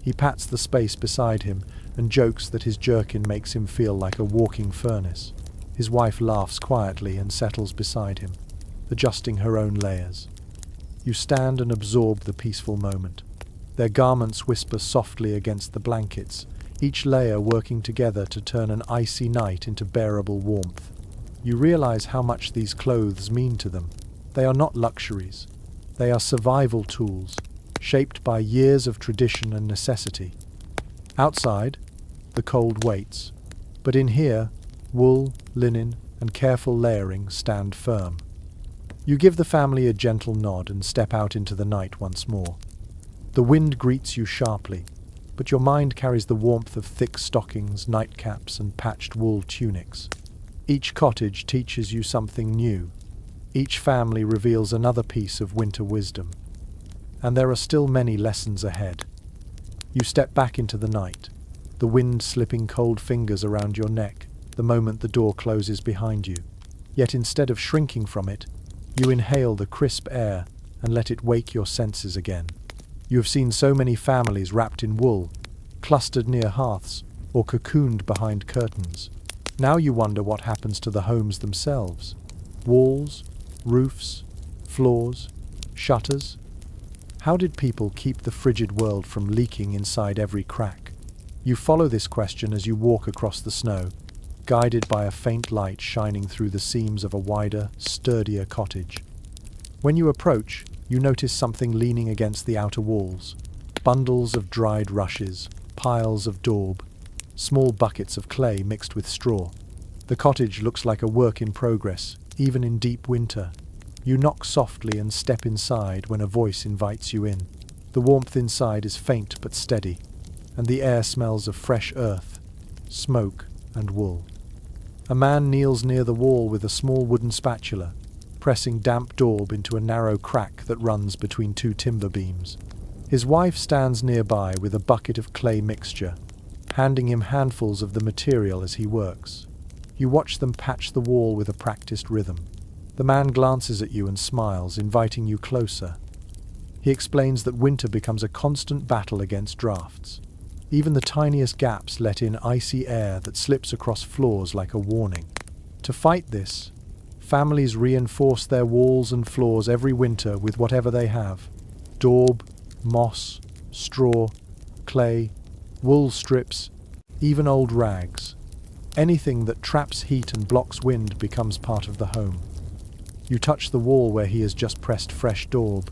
He pats the space beside him and jokes that his jerkin makes him feel like a walking furnace. His wife laughs quietly and settles beside him, adjusting her own layers. You stand and absorb the peaceful moment. Their garments whisper softly against the blankets, each layer working together to turn an icy night into bearable warmth. You realize how much these clothes mean to them. They are not luxuries. They are survival tools, shaped by years of tradition and necessity. Outside, the cold waits, but in here, wool, linen, and careful layering stand firm. You give the family a gentle nod and step out into the night once more. The wind greets you sharply, but your mind carries the warmth of thick stockings, nightcaps, and patched wool tunics. Each cottage teaches you something new. Each family reveals another piece of winter wisdom. And there are still many lessons ahead. You step back into the night, the wind slipping cold fingers around your neck the moment the door closes behind you. Yet instead of shrinking from it, you inhale the crisp air and let it wake your senses again. You have seen so many families wrapped in wool, clustered near hearths, or cocooned behind curtains. Now you wonder what happens to the homes themselves. Walls, roofs, floors, shutters. How did people keep the frigid world from leaking inside every crack? You follow this question as you walk across the snow, guided by a faint light shining through the seams of a wider, sturdier cottage. When you approach, you notice something leaning against the outer walls. Bundles of dried rushes, piles of daub, small buckets of clay mixed with straw. The cottage looks like a work in progress, even in deep winter. You knock softly and step inside when a voice invites you in. The warmth inside is faint but steady, and the air smells of fresh earth, smoke, and wool. A man kneels near the wall with a small wooden spatula, pressing damp daub into a narrow crack that runs between two timber beams. His wife stands nearby with a bucket of clay mixture, handing him handfuls of the material as he works. You watch them patch the wall with a practiced rhythm. The man glances at you and smiles, inviting you closer. He explains that winter becomes a constant battle against drafts. Even the tiniest gaps let in icy air that slips across floors like a warning. To fight this, families reinforce their walls and floors every winter with whatever they have: daub, moss, straw, clay, wool strips, even old rags. Anything that traps heat and blocks wind becomes part of the home. You touch the wall where he has just pressed fresh daub.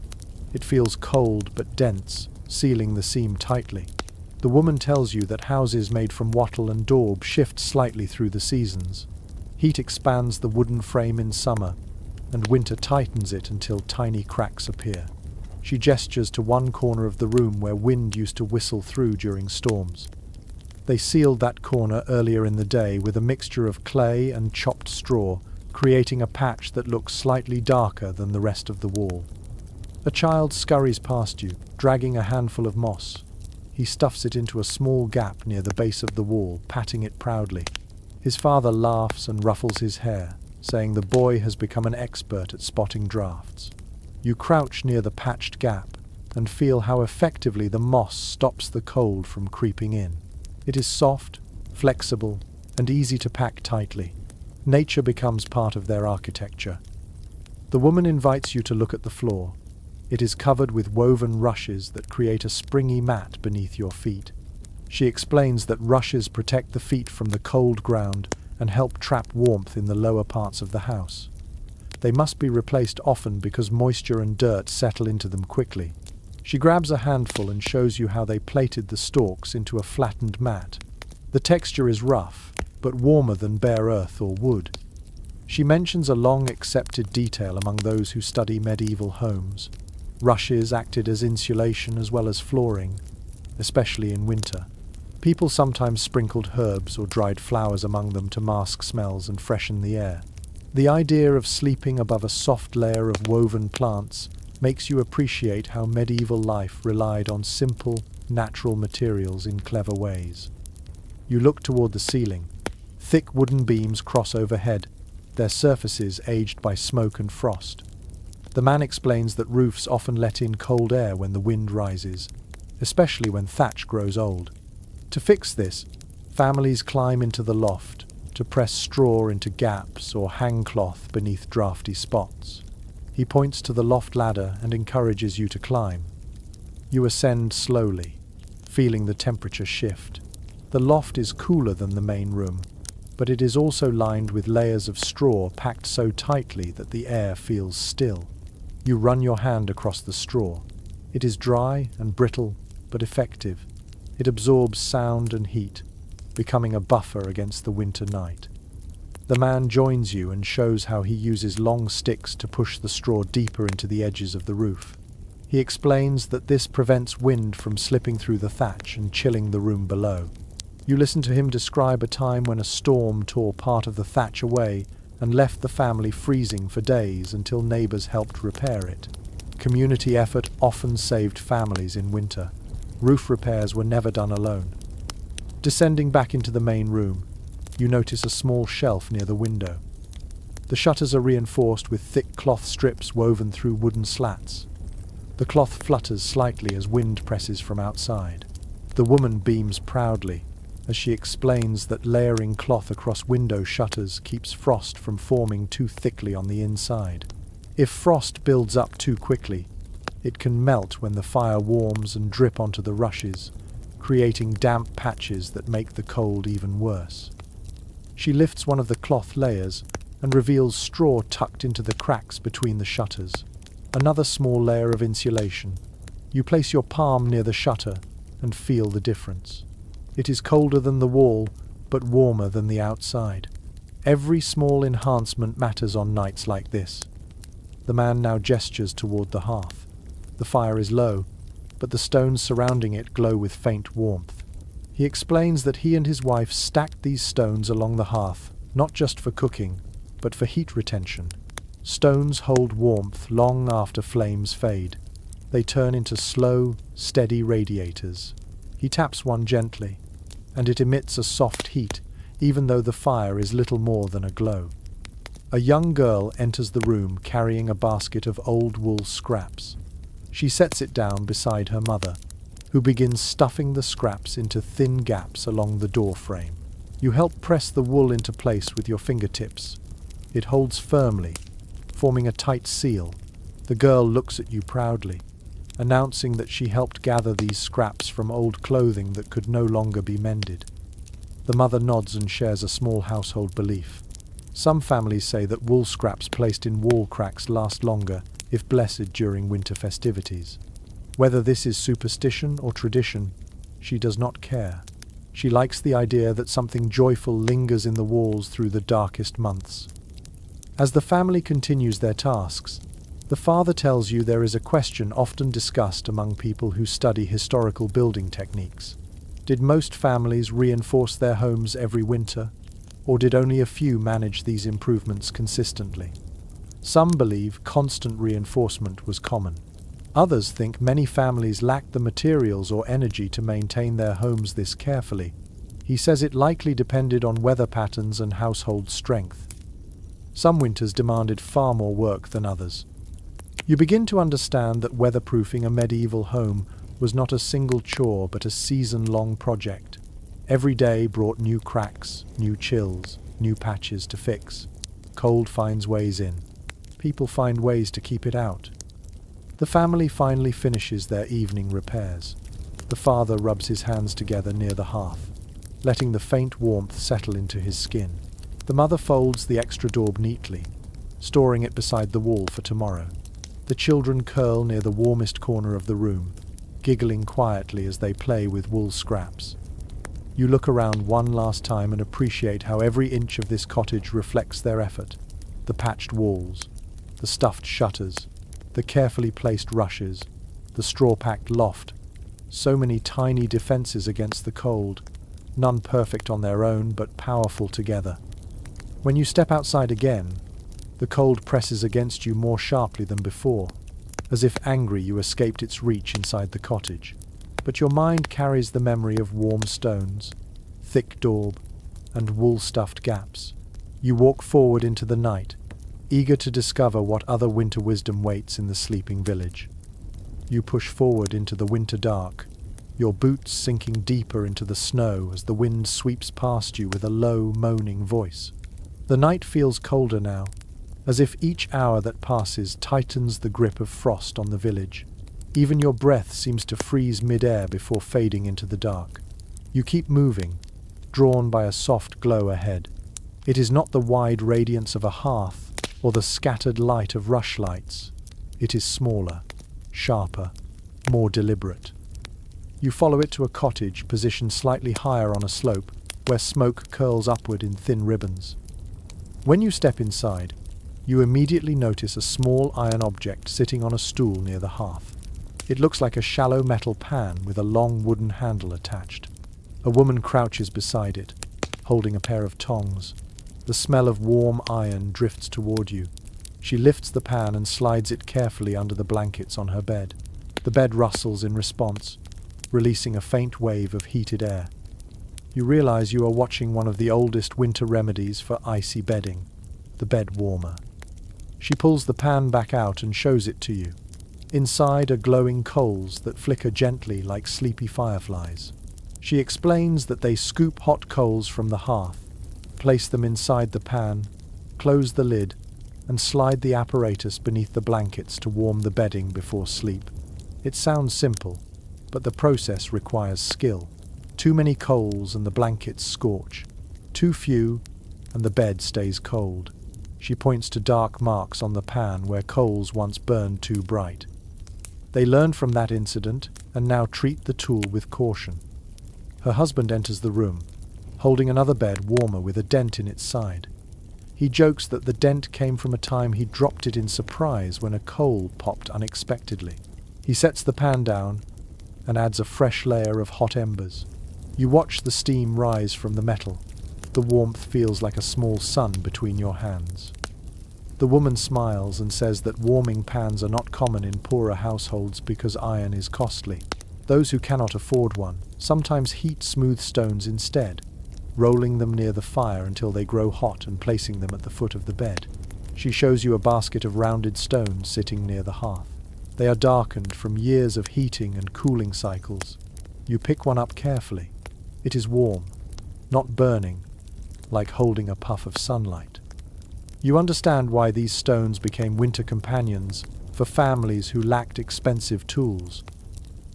It feels cold but dense, sealing the seam tightly. The woman tells you that houses made from wattle and daub shift slightly through the seasons. Heat expands the wooden frame in summer, and winter tightens it until tiny cracks appear. She gestures to one corner of the room where wind used to whistle through during storms. They sealed that corner earlier in the day with a mixture of clay and chopped straw, creating a patch that looks slightly darker than the rest of the wall. A child scurries past you, dragging a handful of moss. He stuffs it into a small gap near the base of the wall, patting it proudly. His father laughs and ruffles his hair, saying the boy has become an expert at spotting drafts. You crouch near the patched gap and feel how effectively the moss stops the cold from creeping in. It is soft, flexible, and easy to pack tightly. Nature becomes part of their architecture. The woman invites you to look at the floor. It is covered with woven rushes that create a springy mat beneath your feet. She explains that rushes protect the feet from the cold ground and help trap warmth in the lower parts of the house. They must be replaced often because moisture and dirt settle into them quickly. She grabs a handful and shows you how they plated the stalks into a flattened mat. The texture is rough, but warmer than bare earth or wood. She mentions a long-accepted detail among those who study medieval homes. Rushes acted as insulation as well as flooring, especially in winter. People sometimes sprinkled herbs or dried flowers among them to mask smells and freshen the air. The idea of sleeping above a soft layer of woven plants makes you appreciate how medieval life relied on simple, natural materials in clever ways. You look toward the ceiling. Thick wooden beams cross overhead, their surfaces aged by smoke and frost. The man explains that roofs often let in cold air when the wind rises, especially when thatch grows old. To fix this, families climb into the loft to press straw into gaps or hang cloth beneath drafty spots. He points to the loft ladder and encourages you to climb. You ascend slowly, feeling the temperature shift. The loft is cooler than the main room, but it is also lined with layers of straw packed so tightly that the air feels still. You run your hand across the straw. It is dry and brittle, but effective. It absorbs sound and heat, becoming a buffer against the winter night. The man joins you and shows how he uses long sticks to push the straw deeper into the edges of the roof. He explains that this prevents wind from slipping through the thatch and chilling the room below. You listen to him describe a time when a storm tore part of the thatch away and left the family freezing for days until neighbors helped repair it. Community effort often saved families in winter. Roof repairs were never done alone. Descending back into the main room, you notice a small shelf near the window. The shutters are reinforced with thick cloth strips woven through wooden slats. The cloth flutters slightly as wind presses from outside. The woman beams proudly as she explains that layering cloth across window shutters keeps frost from forming too thickly on the inside. If frost builds up too quickly, it can melt when the fire warms and drip onto the rushes, creating damp patches that make the cold even worse. She lifts one of the cloth layers and reveals straw tucked into the cracks between the shutters. Another small layer of insulation. You place your palm near the shutter and feel the difference. It is colder than the wall, but warmer than the outside. Every small enhancement matters on nights like this. The man now gestures toward the hearth. The fire is low, but the stones surrounding it glow with faint warmth. He explains that he and his wife stacked these stones along the hearth, not just for cooking, but for heat retention. Stones hold warmth long after flames fade. They turn into slow, steady radiators. He taps one gently, and it emits a soft heat, even though the fire is little more than a glow. A young girl enters the room carrying a basket of old wool scraps. She sets it down beside her mother, who begins stuffing the scraps into thin gaps along the door frame. You help press the wool into place with your fingertips. It holds firmly, forming a tight seal. The girl looks at you proudly, announcing that she helped gather these scraps from old clothing that could no longer be mended. The mother nods and shares a small household belief. Some families say that wool scraps placed in wall cracks last longer if blessed during winter festivities. Whether this is superstition or tradition, she does not care. She likes the idea that something joyful lingers in the walls through the darkest months. As the family continues their tasks, the father tells you there is a question often discussed among people who study historical building techniques. Did most families reinforce their homes every winter, or did only a few manage these improvements consistently? Some believe constant reinforcement was common. Others think many families lacked the materials or energy to maintain their homes this carefully. He says it likely depended on weather patterns and household strength. Some winters demanded far more work than others. You begin to understand that weatherproofing a medieval home was not a single chore but a season-long project. Every day brought new cracks, new chills, new patches to fix. Cold finds ways in. People find ways to keep it out. The family finally finishes their evening repairs. The father rubs his hands together near the hearth, letting the faint warmth settle into his skin. The mother folds the extra daub neatly, storing it beside the wall for tomorrow. The children curl near the warmest corner of the room, giggling quietly as they play with wool scraps. You look around one last time and appreciate how every inch of this cottage reflects their effort. The patched walls, the stuffed shutters, the carefully placed rushes, the straw-packed loft. So many tiny defences against the cold, none perfect on their own but powerful together. When you step outside again, the cold presses against you more sharply than before, as if angry you escaped its reach inside the cottage. But your mind carries the memory of warm stones, thick daub, and wool-stuffed gaps. You walk forward into the night, eager to discover what other winter wisdom waits in the sleeping village. You push forward into the winter dark, your boots sinking deeper into the snow as the wind sweeps past you with a low, moaning voice. The night feels colder now, as if each hour that passes tightens the grip of frost on the village. Even your breath seems to freeze mid-air before fading into the dark. You keep moving, drawn by a soft glow ahead. It is not the wide radiance of a hearth or the scattered light of rushlights. It is smaller, sharper, more deliberate. You follow it to a cottage positioned slightly higher on a slope, where smoke curls upward in thin ribbons. When you step inside, you immediately notice a small iron object sitting on a stool near the hearth. It looks like a shallow metal pan with a long wooden handle attached. A woman crouches beside it, holding a pair of tongs. The smell of warm iron drifts toward you. She lifts the pan and slides it carefully under the blankets on her bed. The bed rustles in response, releasing a faint wave of heated air. You realize you are watching one of the oldest winter remedies for icy bedding, the bed warmer. She pulls the pan back out and shows it to you. Inside are glowing coals that flicker gently like sleepy fireflies. She explains that they scoop hot coals from the hearth, place them inside the pan, close the lid, and slide the apparatus beneath the blankets to warm the bedding before sleep. It sounds simple, but the process requires skill. Too many coals and the blankets scorch. Too few, and the bed stays cold. She points to dark marks on the pan where coals once burned too bright. They learned from that incident and now treat the tool with caution. Her husband enters the room, holding another bed warmer with a dent in its side. He jokes that the dent came from a time he dropped it in surprise when a coal popped unexpectedly. He sets the pan down and adds a fresh layer of hot embers. You watch the steam rise from the metal. The warmth feels like a small sun between your hands. The woman smiles and says that warming pans are not common in poorer households because iron is costly. Those who cannot afford one sometimes heat smooth stones instead, rolling them near the fire until they grow hot and placing them at the foot of the bed. She shows you a basket of rounded stones sitting near the hearth. They are darkened from years of heating and cooling cycles. You pick one up carefully. It is warm, not burning, like holding a puff of sunlight. You understand why these stones became winter companions for families who lacked expensive tools.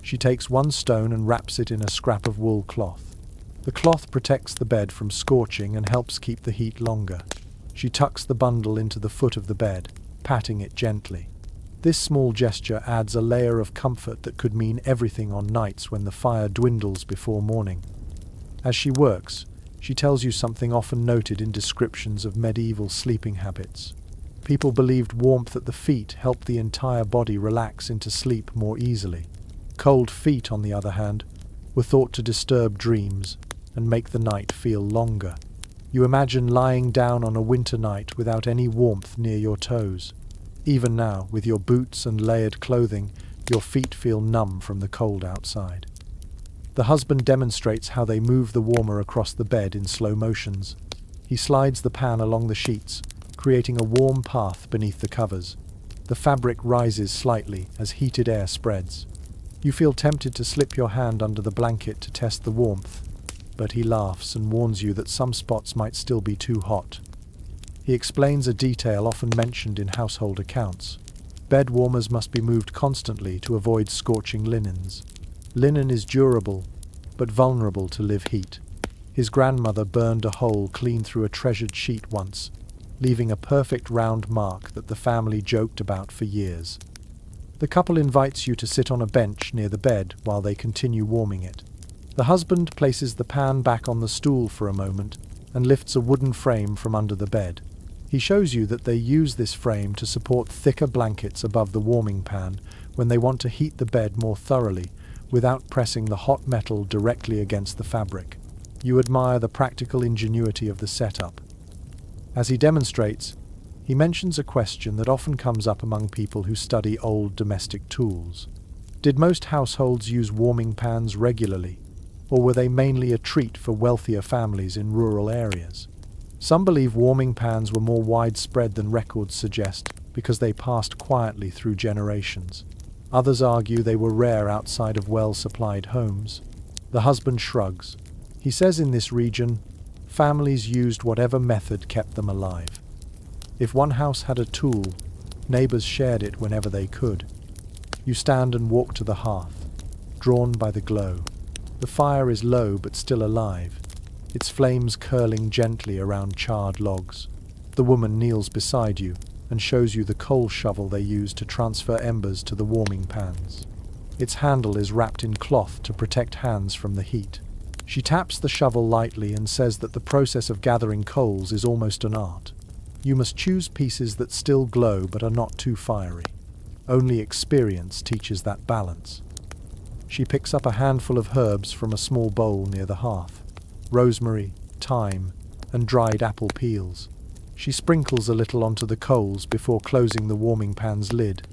She takes one stone and wraps it in a scrap of wool cloth. The cloth protects the bed from scorching and helps keep the heat longer. She tucks the bundle into the foot of the bed, patting it gently. This small gesture adds a layer of comfort that could mean everything on nights when the fire dwindles before morning. As she works, she tells you something often noted in descriptions of medieval sleeping habits. People believed warmth at the feet helped the entire body relax into sleep more easily. Cold feet, on the other hand, were thought to disturb dreams and make the night feel longer. You imagine lying down on a winter night without any warmth near your toes. Even now, with your boots and layered clothing, your feet feel numb from the cold outside. The husband demonstrates how they move the warmer across the bed in slow motions. He slides the pan along the sheets, creating a warm path beneath the covers. The fabric rises slightly as heated air spreads. You feel tempted to slip your hand under the blanket to test the warmth, but he laughs and warns you that some spots might still be too hot. He explains a detail often mentioned in household accounts. Bed warmers must be moved constantly to avoid scorching linens. Linen is durable, but vulnerable to live heat. His grandmother burned a hole clean through a treasured sheet once, leaving a perfect round mark that the family joked about for years. The couple invites you to sit on a bench near the bed while they continue warming it. The husband places the pan back on the stool for a moment and lifts a wooden frame from under the bed. He shows you that they use this frame to support thicker blankets above the warming pan when they want to heat the bed more thoroughly without pressing the hot metal directly against the fabric. You admire the practical ingenuity of the setup. As he demonstrates, he mentions a question that often comes up among people who study old domestic tools. Did most households use warming pans regularly, or were they mainly a treat for wealthier families in rural areas? Some believe warming pans were more widespread than records suggest because they passed quietly through generations. Others argue they were rare outside of well-supplied homes. The husband shrugs. He says in this region, families used whatever method kept them alive. If one house had a tool, neighbors shared it whenever they could. You stand and walk to the hearth, drawn by the glow. The fire is low but still alive, its flames curling gently around charred logs. The woman kneels beside you and shows you the coal shovel they use to transfer embers to the warming pans. Its handle is wrapped in cloth to protect hands from the heat. She taps the shovel lightly and says that the process of gathering coals is almost an art. You must choose pieces that still glow but are not too fiery. Only experience teaches that balance. She picks up a handful of herbs from a small bowl near the hearth. Rosemary, thyme, and dried apple peels. She sprinkles a little onto the coals before closing the warming pan's lid.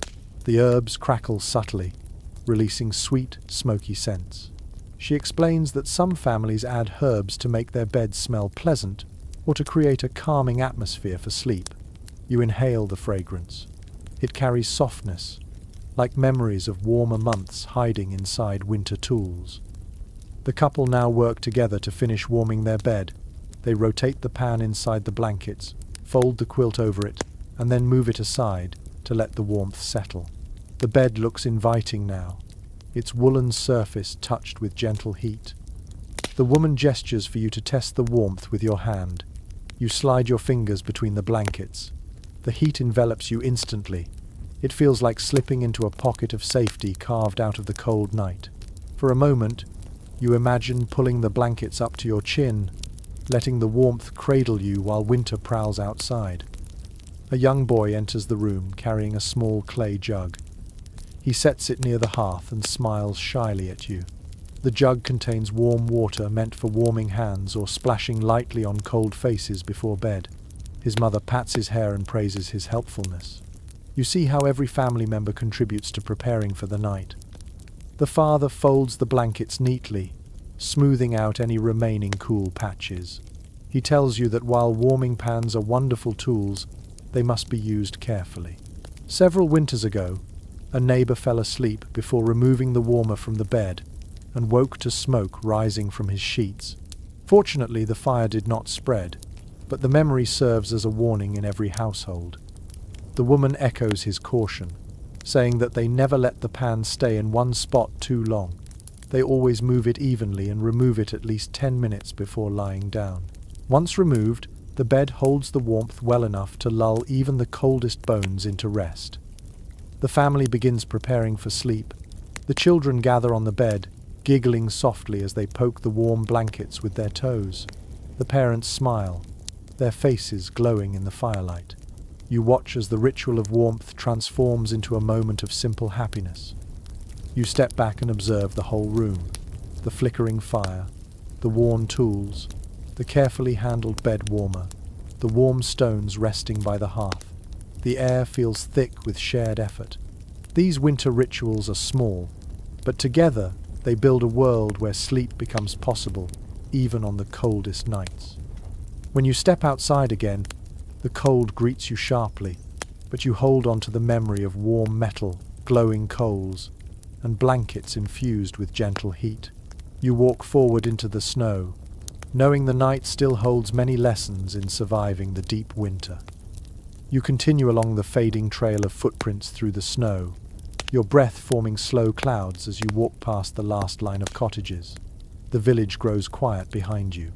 The herbs crackle subtly, releasing sweet, smoky scents. She explains that some families add herbs to make their beds smell pleasant or to create a calming atmosphere for sleep. You inhale the fragrance. It carries softness, like memories of warmer months hiding inside winter tools. The couple now work together to finish warming their bed. They rotate the pan inside the blankets, fold the quilt over it, and then move it aside to let the warmth settle. The bed looks inviting now, its woolen surface touched with gentle heat. The woman gestures for you to test the warmth with your hand. You slide your fingers between the blankets. The heat envelops you instantly. It feels like slipping into a pocket of safety carved out of the cold night. For a moment, you imagine pulling the blankets up to your chin, letting the warmth cradle you while winter prowls outside. A young boy enters the room carrying a small clay jug. He sets it near the hearth and smiles shyly at you. The jug contains warm water meant for warming hands or splashing lightly on cold faces before bed. His mother pats his hair and praises his helpfulness. You see how every family member contributes to preparing for the night. The father folds the blankets neatly, smoothing out any remaining cool patches. He tells you that while warming pans are wonderful tools, they must be used carefully. Several winters ago, a neighbor fell asleep before removing the warmer from the bed and woke to smoke rising from his sheets. Fortunately, the fire did not spread, but the memory serves as a warning in every household. The woman echoes his caution, saying that they never let the pan stay in one spot too long. They always move it evenly and remove it at least 10 minutes before lying down. Once removed, the bed holds the warmth well enough to lull even the coldest bones into rest. The family begins preparing for sleep. The children gather on the bed, giggling softly as they poke the warm blankets with their toes. The parents smile, their faces glowing in the firelight. You watch as the ritual of warmth transforms into a moment of simple happiness. You step back and observe the whole room, the flickering fire, the worn tools, the carefully handled bed warmer, the warm stones resting by the hearth. The air feels thick with shared effort. These winter rituals are small, but together they build a world where sleep becomes possible, even on the coldest nights. When you step outside again, the cold greets you sharply, but you hold on to the memory of warm metal, glowing coals, and blankets infused with gentle heat. You walk forward into the snow, knowing the night still holds many lessons in surviving the deep winter. You continue along the fading trail of footprints through the snow, your breath forming slow clouds as you walk past the last line of cottages. The village grows quiet behind you.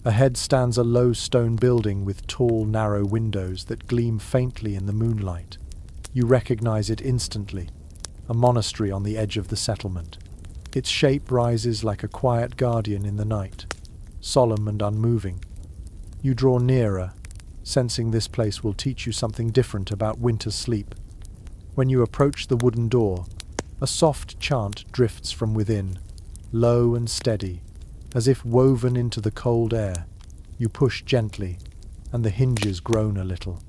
Ahead stands a low stone building with tall, narrow windows that gleam faintly in the moonlight. You recognize it instantly. a monastery on the edge of the settlement. Its shape rises like a quiet guardian in the night, solemn and unmoving. You draw nearer, sensing this place will teach you something different about winter sleep. When you approach the wooden door, a soft chant drifts from within, low and steady, as if woven into the cold air. You push gently, and the hinges groan a little.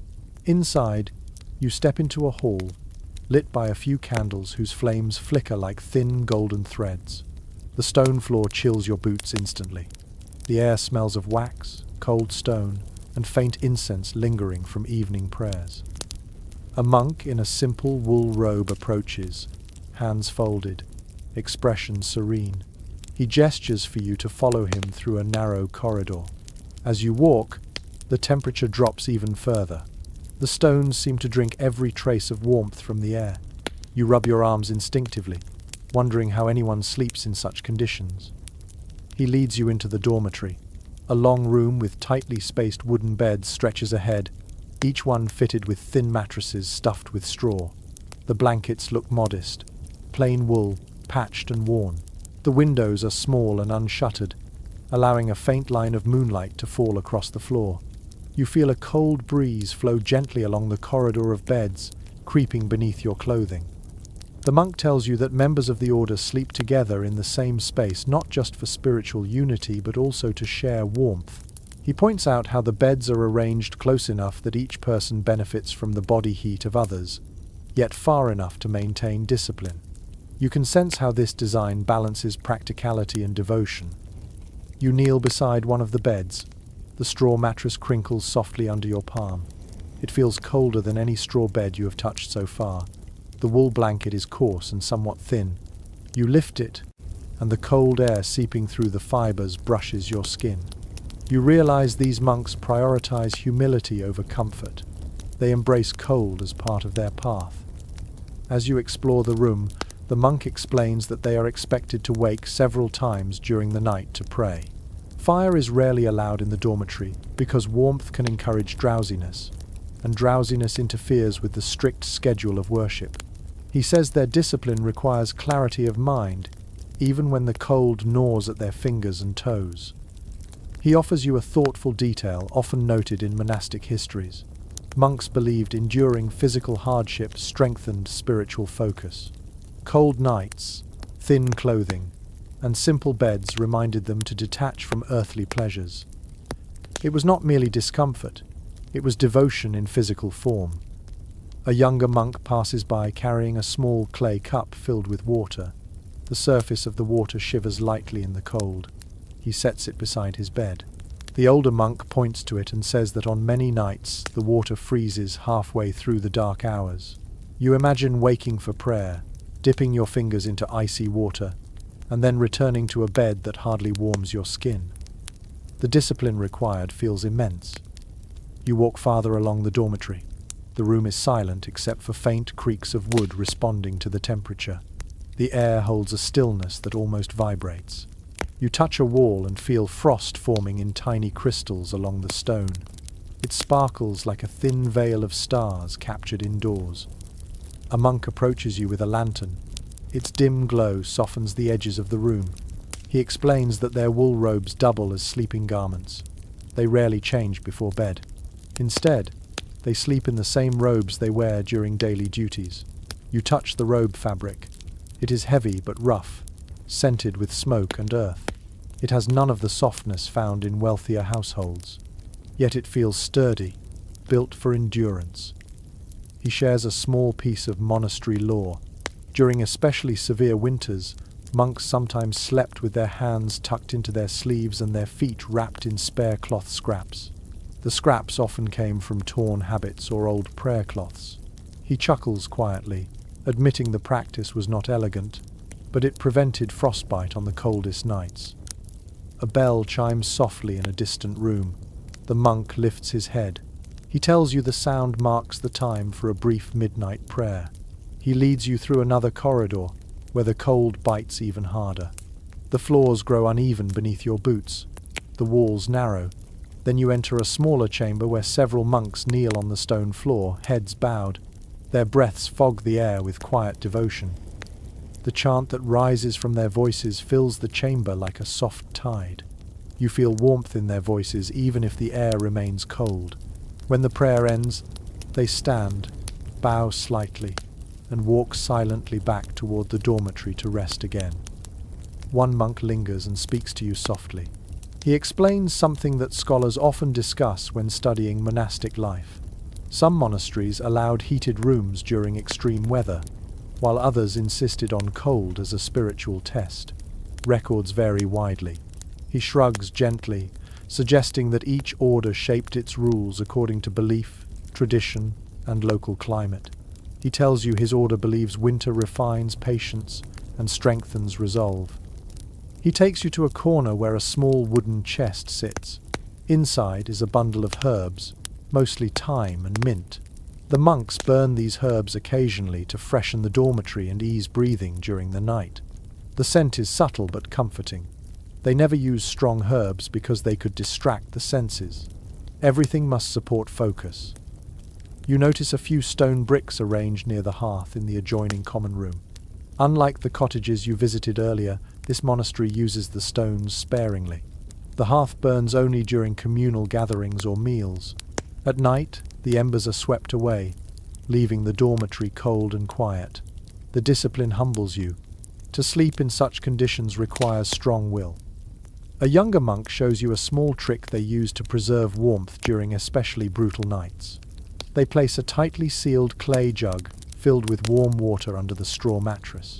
Inside, you step into a hall, lit by a few candles whose flames flicker like thin golden threads. The stone floor chills your boots instantly. The air smells of wax, cold stone, and faint incense lingering from evening prayers. A monk in a simple wool robe approaches, hands folded, expression serene. He gestures for you to follow him through a narrow corridor. As you walk, the temperature drops even further. The stones seem to drink every trace of warmth from the air. You rub your arms instinctively, wondering how anyone sleeps in such conditions. He leads you into the dormitory. A long room with tightly spaced wooden beds stretches ahead, each one fitted with thin mattresses stuffed with straw. The blankets look modest, plain wool, patched and worn. The windows are small and unshuttered, allowing a faint line of moonlight to fall across the floor. You feel a cold breeze flow gently along the corridor of beds, creeping beneath your clothing. The monk tells you that members of the order sleep together in the same space not just for spiritual unity but also to share warmth. He points out how the beds are arranged close enough that each person benefits from the body heat of others, yet far enough to maintain discipline. You can sense how this design balances practicality and devotion. You kneel beside one of the beds. The straw mattress crinkles softly under your palm. It feels colder than any straw bed you have touched so far. The wool blanket is coarse and somewhat thin. You lift it, and the cold air seeping through the fibers brushes your skin. You realize these monks prioritize humility over comfort. They embrace cold as part of their path. As you explore the room, the monk explains that they are expected to wake several times during the night to pray. Fire is rarely allowed in the dormitory because warmth can encourage drowsiness, and drowsiness interferes with the strict schedule of worship. He says their discipline requires clarity of mind, even when the cold gnaws at their fingers and toes. He offers you a thoughtful detail often noted in monastic histories. Monks believed enduring physical hardship strengthened spiritual focus. Cold nights, thin clothing, and simple beds reminded them to detach from earthly pleasures. It was not merely discomfort, it was devotion in physical form. A younger monk passes by carrying a small clay cup filled with water. The surface of the water shivers lightly in the cold. He sets it beside his bed. The older monk points to it and says that on many nights the water freezes halfway through the dark hours. You imagine waking for prayer, dipping your fingers into icy water, and then returning to a bed that hardly warms your skin. The discipline required feels immense. You walk farther along the dormitory. The room is silent except for faint creaks of wood responding to the temperature. The air holds a stillness that almost vibrates. You touch a wall and feel frost forming in tiny crystals along the stone. It sparkles like a thin veil of stars captured indoors. A monk approaches you with a lantern. Its dim glow softens the edges of the room. He explains that their wool robes double as sleeping garments. They rarely change before bed. Instead, they sleep in the same robes they wear during daily duties. You touch the robe fabric. It is heavy but rough, scented with smoke and earth. It has none of the softness found in wealthier households. Yet it feels sturdy, built for endurance. He shares a small piece of monastery lore. During especially severe winters, monks sometimes slept with their hands tucked into their sleeves and their feet wrapped in spare cloth scraps. The scraps often came from torn habits or old prayer cloths. He chuckles quietly, admitting the practice was not elegant, but it prevented frostbite on the coldest nights. A bell chimes softly in a distant room. The monk lifts his head. He tells you the sound marks the time for a brief midnight prayer. He leads you through another corridor, where the cold bites even harder. The floors grow uneven beneath your boots. The walls narrow. Then you enter a smaller chamber where several monks kneel on the stone floor, heads bowed. Their breaths fog the air with quiet devotion. The chant that rises from their voices fills the chamber like a soft tide. You feel warmth in their voices even if the air remains cold. When the prayer ends, they stand, bow slightly, and walk silently back toward the dormitory to rest again. One monk lingers and speaks to you softly. He explains something that scholars often discuss when studying monastic life. Some monasteries allowed heated rooms during extreme weather, while others insisted on cold as a spiritual test. Records vary widely. He shrugs gently, suggesting that each order shaped its rules according to belief, tradition, and local climate. He tells you his order believes winter refines patience and strengthens resolve. He takes you to a corner where a small wooden chest sits. Inside is a bundle of herbs, mostly thyme and mint. The monks burn these herbs occasionally to freshen the dormitory and ease breathing during the night. The scent is subtle but comforting. They never use strong herbs because they could distract the senses. Everything must support focus. You notice a few stone bricks arranged near the hearth in the adjoining common room. Unlike the cottages you visited earlier, this monastery uses the stones sparingly. The hearth burns only during communal gatherings or meals. At night, the embers are swept away, leaving the dormitory cold and quiet. The discipline humbles you. To sleep in such conditions requires strong will. A younger monk shows you a small trick they use to preserve warmth during especially brutal nights. They place a tightly sealed clay jug filled with warm water under the straw mattress.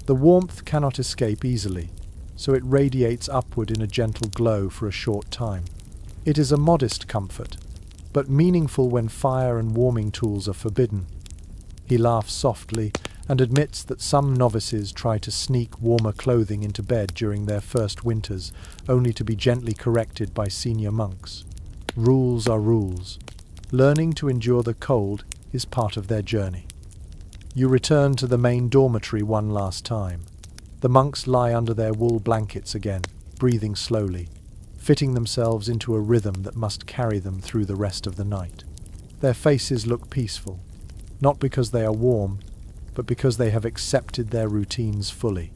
The warmth cannot escape easily, so it radiates upward in a gentle glow for a short time. It is a modest comfort, but meaningful when fire and warming tools are forbidden. He laughs softly and admits that some novices try to sneak warmer clothing into bed during their first winters, only to be gently corrected by senior monks. Rules are rules. Learning to endure the cold is part of their journey. You return to the main dormitory one last time. The monks lie under their wool blankets again, breathing slowly, fitting themselves into a rhythm that must carry them through the rest of the night. Their faces look peaceful, not because they are warm, but because they have accepted their routines fully.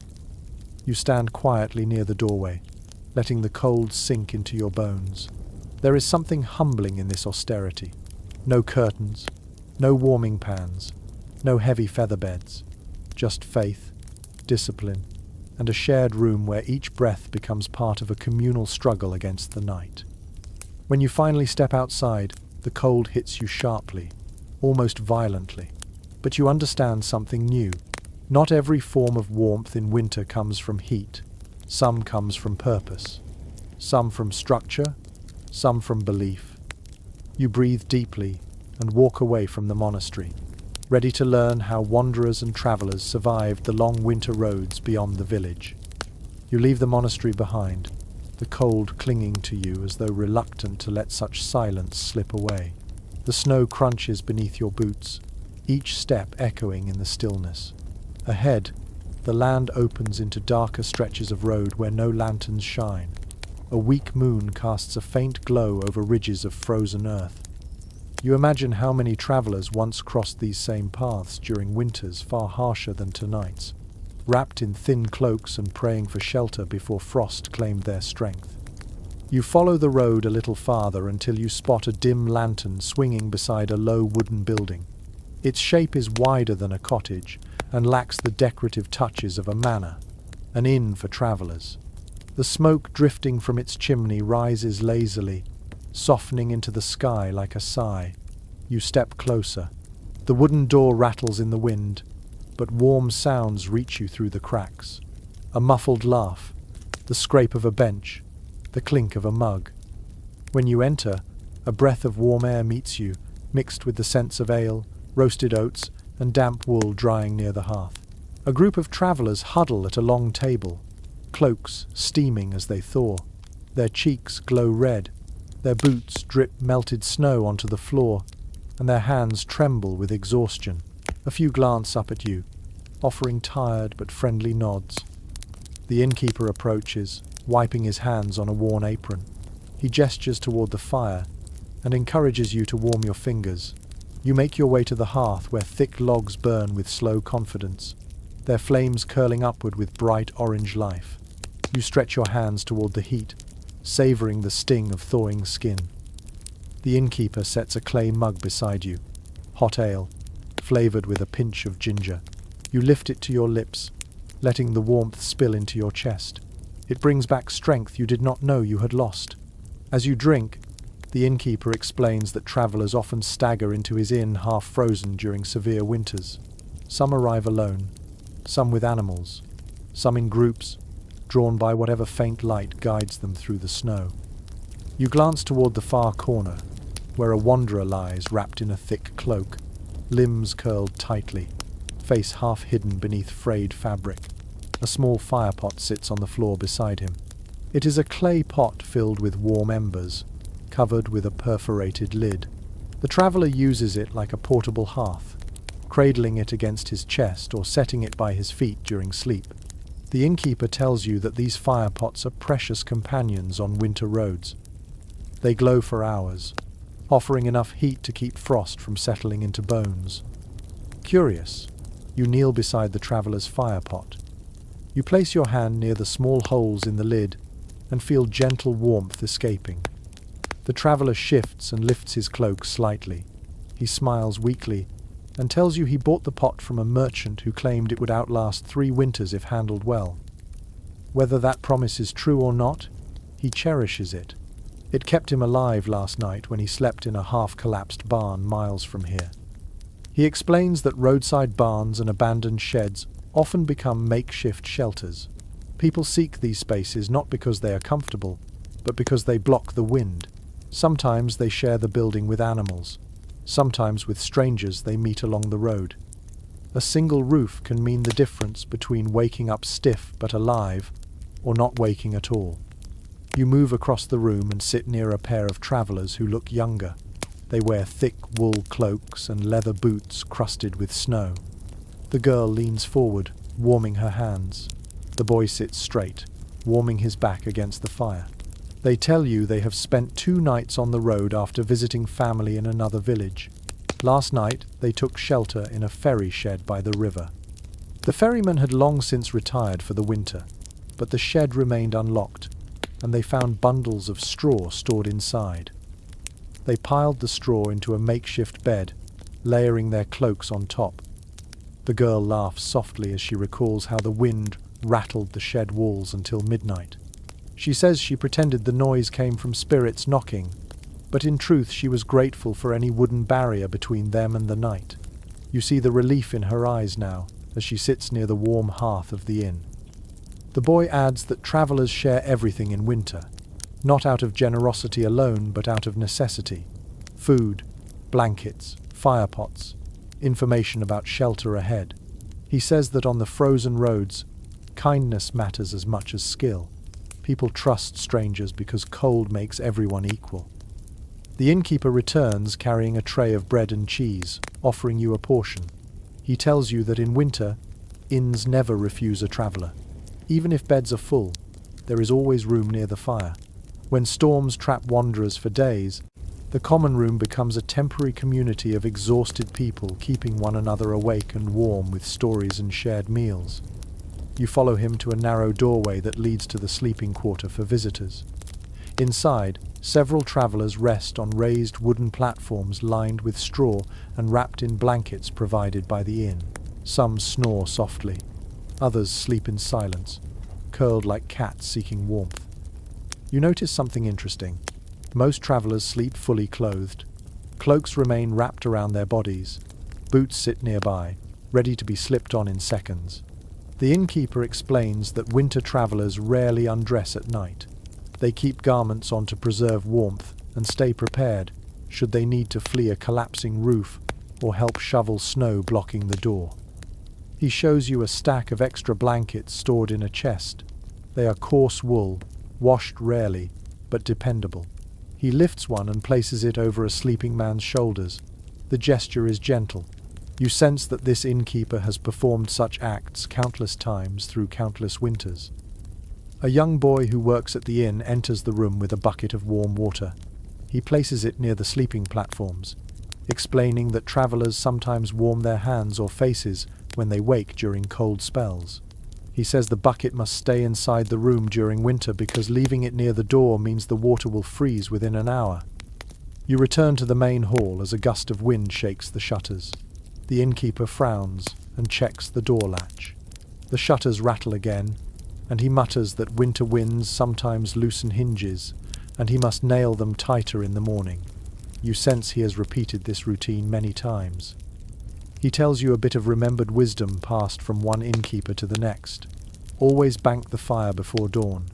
You stand quietly near the doorway, letting the cold sink into your bones. There is something humbling in this austerity. No curtains, no warming pans, no heavy feather beds, just faith, discipline, and a shared room where each breath becomes part of a communal struggle against the night. When you finally step outside, the cold hits you sharply, almost violently. But you understand something new. Not every form of warmth in winter comes from heat. Some comes from purpose. Some from structure. Some from belief. You breathe deeply and walk away from the monastery, ready to learn how wanderers and travelers survived the long winter roads beyond the village. You leave the monastery behind, the cold clinging to you as though reluctant to let such silence slip away. The snow crunches beneath your boots, each step echoing in the stillness. Ahead, the land opens into darker stretches of road where no lanterns shine. A weak moon casts a faint glow over ridges of frozen earth. You imagine how many travelers once crossed these same paths during winters far harsher than tonight's, wrapped in thin cloaks and praying for shelter before frost claimed their strength. You follow the road a little farther until you spot a dim lantern swinging beside a low wooden building. Its shape is wider than a cottage and lacks the decorative touches of a manor, an inn for travelers. The smoke drifting from its chimney rises lazily, softening into the sky like a sigh. You step closer. The wooden door rattles in the wind, but warm sounds reach you through the cracks. A muffled laugh, the scrape of a bench, the clink of a mug. When you enter, a breath of warm air meets you, mixed with the scents of ale, roasted oats, and damp wool drying near the hearth. A group of travellers huddle at a long table, cloaks steaming as they thaw. Their cheeks glow red, their boots drip melted snow onto the floor, and their hands tremble with exhaustion. A few glance up at you, offering tired but friendly nods. The innkeeper approaches, wiping his hands on a worn apron. He gestures toward the fire and encourages you to warm your fingers. You make your way to the hearth where thick logs burn with slow confidence. their flames curling upward with bright orange life. You stretch your hands toward the heat, savoring the sting of thawing skin. The innkeeper sets a clay mug beside you. Hot ale, flavored with a pinch of ginger. You lift it to your lips, letting the warmth spill into your chest. It brings back strength you did not know you had lost. As you drink, the innkeeper explains that travelers often stagger into his inn half frozen during severe winters. Some arrive alone, some with animals, some in groups, drawn by whatever faint light guides them through the snow. You glance toward the far corner, where a wanderer lies wrapped in a thick cloak, limbs curled tightly, face half hidden beneath frayed fabric. A small firepot sits on the floor beside him. It is a clay pot filled with warm embers, covered with a perforated lid. The traveller uses it like a portable hearth, cradling it against his chest or setting it by his feet during sleep. The innkeeper tells you that these firepots are precious companions on winter roads. They glow for hours, offering enough heat to keep frost from settling into bones. Curious, you kneel beside the traveller's firepot. You place your hand near the small holes in the lid and feel gentle warmth escaping. The traveller shifts and lifts his cloak slightly. He smiles weakly and tells you he bought the pot from a merchant who claimed it would outlast 3 winters if handled well. Whether that promise is true or not, he cherishes it. It kept him alive last night when he slept in a half-collapsed barn miles from here. He explains that roadside barns and abandoned sheds often become makeshift shelters. People seek these spaces not because they are comfortable, but because they block the wind. Sometimes they share the building with animals. Sometimes with strangers they meet along the road. A single roof can mean the difference between waking up stiff but alive or not waking at all. You move across the room and sit near a pair of travellers who look younger. They wear thick wool cloaks and leather boots crusted with snow. The girl leans forward, warming her hands. The boy sits straight, warming his back against the fire. They tell you they have spent 2 nights on the road after visiting family in another village. Last night they took shelter in a ferry shed by the river. The ferryman had long since retired for the winter, but the shed remained unlocked, and they found bundles of straw stored inside. They piled the straw into a makeshift bed, layering their cloaks on top. The girl laughs softly as she recalls how the wind rattled the shed walls until midnight. She says she pretended the noise came from spirits knocking, but in truth she was grateful for any wooden barrier between them and the night. You see the relief in her eyes now, as she sits near the warm hearth of the inn. The boy adds that travellers share everything in winter, not out of generosity alone, but out of necessity. Food, blankets, firepots, information about shelter ahead. He says that on the frozen roads, kindness matters as much as skill. People trust strangers because cold makes everyone equal. The innkeeper returns carrying a tray of bread and cheese, offering you a portion. He tells you that in winter, inns never refuse a traveller. Even if beds are full, there is always room near the fire. When storms trap wanderers for days, the common room becomes a temporary community of exhausted people keeping one another awake and warm with stories and shared meals. You follow him to a narrow doorway that leads to the sleeping quarter for visitors. Inside, several travellers rest on raised wooden platforms lined with straw and wrapped in blankets provided by the inn. Some snore softly. Others sleep in silence, curled like cats seeking warmth. You notice something interesting. Most travellers sleep fully clothed. Cloaks remain wrapped around their bodies. Boots sit nearby, ready to be slipped on in seconds. The innkeeper explains that winter travellers rarely undress at night. They keep garments on to preserve warmth and stay prepared should they need to flee a collapsing roof or help shovel snow blocking the door. He shows you a stack of extra blankets stored in a chest. They are coarse wool, washed rarely, but dependable. He lifts one and places it over a sleeping man's shoulders. The gesture is gentle. You sense that this innkeeper has performed such acts countless times through countless winters. A young boy who works at the inn enters the room with a bucket of warm water. He places it near the sleeping platforms, explaining that travellers sometimes warm their hands or faces when they wake during cold spells. He says the bucket must stay inside the room during winter because leaving it near the door means the water will freeze within an hour. You return to the main hall as a gust of wind shakes the shutters. The innkeeper frowns and checks the door latch. The shutters rattle again, and he mutters that winter winds sometimes loosen hinges, and he must nail them tighter in the morning. You sense he has repeated this routine many times. He tells you a bit of remembered wisdom passed from one innkeeper to the next. Always bank the fire before dawn.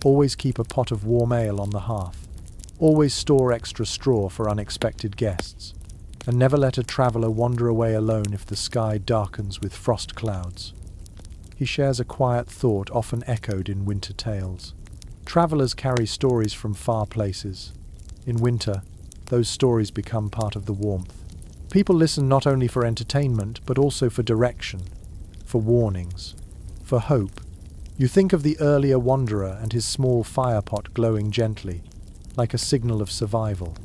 Always keep a pot of warm ale on the hearth. Always store extra straw for unexpected guests. And never let a traveller wander away alone if the sky darkens with frost clouds. He shares a quiet thought often echoed in winter tales. Travellers carry stories from far places. In winter, those stories become part of the warmth. People listen not only for entertainment, but also for direction, for warnings, for hope. You think of the earlier wanderer and his small firepot glowing gently, like a signal of survival.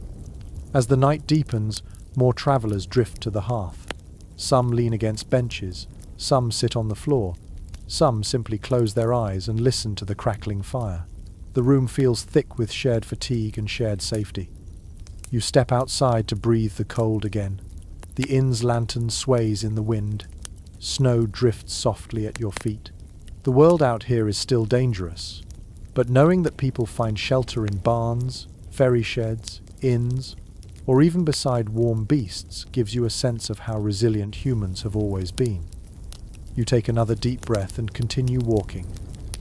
As the night deepens, more travellers drift to the hearth. Some lean against benches, some sit on the floor, some simply close their eyes and listen to the crackling fire. The room feels thick with shared fatigue and shared safety. You step outside to breathe the cold again. The inn's lantern sways in the wind. Snow drifts softly at your feet. The world out here is still dangerous, but knowing that people find shelter in barns, ferry sheds, inns, or even beside warm beasts gives you a sense of how resilient humans have always been. You take another deep breath and continue walking,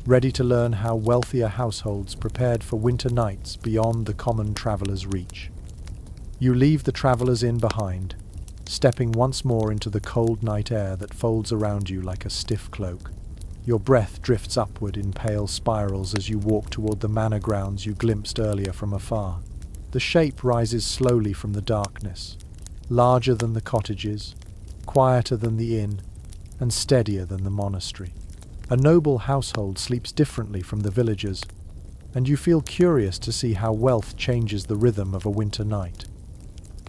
ready to learn how wealthier households prepared for winter nights beyond the common traveller's reach. You leave the traveller's inn behind, stepping once more into the cold night air that folds around you like a stiff cloak. Your breath drifts upward in pale spirals as you walk toward the manor grounds you glimpsed earlier from afar. The shape rises slowly from the darkness, larger than the cottages, quieter than the inn, and steadier than the monastery. A noble household sleeps differently from the villagers, and you feel curious to see how wealth changes the rhythm of a winter night.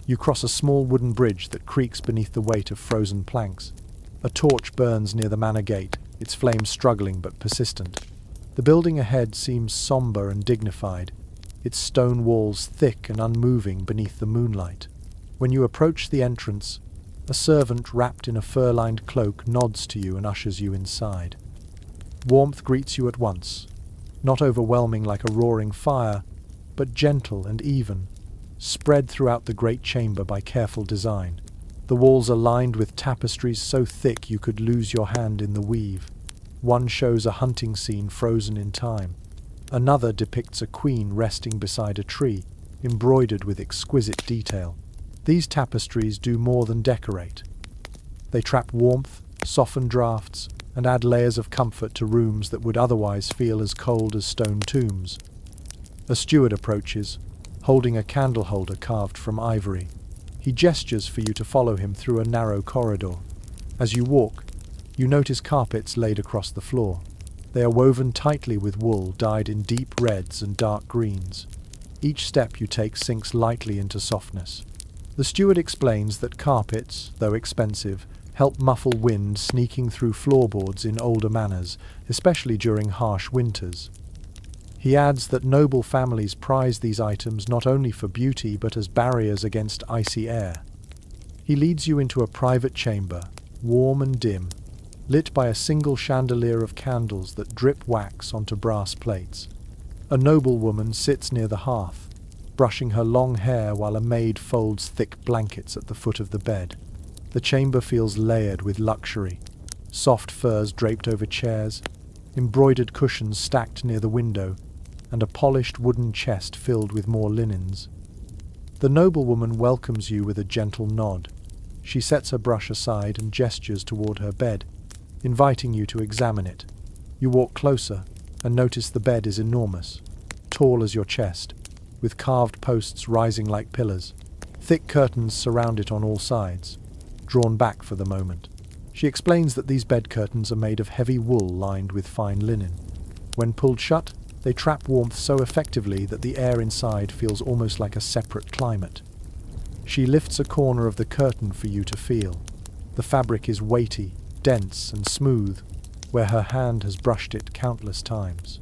You cross a small wooden bridge that creaks beneath the weight of frozen planks. A torch burns near the manor gate, its flames struggling but persistent. The building ahead seems sombre and dignified, its stone walls thick and unmoving beneath the moonlight. When you approach the entrance, a servant wrapped in a fur-lined cloak nods to you and ushers you inside. Warmth greets you at once, not overwhelming like a roaring fire, but gentle and even, spread throughout the great chamber by careful design. The walls are lined with tapestries so thick you could lose your hand in the weave. One shows a hunting scene frozen in time. Another depicts a queen resting beside a tree, embroidered with exquisite detail. These tapestries do more than decorate. They trap warmth, soften drafts, and add layers of comfort to rooms that would otherwise feel as cold as stone tombs. A steward approaches, holding a candle holder carved from ivory. He gestures for you to follow him through a narrow corridor. As you walk, you notice carpets laid across the floor. They are woven tightly with wool dyed in deep reds and dark greens. Each step you take sinks lightly into softness. The steward explains that carpets, though expensive, help muffle wind sneaking through floorboards in older manors, especially during harsh winters. He adds that noble families prize these items not only for beauty but as barriers against icy air. He leads you into a private chamber, warm and dim, lit by a single chandelier of candles that drip wax onto brass plates. A noble woman sits near the hearth, brushing her long hair while a maid folds thick blankets at the foot of the bed. The chamber feels layered with luxury. Soft furs draped over chairs, embroidered cushions stacked near the window, and a polished wooden chest filled with more linens. The noblewoman welcomes you with a gentle nod. She sets her brush aside and gestures toward her bed, inviting you to examine it. You walk closer and notice the bed is enormous, tall as your chest, with carved posts rising like pillars. Thick curtains surround it on all sides, drawn back for the moment. She explains that these bed curtains are made of heavy wool lined with fine linen. When pulled shut, they trap warmth so effectively that the air inside feels almost like a separate climate. She lifts a corner of the curtain for you to feel. The fabric is weighty, dense and smooth, where her hand has brushed it countless times.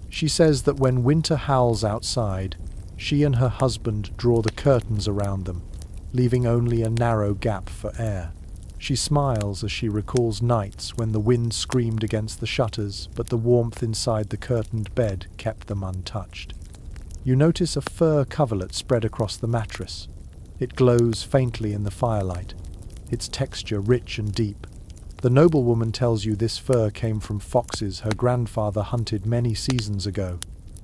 She says that when winter howls outside, she and her husband draw the curtains around them, leaving only a narrow gap for air. She smiles as she recalls nights when the wind screamed against the shutters, but the warmth inside the curtained bed kept them untouched. You notice a fur coverlet spread across the mattress. It glows faintly in the firelight, its texture rich and deep. The noblewoman tells you this fur came from foxes her grandfather hunted many seasons ago.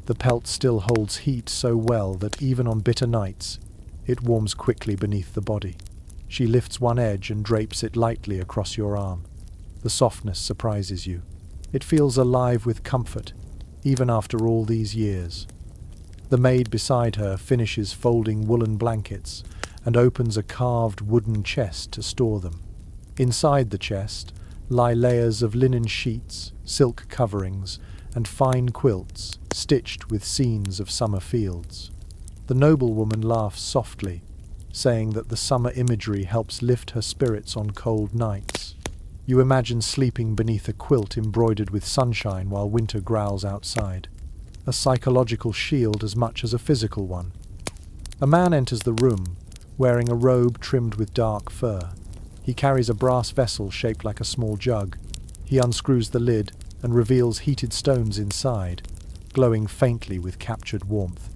The pelt still holds heat so well that even on bitter nights, it warms quickly beneath the body. She lifts one edge and drapes it lightly across your arm. The softness surprises you. It feels alive with comfort, even after all these years. The maid beside her finishes folding woolen blankets and opens a carved wooden chest to store them. Inside the chest lie layers of linen sheets, silk coverings, and fine quilts stitched with scenes of summer fields. The noblewoman laughs softly, saying that the summer imagery helps lift her spirits on cold nights. You imagine sleeping beneath a quilt embroidered with sunshine while winter growls outside. A psychological shield as much as a physical one. A man enters the room, wearing a robe trimmed with dark fur. He carries a brass vessel shaped like a small jug. He unscrews the lid and reveals heated stones inside, glowing faintly with captured warmth.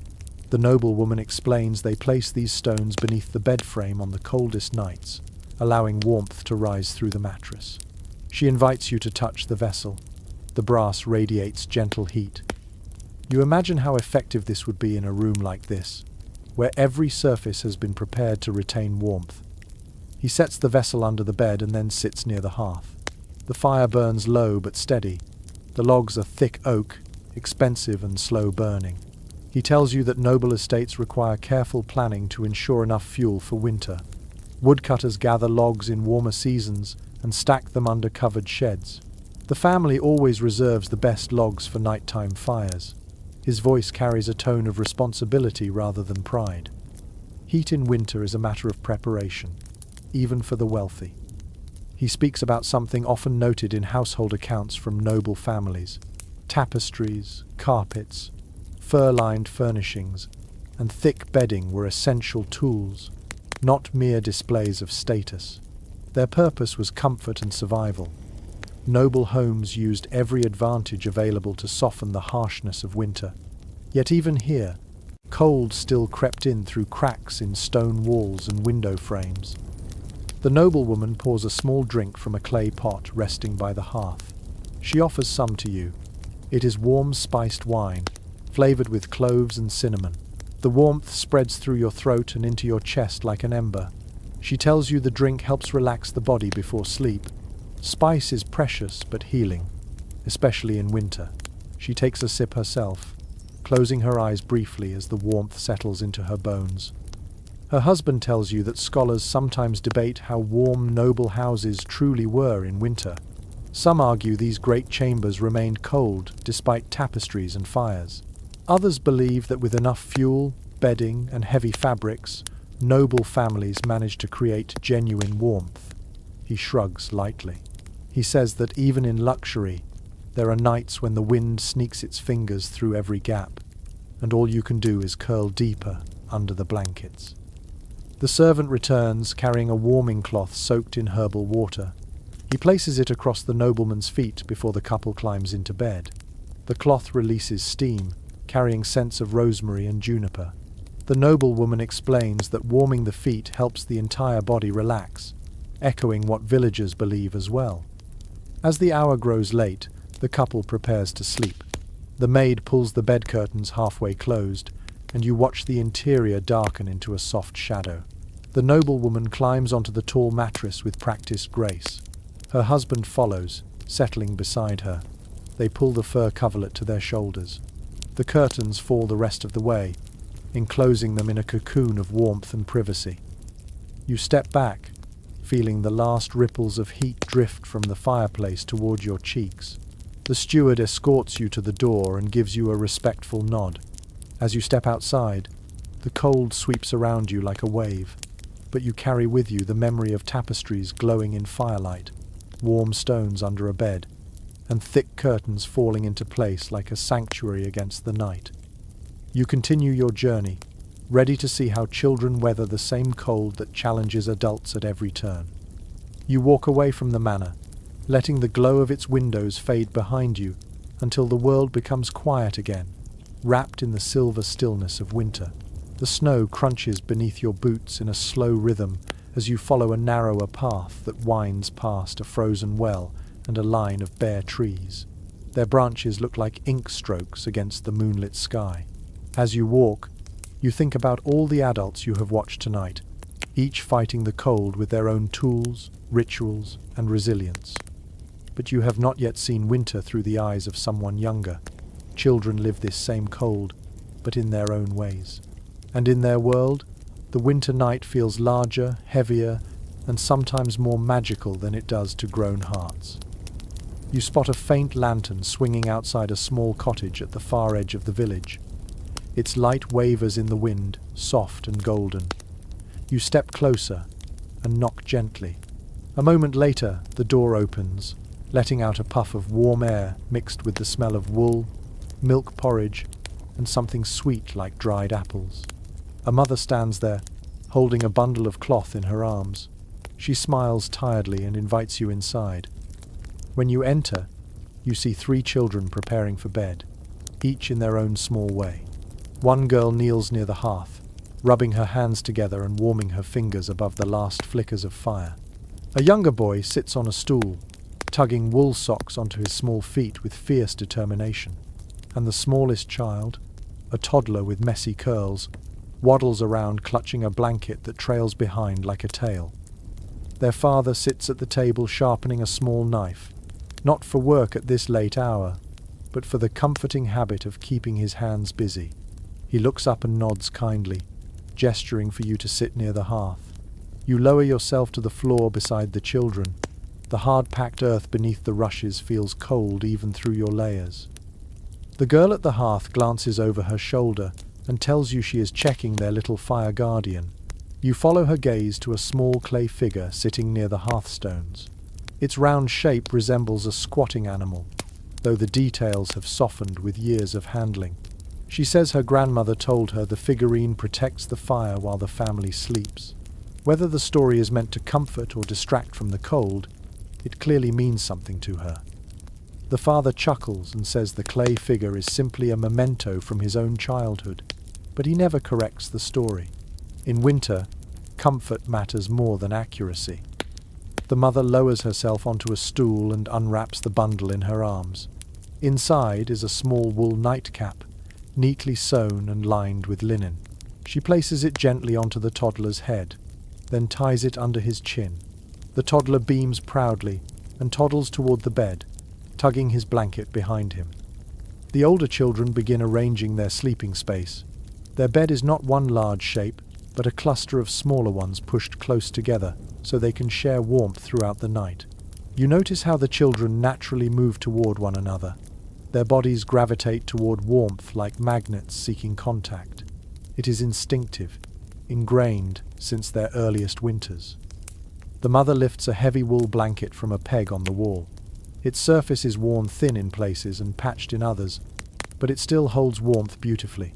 The noblewoman explains they place these stones beneath the bed frame on the coldest nights, allowing warmth to rise through the mattress. She invites you to touch the vessel. The brass radiates gentle heat. You imagine how effective this would be in a room like this, where every surface has been prepared to retain warmth. He sets the vessel under the bed and then sits near the hearth. The fire burns low but steady. The logs are thick oak, expensive and slow burning. He tells you that noble estates require careful planning to ensure enough fuel for winter. Woodcutters gather logs in warmer seasons and stack them under covered sheds. The family always reserves the best logs for nighttime fires. His voice carries a tone of responsibility rather than pride. Heat in winter is a matter of preparation, even for the wealthy. He speaks about something often noted in household accounts from noble families: tapestries, carpets, fur-lined furnishings, and thick bedding were essential tools, not mere displays of status. Their purpose was comfort and survival. Noble homes used every advantage available to soften the harshness of winter. Yet even here, cold still crept in through cracks in stone walls and window frames. The noblewoman pours a small drink from a clay pot resting by the hearth. She offers some to you. It is warm spiced wine, flavored with cloves and cinnamon. The warmth spreads through your throat and into your chest like an ember. She tells you the drink helps relax the body before sleep. Spice is precious but healing, especially in winter. She takes a sip herself, closing her eyes briefly as the warmth settles into her bones. Her husband tells you that scholars sometimes debate how warm noble houses truly were in winter. Some argue these great chambers remained cold despite tapestries and fires. Others believe that with enough fuel, bedding, and heavy fabrics, noble families managed to create genuine warmth. He shrugs lightly. He says that even in luxury, there are nights when the wind sneaks its fingers through every gap, and all you can do is curl deeper under the blankets. The servant returns, carrying a warming cloth soaked in herbal water. He places it across the nobleman's feet before the couple climbs into bed. The cloth releases steam, carrying scents of rosemary and juniper. The noblewoman explains that warming the feet helps the entire body relax, echoing what villagers believe as well. As the hour grows late, the couple prepares to sleep. The maid pulls the bed curtains halfway closed, and you watch the interior darken into a soft shadow. The noblewoman climbs onto the tall mattress with practiced grace. Her husband follows, settling beside her. They pull the fur coverlet to their shoulders. The curtains fall the rest of the way, enclosing them in a cocoon of warmth and privacy. You step back, feeling the last ripples of heat drift from the fireplace toward your cheeks. The steward escorts you to the door and gives you a respectful nod. As you step outside, the cold sweeps around you like a wave, but you carry with you the memory of tapestries glowing in firelight. warm stones under a bed, and thick curtains falling into place like a sanctuary against the night. You continue your journey, ready to see how children weather the same cold that challenges adults at every turn. You walk away from the manor, letting the glow of its windows fade behind you until the world becomes quiet again, wrapped in the silver stillness of winter. The snow crunches beneath your boots in a slow rhythm as you follow a narrower path that winds past a frozen well and a line of bare trees. Their branches look like ink strokes against the moonlit sky. As you walk, you think about all the adults you have watched tonight, each fighting the cold with their own tools, rituals, and resilience. But you have not yet seen winter through the eyes of someone younger. Children live this same cold, but in their own ways. And in their world, the winter night feels larger, heavier, and sometimes more magical than it does to grown hearts. You spot a faint lantern swinging outside a small cottage at the far edge of the village. Its light wavers in the wind, soft and golden. You step closer and knock gently. A moment later, the door opens, letting out a puff of warm air mixed with the smell of wool, milk porridge, and something sweet like dried apples. A mother stands there, holding a bundle of cloth in her arms. She smiles tiredly and invites you inside. When you enter, you see 3 children preparing for bed, each in their own small way. One girl kneels near the hearth, rubbing her hands together and warming her fingers above the last flickers of fire. A younger boy sits on a stool, tugging wool socks onto his small feet with fierce determination. And the smallest child, a toddler with messy curls, waddles around clutching a blanket that trails behind like a tail. Their father sits at the table sharpening a small knife, not for work at this late hour, but for the comforting habit of keeping his hands busy. He looks up and nods kindly, gesturing for you to sit near the hearth. You lower yourself to the floor beside the children. The hard-packed earth beneath the rushes feels cold even through your layers. The girl at the hearth glances over her shoulder and tells you she is checking their little fire guardian. You follow her gaze to a small clay figure sitting near the hearthstones. Its round shape resembles a squatting animal, though the details have softened with years of handling. She says her grandmother told her the figurine protects the fire while the family sleeps. Whether the story is meant to comfort or distract from the cold, it clearly means something to her. The father chuckles and says the clay figure is simply a memento from his own childhood, but he never corrects the story. In winter, comfort matters more than accuracy. The mother lowers herself onto a stool and unwraps the bundle in her arms. Inside is a small wool nightcap, neatly sewn and lined with linen. She places it gently onto the toddler's head, then ties it under his chin. The toddler beams proudly and toddles toward the bed, tugging his blanket behind him. The older children begin arranging their sleeping space. Their bed is not one large shape, but a cluster of smaller ones pushed close together so they can share warmth throughout the night. You notice how the children naturally move toward one another. Their bodies gravitate toward warmth like magnets seeking contact. It is instinctive, ingrained since their earliest winters. The mother lifts a heavy wool blanket from a peg on the wall. Its surface is worn thin in places and patched in others, but it still holds warmth beautifully.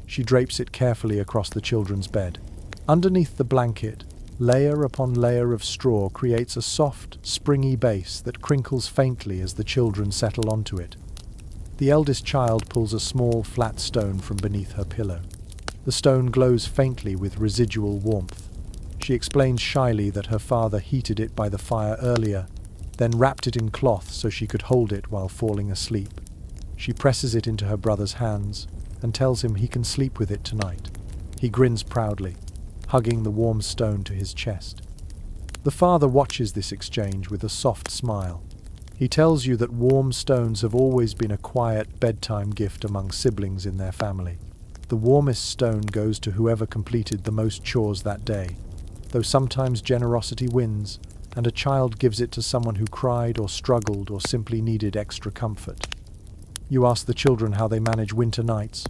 She drapes it carefully across the children's bed. Underneath the blanket, layer upon layer of straw creates a soft, springy base that crinkles faintly as the children settle onto it. The eldest child pulls a small, flat stone from beneath her pillow. The stone glows faintly with residual warmth. She explains shyly that her father heated it by the fire earlier, then wrapped it in cloth so she could hold it while falling asleep. She presses it into her brother's hands and tells him he can sleep with it tonight. He grins proudly, hugging the warm stone to his chest. The father watches this exchange with a soft smile. He tells you that warm stones have always been a quiet bedtime gift among siblings in their family. The warmest stone goes to whoever completed the most chores that day, though sometimes generosity wins, and a child gives it to someone who cried or struggled or simply needed extra comfort. You ask the children how they manage winter nights.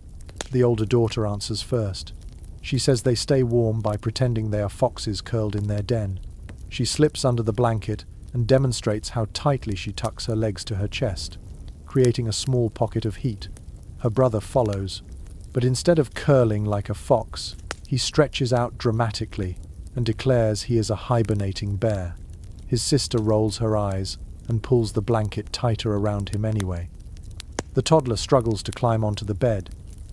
The older daughter answers first. She says they stay warm by pretending they are foxes curled in their den. She slips under the blanket and demonstrates how tightly she tucks her legs to her chest, creating a small pocket of heat. Her brother follows, but instead of curling like a fox, he stretches out dramatically and declares he is a hibernating bear. His sister rolls her eyes and pulls the blanket tighter around him anyway. The toddler struggles to climb onto the bed,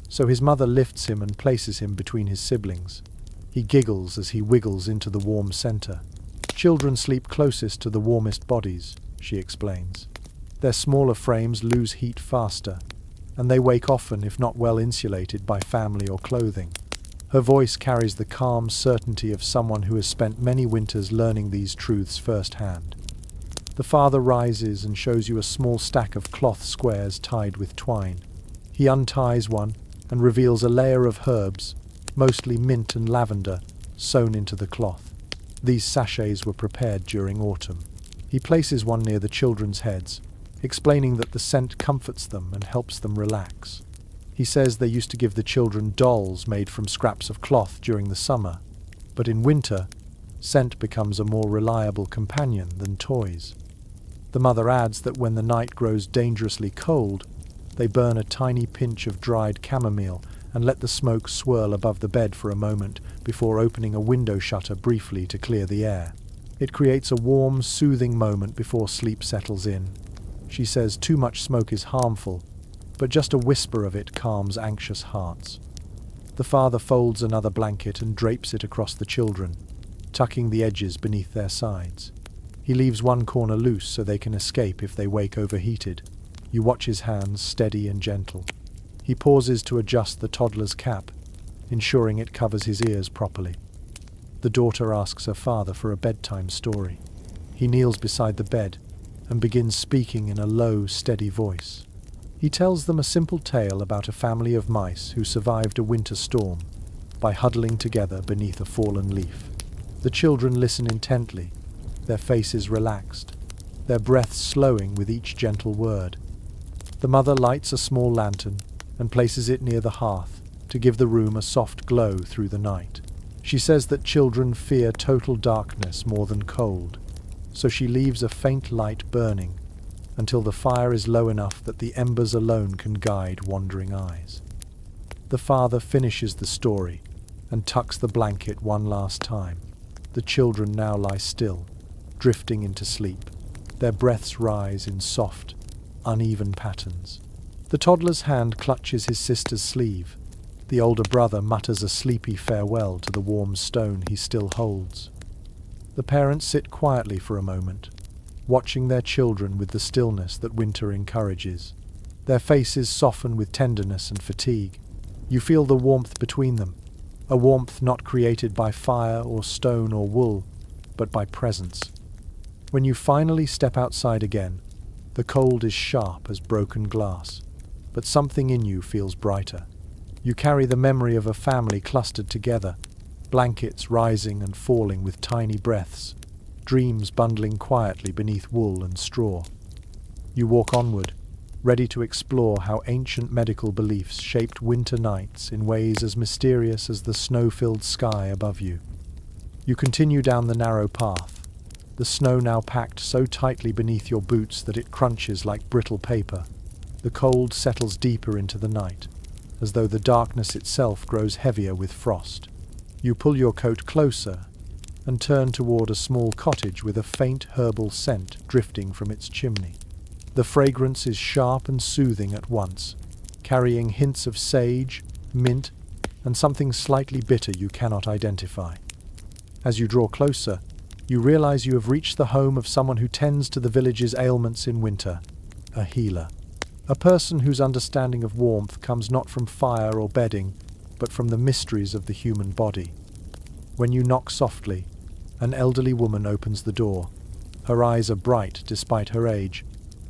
so his mother lifts him and places him between his siblings. He giggles as he wiggles into the warm center. Children sleep closest to the warmest bodies, she explains. Their smaller frames lose heat faster, and they wake often if not well insulated by family or clothing. Her voice carries the calm certainty of someone who has spent many winters learning these truths firsthand. The father rises and shows you a small stack of cloth squares tied with twine. He unties one and reveals a layer of herbs, mostly mint and lavender, sewn into the cloth. These sachets were prepared during autumn. He places one near the children's heads, explaining that the scent comforts them and helps them relax. He says they used to give the children dolls made from scraps of cloth during the summer, but in winter, scent becomes a more reliable companion than toys. The mother adds that when the night grows dangerously cold, they burn a tiny pinch of dried chamomile and let the smoke swirl above the bed for a moment before opening a window shutter briefly to clear the air. It creates a warm, soothing moment before sleep settles in. She says too much smoke is harmful, but just a whisper of it calms anxious hearts. The father folds another blanket and drapes it across the children, tucking the edges beneath their sides. He leaves one corner loose so they can escape if they wake overheated. You watch his hands, steady and gentle. He pauses to adjust the toddler's cap, ensuring it covers his ears properly. The daughter asks her father for a bedtime story. He kneels beside the bed and begins speaking in a low, steady voice. He tells them a simple tale about a family of mice who survived a winter storm by huddling together beneath a fallen leaf. The children listen intently, their faces relaxed, their breaths slowing with each gentle word. The mother lights a small lantern and places it near the hearth to give the room a soft glow through the night. She says that children fear total darkness more than cold, so she leaves a faint light burning until the fire is low enough that the embers alone can guide wandering eyes. The father finishes the story and tucks the blanket one last time. The children now lie still, drifting into sleep. Their breaths rise in soft, uneven patterns. The toddler's hand clutches his sister's sleeve. The older brother mutters a sleepy farewell to the warm stone he still holds. The parents sit quietly for a moment, watching their children with the stillness that winter encourages. Their faces soften with tenderness and fatigue. You feel the warmth between them, a warmth not created by fire or stone or wool, but by presence. When you finally step outside again, the cold is sharp as broken glass, but something in you feels brighter. You carry the memory of a family clustered together, blankets rising and falling with tiny breaths, dreams bundling quietly beneath wool and straw. You walk onward, ready to explore how ancient medical beliefs shaped winter nights in ways as mysterious as the snow-filled sky above you. You continue down the narrow path, the snow now packed so tightly beneath your boots that it crunches like brittle paper. The cold settles deeper into the night, as though the darkness itself grows heavier with frost. You pull your coat closer and turn toward a small cottage with a faint herbal scent drifting from its chimney. The fragrance is sharp and soothing at once, carrying hints of sage, mint, and something slightly bitter you cannot identify. As you draw closer, you realize you have reached the home of someone who tends to the village's ailments in winter, a healer. A person whose understanding of warmth comes not from fire or bedding, but from the mysteries of the human body. When you knock softly, an elderly woman opens the door. Her eyes are bright despite her age,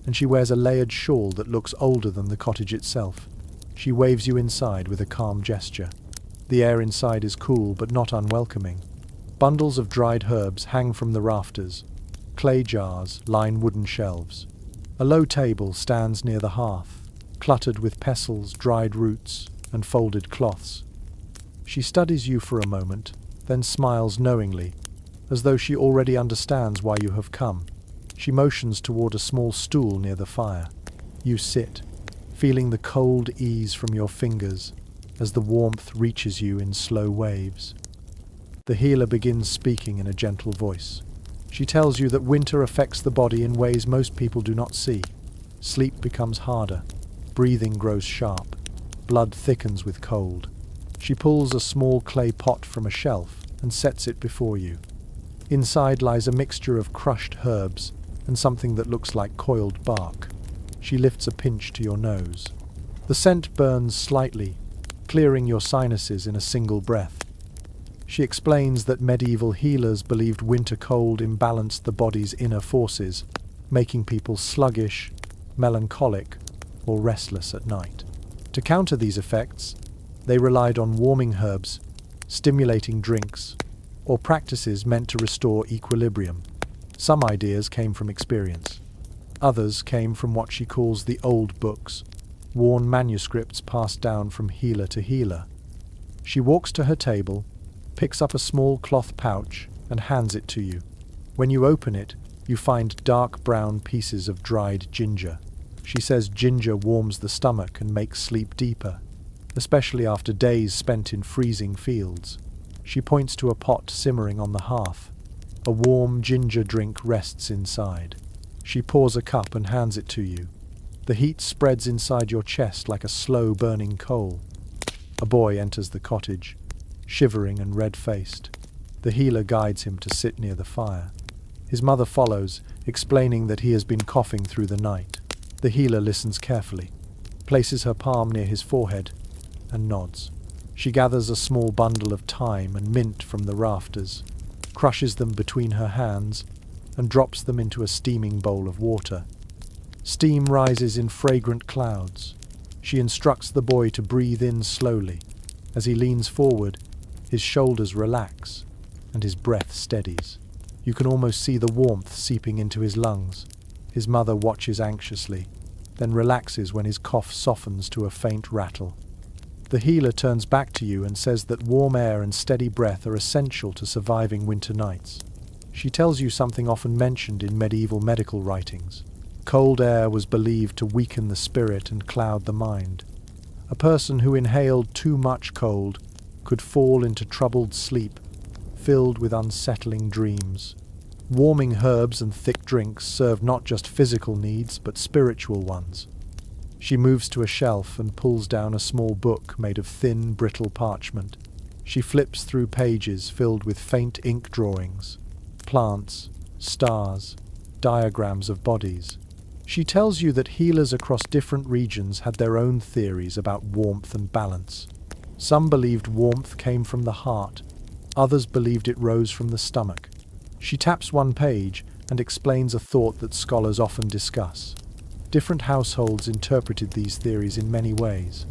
and she wears a layered shawl that looks older than the cottage itself. She waves you inside with a calm gesture. The air inside is cool but not unwelcoming. Bundles of dried herbs hang from the rafters. Clay jars line wooden shelves. A low table stands near the hearth, cluttered with pestles, dried roots, and folded cloths. She studies you for a moment, then smiles knowingly, as though she already understands why you have come. She motions toward a small stool near the fire. You sit, feeling the cold ease from your fingers as the warmth reaches you in slow waves. The healer begins speaking in a gentle voice. She tells you that winter affects the body in ways most people do not see. Sleep becomes harder. Breathing grows sharp. Blood thickens with cold. She pulls a small clay pot from a shelf and sets it before you. Inside lies a mixture of crushed herbs and something that looks like coiled bark. She lifts a pinch to your nose. The scent burns slightly, clearing your sinuses in a single breath. She explains that medieval healers believed winter cold imbalanced the body's inner forces, making people sluggish, melancholic, or restless at night. To counter these effects, they relied on warming herbs, stimulating drinks, or practices meant to restore equilibrium. Some ideas came from experience. Others came from what she calls the old books, worn manuscripts passed down from healer to healer. She walks to her table, picks up a small cloth pouch, and hands it to you. When you open it, you find dark brown pieces of dried ginger. She says ginger warms the stomach and makes sleep deeper, especially after days spent in freezing fields. She points to a pot simmering on the hearth. A warm ginger drink rests inside. She pours a cup and hands it to you. The heat spreads inside your chest like a slow burning coal. A boy enters the cottage, shivering and red-faced. The healer guides him to sit near the fire. His mother follows, explaining that he has been coughing through the night. The healer listens carefully, places her palm near his forehead, and nods. She gathers a small bundle of thyme and mint from the rafters, crushes them between her hands, and drops them into a steaming bowl of water. Steam rises in fragrant clouds. She instructs the boy to breathe in slowly. As he leans forward, his shoulders relax, and his breath steadies. You can almost see the warmth seeping into his lungs. His mother watches anxiously, then relaxes when his cough softens to a faint rattle. The healer turns back to you and says that warm air and steady breath are essential to surviving winter nights. She tells you something often mentioned in medieval medical writings. Cold air was believed to weaken the spirit and cloud the mind. A person who inhaled too much cold could fall into troubled sleep, filled with unsettling dreams. Warming herbs and thick drinks serve not just physical needs, but spiritual ones. She moves to a shelf and pulls down a small book made of thin, brittle parchment. She flips through pages filled with faint ink drawings, plants, stars, diagrams of bodies. She tells you that healers across different regions had their own theories about warmth and balance. Some believed warmth came from the heart, others believed it rose from the stomach. She taps one page and explains a thought that scholars often discuss. Different households interpreted these theories in many ways.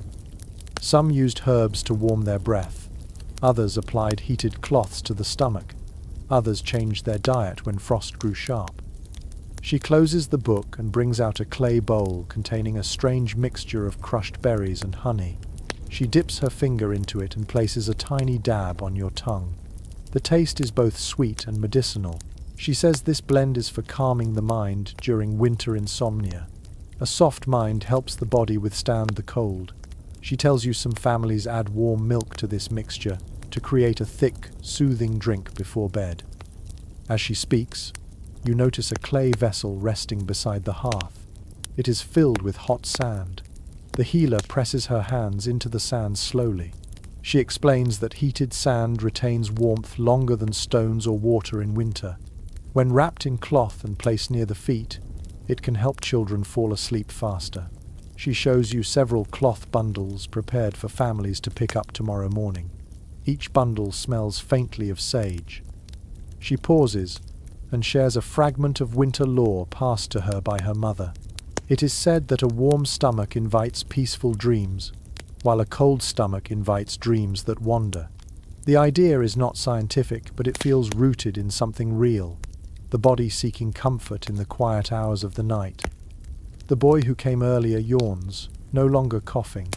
Some used herbs to warm their breath, others applied heated cloths to the stomach, others changed their diet when frost grew sharp. She closes the book and brings out a clay bowl containing a strange mixture of crushed berries and honey. She dips her finger into it and places a tiny dab on your tongue. The taste is both sweet and medicinal. She says this blend is for calming the mind during winter insomnia. A soft mind helps the body withstand the cold. She tells you some families add warm milk to this mixture to create a thick, soothing drink before bed. As she speaks, you notice a clay vessel resting beside the hearth. It is filled with hot sand. The healer presses her hands into the sand slowly. She explains that heated sand retains warmth longer than stones or water in winter. When wrapped in cloth and placed near the feet, it can help children fall asleep faster. She shows you several cloth bundles prepared for families to pick up tomorrow morning. Each bundle smells faintly of sage. She pauses and shares a fragment of winter lore passed to her by her mother. It is said that a warm stomach invites peaceful dreams, while a cold stomach invites dreams that wander. The idea is not scientific, but it feels rooted in something real, the body seeking comfort in the quiet hours of the night. The boy who came earlier yawns, no longer coughing.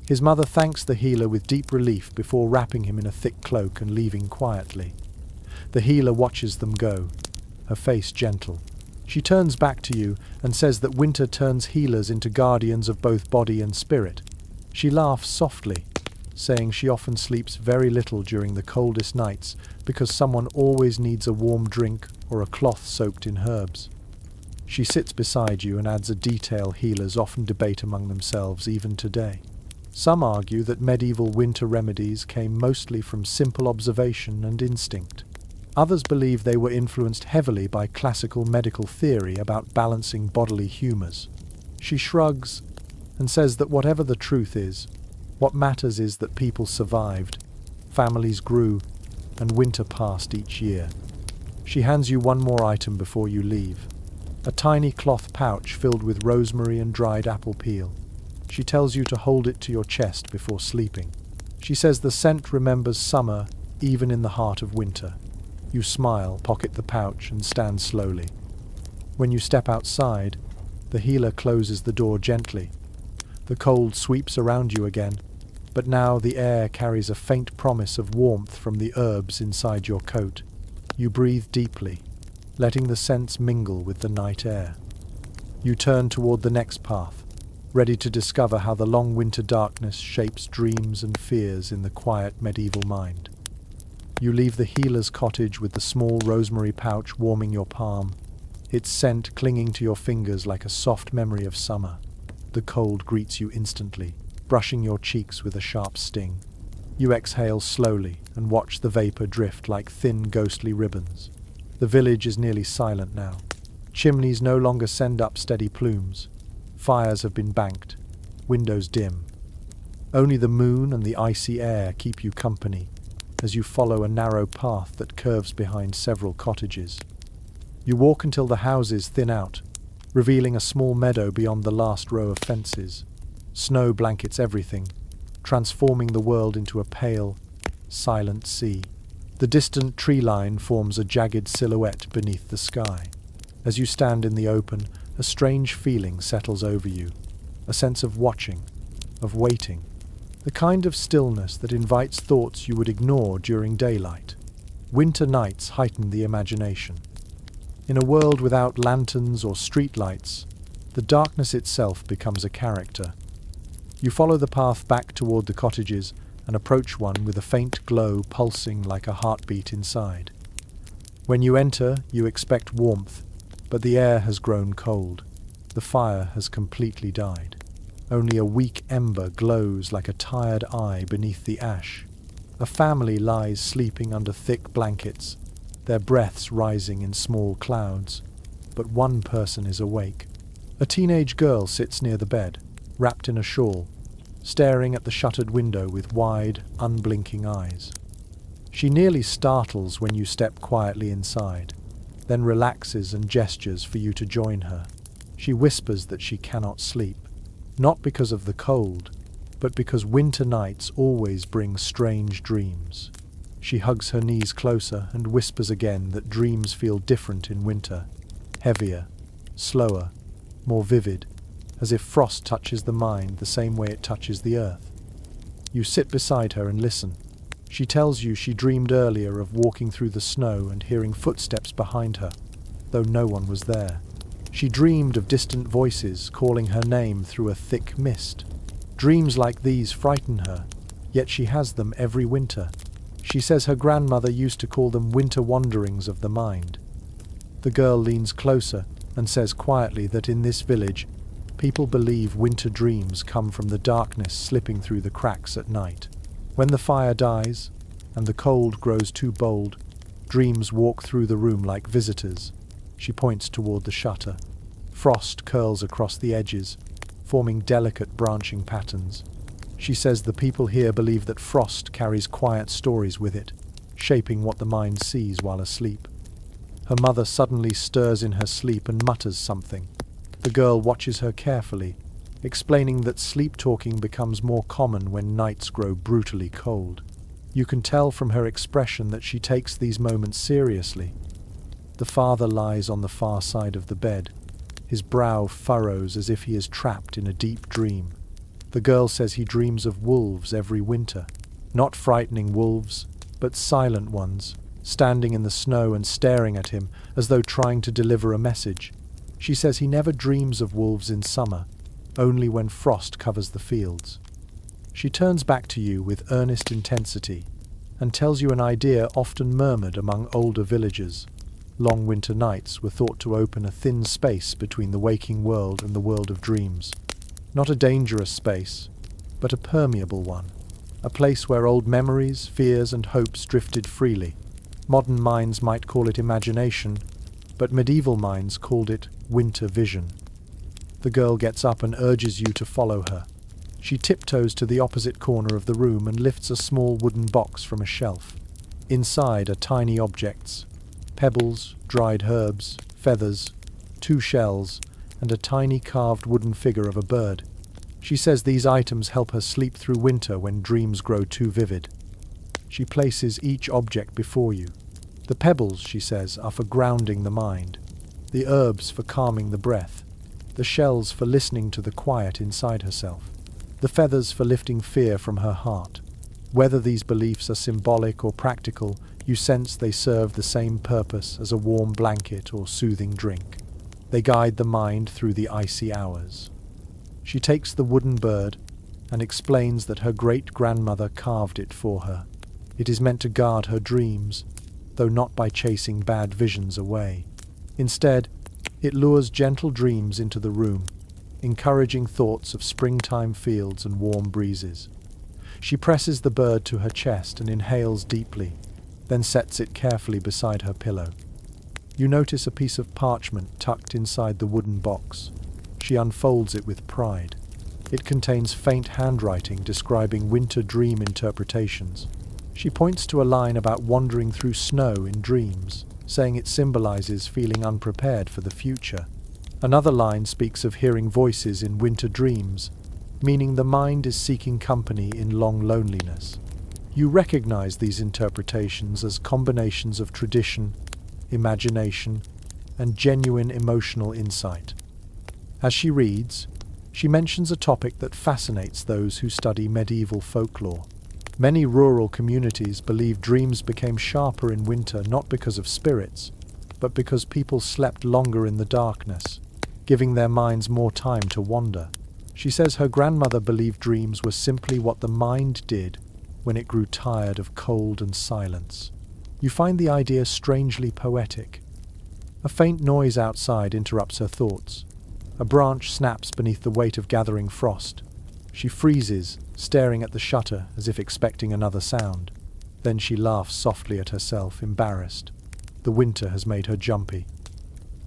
His mother thanks the healer with deep relief before wrapping him in a thick cloak and leaving quietly. The healer watches them go, her face gentle. She turns back to you and says that winter turns healers into guardians of both body and spirit. She laughs softly, saying she often sleeps very little during the coldest nights because someone always needs a warm drink or a cloth soaked in herbs. She sits beside you and adds a detail healers often debate among themselves even today. Some argue that medieval winter remedies came mostly from simple observation and instinct. Others believe they were influenced heavily by classical medical theory about balancing bodily humours. She shrugs and says that whatever the truth is, what matters is that people survived, families grew, and winter passed each year. She hands you one more item before you leave, a tiny cloth pouch filled with rosemary and dried apple peel. She tells you to hold it to your chest before sleeping. She says the scent remembers summer even in the heart of winter. You smile, pocket the pouch, and stand slowly. When you step outside, the healer closes the door gently. The cold sweeps around you again, but now the air carries a faint promise of warmth from the herbs inside your coat. You breathe deeply, letting the scents mingle with the night air. You turn toward the next path, ready to discover how the long winter darkness shapes dreams and fears in the quiet medieval mind. You leave the healer's cottage with the small rosemary pouch warming your palm, its scent clinging to your fingers like a soft memory of summer. The cold greets you instantly, brushing your cheeks with a sharp sting. You exhale slowly and watch the vapor drift like thin, ghostly ribbons. The village is nearly silent now. Chimneys no longer send up steady plumes. Fires have been banked, windows dim. Only the moon and the icy air keep you company as you follow a narrow path that curves behind several cottages. You walk until the houses thin out, revealing a small meadow beyond the last row of fences. Snow blankets everything, transforming the world into a pale, silent sea. The distant tree line forms a jagged silhouette beneath the sky. As you stand in the open, a strange feeling settles over you, a sense of watching, of waiting, the kind of stillness that invites thoughts you would ignore during daylight. Winter nights heighten the imagination. In a world without lanterns or streetlights, the darkness itself becomes a character. You follow the path back toward the cottages and approach one with a faint glow pulsing like a heartbeat inside. When you enter, you expect warmth, but the air has grown cold. The fire has completely died. Only a weak ember glows like a tired eye beneath the ash. A family lies sleeping under thick blankets, their breaths rising in small clouds, but one person is awake. A teenage girl sits near the bed, wrapped in a shawl, staring at the shuttered window with wide, unblinking eyes. She nearly startles when you step quietly inside, then relaxes and gestures for you to join her. She whispers that she cannot sleep, not because of the cold, but because winter nights always bring strange dreams. She hugs her knees closer and whispers again that dreams feel different in winter, heavier, slower, more vivid, as if frost touches the mind the same way it touches the earth. You sit beside her and listen. She tells you she dreamed earlier of walking through the snow and hearing footsteps behind her, though no one was there. She dreamed of distant voices calling her name through a thick mist. Dreams like these frighten her, yet she has them every winter. She says her grandmother used to call them winter wanderings of the mind. The girl leans closer and says quietly that in this village, people believe winter dreams come from the darkness slipping through the cracks at night. When the fire dies, and the cold grows too bold, dreams walk through the room like visitors. She points toward the shutter. Frost curls across the edges, forming delicate branching patterns. She says the people here believe that frost carries quiet stories with it, shaping what the mind sees while asleep. Her mother suddenly stirs in her sleep and mutters something. The girl watches her carefully, explaining that sleep-talking becomes more common when nights grow brutally cold. You can tell from her expression that she takes these moments seriously. The father lies on the far side of the bed. His brow furrows as if he is trapped in a deep dream. The girl says he dreams of wolves every winter. Not frightening wolves, but silent ones, standing in the snow and staring at him as though trying to deliver a message. She says he never dreams of wolves in summer, only when frost covers the fields. She turns back to you with earnest intensity and tells you an idea often murmured among older villagers. Long winter nights were thought to open a thin space between the waking world and the world of dreams. Not a dangerous space, but a permeable one. A place where old memories, fears and hopes drifted freely. Modern minds might call it imagination, but medieval minds called it winter vision. The girl gets up and urges you to follow her. She tiptoes to the opposite corner of the room and lifts a small wooden box from a shelf. Inside are tiny objects: pebbles, dried herbs, feathers, 2 shells, and a tiny carved wooden figure of a bird. She says these items help her sleep through winter when dreams grow too vivid. She places each object before you. The pebbles, she says, are for grounding the mind, the herbs for calming the breath, the shells for listening to the quiet inside herself, the feathers for lifting fear from her heart. Whether these beliefs are symbolic or practical, you sense they serve the same purpose as a warm blanket or soothing drink. They guide the mind through the icy hours. She takes the wooden bird and explains that her great-grandmother carved it for her. It is meant to guard her dreams, though not by chasing bad visions away. Instead, it lures gentle dreams into the room, encouraging thoughts of springtime fields and warm breezes. She presses the bird to her chest and inhales deeply, then sets it carefully beside her pillow. You notice a piece of parchment tucked inside the wooden box. She unfolds it with pride. It contains faint handwriting describing winter dream interpretations. She points to a line about wandering through snow in dreams, saying it symbolizes feeling unprepared for the future. Another line speaks of hearing voices in winter dreams, meaning the mind is seeking company in long loneliness. You recognize these interpretations as combinations of tradition, imagination, and genuine emotional insight. As she reads, she mentions a topic that fascinates those who study medieval folklore. Many rural communities believe dreams became sharper in winter not because of spirits, but because people slept longer in the darkness, giving their minds more time to wander. She says her grandmother believed dreams were simply what the mind did when it grew tired of cold and silence. You find the idea strangely poetic. A faint noise outside interrupts her thoughts. A branch snaps beneath the weight of gathering frost. She freezes, staring at the shutter as if expecting another sound. Then she laughs softly at herself, embarrassed. The winter has made her jumpy.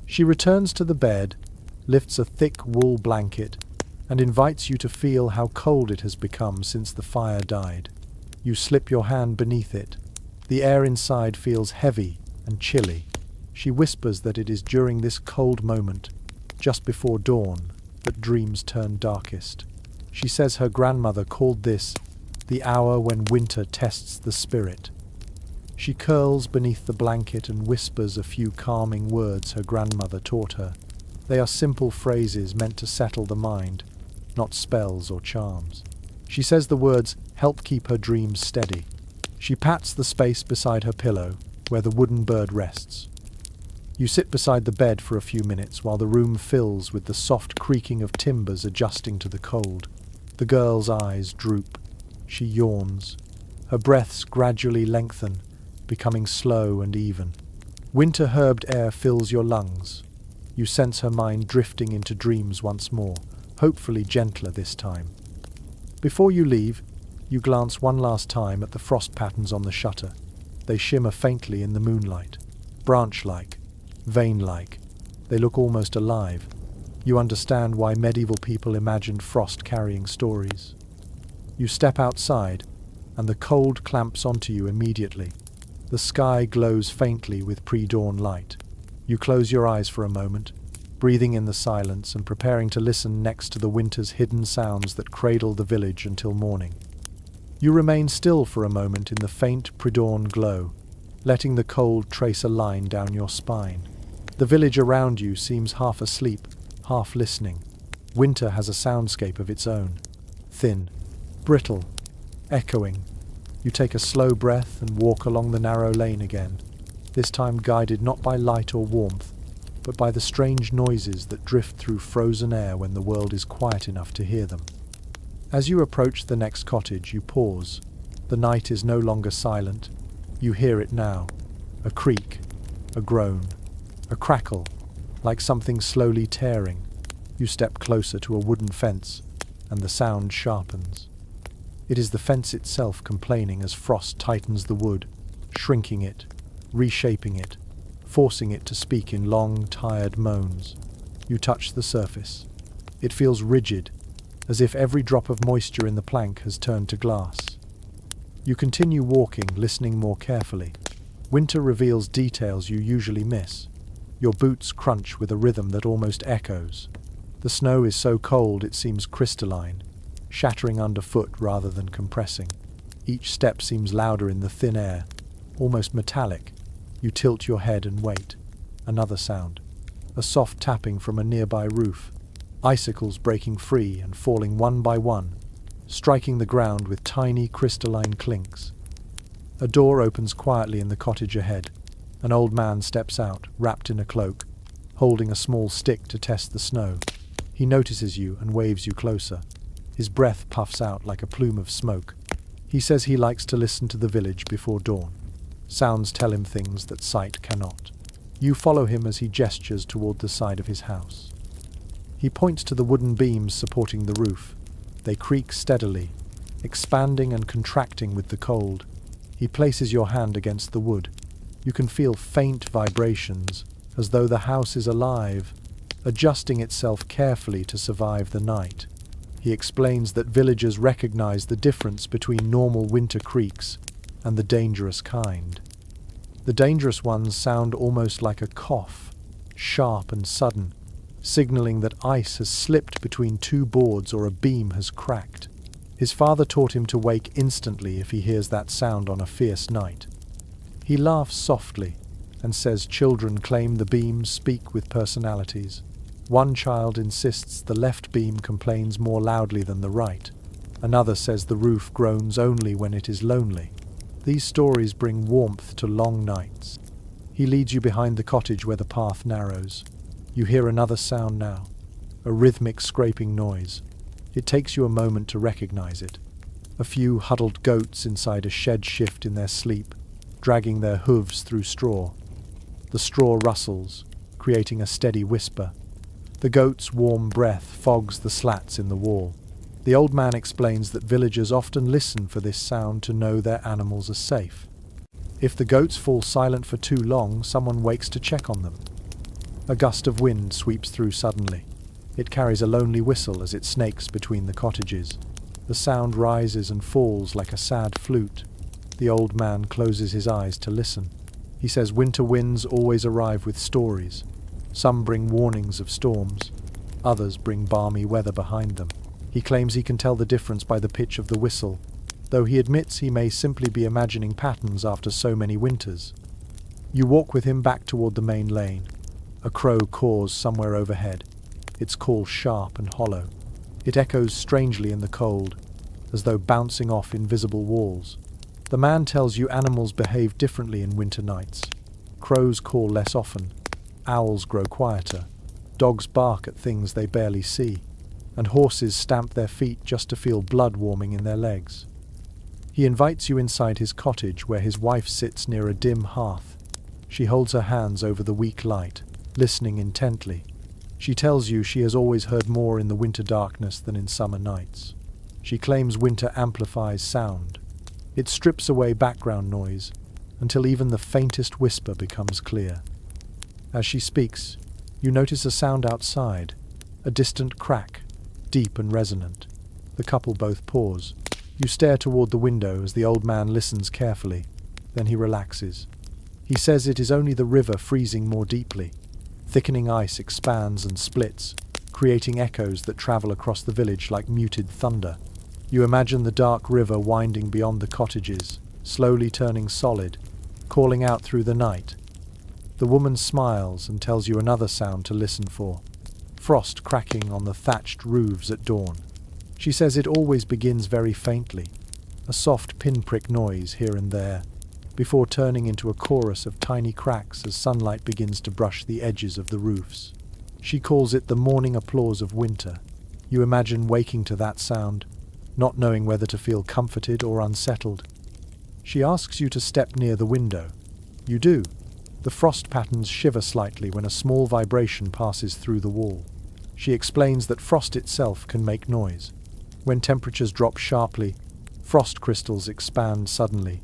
She returns to the bed, lifts a thick wool blanket, and invites you to feel how cold it has become since the fire died. You slip your hand beneath it. The air inside feels heavy and chilly. She whispers that it is during this cold moment, just before dawn, that dreams turn darkest. She says her grandmother called this the hour when winter tests the spirit. She curls beneath the blanket and whispers a few calming words her grandmother taught her. They are simple phrases meant to settle the mind, not spells or charms. She says the words help keep her dreams steady. She pats the space beside her pillow, where the wooden bird rests. You sit beside the bed for a few minutes while the room fills with the soft creaking of timbers adjusting to the cold. The girl's eyes droop. She yawns. Her breaths gradually lengthen, becoming slow and even. Winter-herbed air fills your lungs. You sense her mind drifting into dreams once more, hopefully gentler this time. Before you leave, you glance one last time at the frost patterns on the shutter. They shimmer faintly in the moonlight. Branch-like, vein-like. They look almost alive. You understand why medieval people imagined frost carrying stories. You step outside, and the cold clamps onto you immediately. The sky glows faintly with pre-dawn light. You close your eyes for a moment, breathing in the silence and preparing to listen next to the winter's hidden sounds that cradle the village until morning. You remain still for a moment in the faint pre-dawn glow, letting the cold trace a line down your spine. The village around you seems half asleep, half listening. Winter has a soundscape of its own. Thin, brittle, echoing. You take a slow breath and walk along the narrow lane again, this time guided not by light or warmth, but by the strange noises that drift through frozen air when the world is quiet enough to hear them. As you approach the next cottage, you pause. The night is no longer silent. You hear it now. A creak, a groan, a crackle, like something slowly tearing. You step closer to a wooden fence, and the sound sharpens. It is the fence itself complaining as frost tightens the wood, shrinking it, reshaping it, forcing it to speak in long, tired moans. You touch the surface. It feels rigid, as if every drop of moisture in the plank has turned to glass. You continue walking, listening more carefully. Winter reveals details you usually miss. Your boots crunch with a rhythm that almost echoes. The snow is so cold it seems crystalline, shattering underfoot rather than compressing. Each step seems louder in the thin air, almost metallic. You tilt your head and wait. Another sound. A soft tapping from a nearby roof. Icicles breaking free and falling one by one, striking the ground with tiny crystalline clinks. A door opens quietly in the cottage ahead. An old man steps out, wrapped in a cloak, holding a small stick to test the snow. He notices you and waves you closer. His breath puffs out like a plume of smoke. He says he likes to listen to the village before dawn. Sounds tell him things that sight cannot. You follow him as he gestures toward the side of his house. He points to the wooden beams supporting the roof. They creak steadily, expanding and contracting with the cold. He places your hand against the wood. You can feel faint vibrations, as though the house is alive, adjusting itself carefully to survive the night. He explains that villagers recognize the difference between normal winter creaks and the dangerous kind. The dangerous ones sound almost like a cough, sharp and sudden, signaling that ice has slipped between two boards or a beam has cracked. His father taught him to wake instantly if he hears that sound on a fierce night. He laughs softly and says children claim the beams speak with personalities. One child insists the left beam complains more loudly than the right. Another says the roof groans only when it is lonely. These stories bring warmth to long nights. He leads you behind the cottage where the path narrows. You hear another sound now, a rhythmic scraping noise. It takes you a moment to recognize it. A few huddled goats inside a shed shift in their sleep, dragging their hooves through straw. The straw rustles, creating a steady whisper. The goats' warm breath fogs the slats in the wall. The old man explains that villagers often listen for this sound to know their animals are safe. If the goats fall silent for too long, someone wakes to check on them. A gust of wind sweeps through suddenly. It carries a lonely whistle as it snakes between the cottages. The sound rises and falls like a sad flute. The old man closes his eyes to listen. He says winter winds always arrive with stories. Some bring warnings of storms. Others bring balmy weather behind them. He claims he can tell the difference by the pitch of the whistle, though he admits he may simply be imagining patterns after so many winters. You walk with him back toward the main lane. A crow caws somewhere overhead, its call sharp and hollow. It echoes strangely in the cold, as though bouncing off invisible walls. The man tells you animals behave differently in winter nights. Crows call less often, owls grow quieter, dogs bark at things they barely see, and horses stamp their feet just to feel blood warming in their legs. He invites you inside his cottage where his wife sits near a dim hearth. She holds her hands over the weak light, listening intently. She tells you she has always heard more in the winter darkness than in summer nights. She claims winter amplifies sound. It strips away background noise until even the faintest whisper becomes clear. As she speaks, you notice a sound outside, a distant crack, deep and resonant. The couple both pause. You stare toward the window as the old man listens carefully. Then he relaxes. He says it is only the river freezing more deeply. Thickening ice expands and splits, creating echoes that travel across the village like muted thunder. You imagine the dark river winding beyond the cottages, slowly turning solid, calling out through the night. The woman smiles and tells you another sound to listen for. Frost cracking on the thatched roofs at dawn. She says it always begins very faintly, a soft pinprick noise here and there, before turning into a chorus of tiny cracks as sunlight begins to brush the edges of the roofs. She calls it the morning applause of winter. You imagine waking to that sound, not knowing whether to feel comforted or unsettled. She asks you to step near the window. You do. The frost patterns shiver slightly when a small vibration passes through the wall. She explains that frost itself can make noise. When temperatures drop sharply, frost crystals expand suddenly,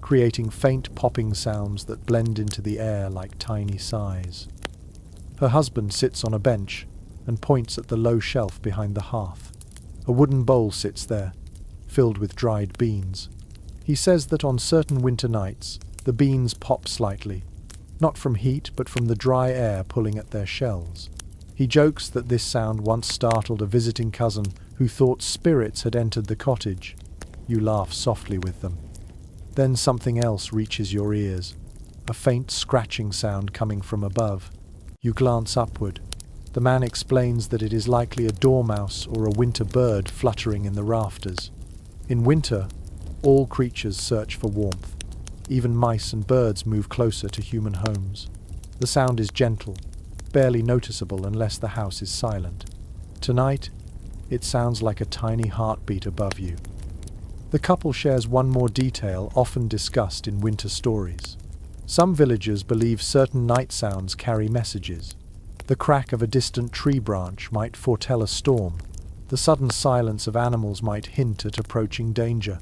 creating faint popping sounds that blend into the air like tiny sighs. Her husband sits on a bench and points at the low shelf behind the hearth. A wooden bowl sits there, filled with dried beans. He says that on certain winter nights, the beans pop slightly, not from heat but from the dry air pulling at their shells. He jokes that this sound once startled a visiting cousin who thought spirits had entered the cottage. You laugh softly with them. Then something else reaches your ears, a faint scratching sound coming from above. You glance upward. The man explains that it is likely a dormouse or a winter bird fluttering in the rafters. In winter, all creatures search for warmth. Even mice and birds move closer to human homes. The sound is gentle, barely noticeable unless the house is silent. Tonight, it sounds like a tiny heartbeat above you. The couple shares one more detail often discussed in winter stories. Some villagers believe certain night sounds carry messages. The crack of a distant tree branch might foretell a storm. The sudden silence of animals might hint at approaching danger.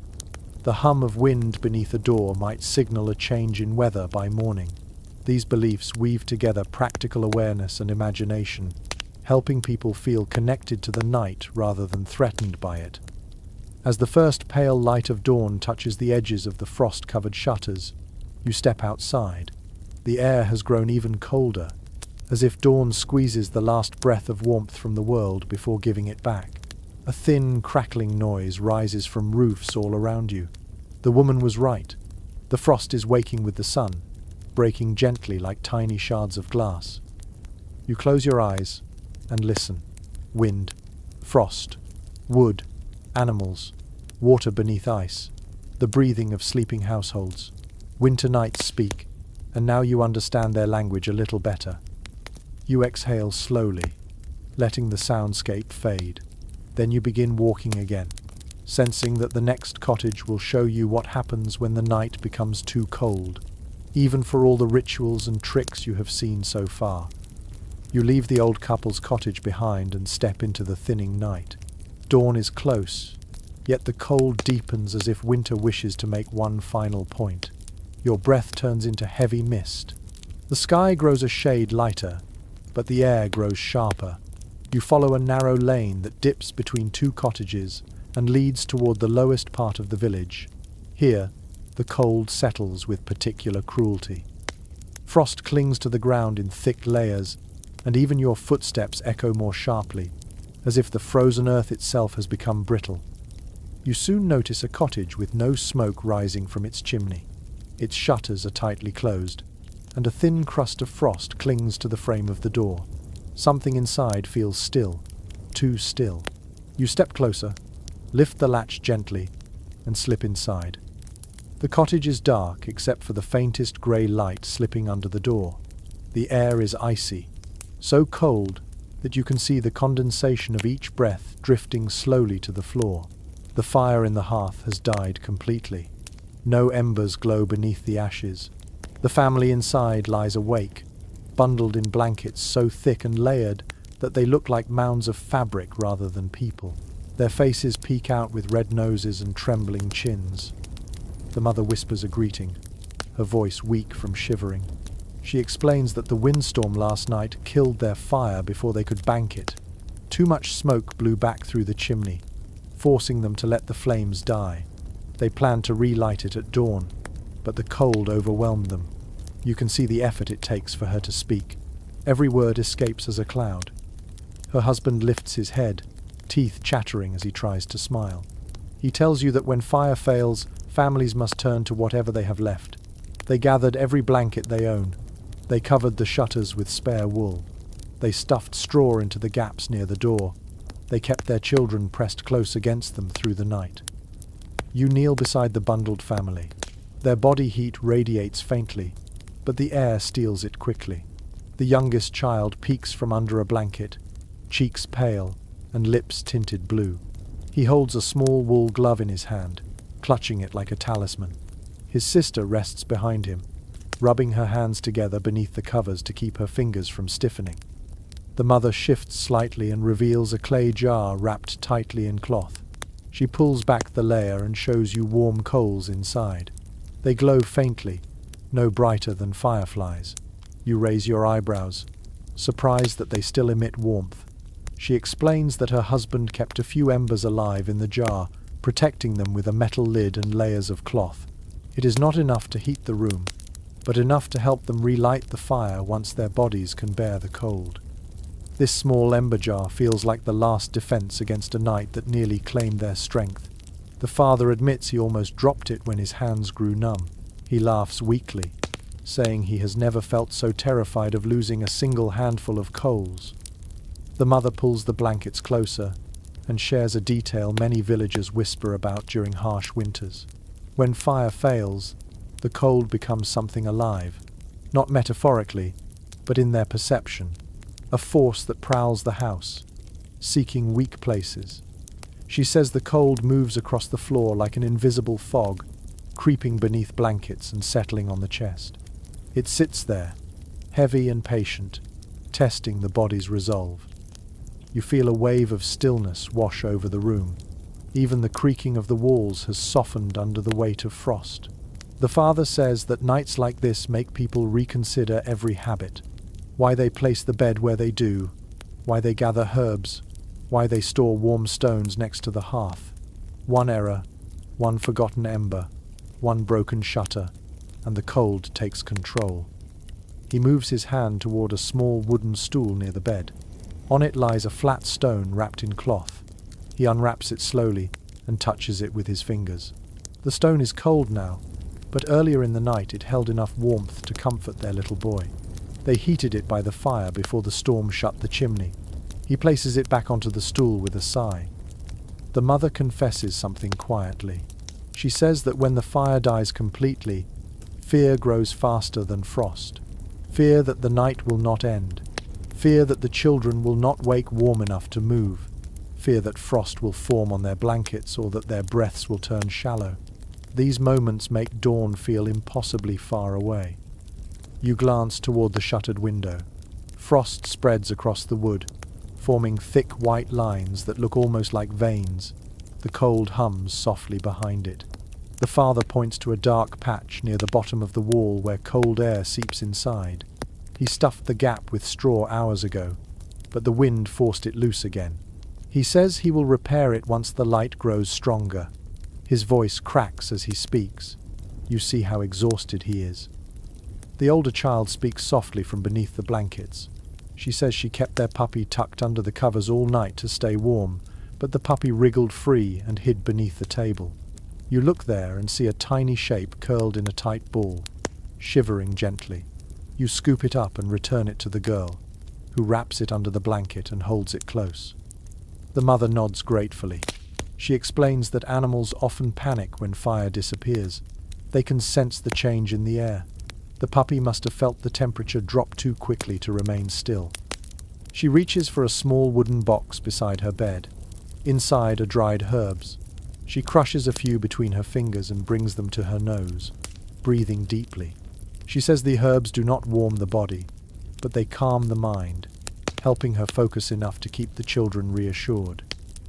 The hum of wind beneath a door might signal a change in weather by morning. These beliefs weave together practical awareness and imagination, helping people feel connected to the night rather than threatened by it. As the first pale light of dawn touches the edges of the frost-covered shutters, you step outside. The air has grown even colder, as if dawn squeezes the last breath of warmth from the world before giving it back. A thin, crackling noise rises from roofs all around you. The woman was right. The frost is waking with the sun, breaking gently like tiny shards of glass. You close your eyes and listen. Wind, frost, wood, animals, water beneath ice, the breathing of sleeping households. Winter nights speak, and now you understand their language a little better. You exhale slowly, letting the soundscape fade. Then you begin walking again, sensing that the next cottage will show you what happens when the night becomes too cold, even for all the rituals and tricks you have seen so far. You leave the old couple's cottage behind and step into the thinning night. Dawn is close, yet the cold deepens as if winter wishes to make one final point. Your breath turns into heavy mist. The sky grows a shade lighter, but the air grows sharper. You follow a narrow lane that dips between two cottages and leads toward the lowest part of the village. Here, the cold settles with particular cruelty. Frost clings to the ground in thick layers, and even your footsteps echo more sharply, as if the frozen earth itself has become brittle. You soon notice a cottage with no smoke rising from its chimney. Its shutters are tightly closed, and a thin crust of frost clings to the frame of the door. Something inside feels still, too still. You step closer, lift the latch gently, and slip inside. The cottage is dark except for the faintest grey light slipping under the door. The air is icy, so cold that you can see the condensation of each breath drifting slowly to the floor. The fire in the hearth has died completely. No embers glow beneath the ashes. The family inside lies awake, bundled in blankets so thick and layered that they look like mounds of fabric rather than people. Their faces peek out with red noses and trembling chins. The mother whispers a greeting, her voice weak from shivering. She explains that the windstorm last night killed their fire before they could bank it. Too much smoke blew back through the chimney, forcing them to let the flames die. They planned to relight it at dawn, but the cold overwhelmed them. You can see the effort it takes for her to speak. Every word escapes as a cloud. Her husband lifts his head, teeth chattering as he tries to smile. He tells you that when fire fails, families must turn to whatever they have left. They gathered every blanket they own. They covered the shutters with spare wool. They stuffed straw into the gaps near the door. They kept their children pressed close against them through the night. You kneel beside the bundled family. Their body heat radiates faintly, but the air steals it quickly. The youngest child peeks from under a blanket, cheeks pale and lips tinted blue. He holds a small wool glove in his hand, clutching it like a talisman. His sister rests behind him, rubbing her hands together beneath the covers to keep her fingers from stiffening. The mother shifts slightly and reveals a clay jar wrapped tightly in cloth. She pulls back the layer and shows you warm coals inside. They glow faintly, no brighter than fireflies. You raise your eyebrows, surprised that they still emit warmth. She explains that her husband kept a few embers alive in the jar, protecting them with a metal lid and layers of cloth. It is not enough to heat the room, but enough to help them relight the fire once their bodies can bear the cold. This small ember jar feels like the last defense against a night that nearly claimed their strength. The father admits he almost dropped it when his hands grew numb. He laughs weakly, saying he has never felt so terrified of losing a single handful of coals. The mother pulls the blankets closer and shares a detail many villagers whisper about during harsh winters. When fire fails, the cold becomes something alive, not metaphorically, but in their perception, a force that prowls the house, seeking weak places. She says the cold moves across the floor like an invisible fog, creeping beneath blankets and settling on the chest. It sits there, heavy and patient, testing the body's resolve. You feel a wave of stillness wash over the room. Even the creaking of the walls has softened under the weight of frost. The father says that nights like this make people reconsider every habit. Why they place the bed where they do, why they gather herbs, why they store warm stones next to the hearth. One error, one forgotten ember, one broken shutter, and the cold takes control. He moves his hand toward a small wooden stool near the bed. On it lies a flat stone wrapped in cloth. He unwraps it slowly and touches it with his fingers. The stone is cold now, but earlier in the night it held enough warmth to comfort their little boy. They heated it by the fire before the storm shut the chimney. He places it back onto the stool with a sigh. The mother confesses something quietly. She says that when the fire dies completely, fear grows faster than frost. Fear that the night will not end. Fear that the children will not wake warm enough to move. Fear that frost will form on their blankets or that their breaths will turn shallow. These moments make dawn feel impossibly far away. You glance toward the shuttered window. Frost spreads across the wood, forming thick white lines that look almost like veins. The cold hums softly behind it. The father points to a dark patch near the bottom of the wall where cold air seeps inside. He stuffed the gap with straw hours ago, but the wind forced it loose again. He says he will repair it once the light grows stronger. His voice cracks as he speaks. You see how exhausted he is. The older child speaks softly from beneath the blankets. She says she kept their puppy tucked under the covers all night to stay warm, but the puppy wriggled free and hid beneath the table. You look there and see a tiny shape curled in a tight ball, shivering gently. You scoop it up and return it to the girl, who wraps it under the blanket and holds it close. The mother nods gratefully. She explains that animals often panic when fire disappears. They can sense the change in the air. The puppy must have felt the temperature drop too quickly to remain still. She reaches for a small wooden box beside her bed. Inside are dried herbs. She crushes a few between her fingers and brings them to her nose, breathing deeply. She says the herbs do not warm the body, but they calm the mind, helping her focus enough to keep the children reassured.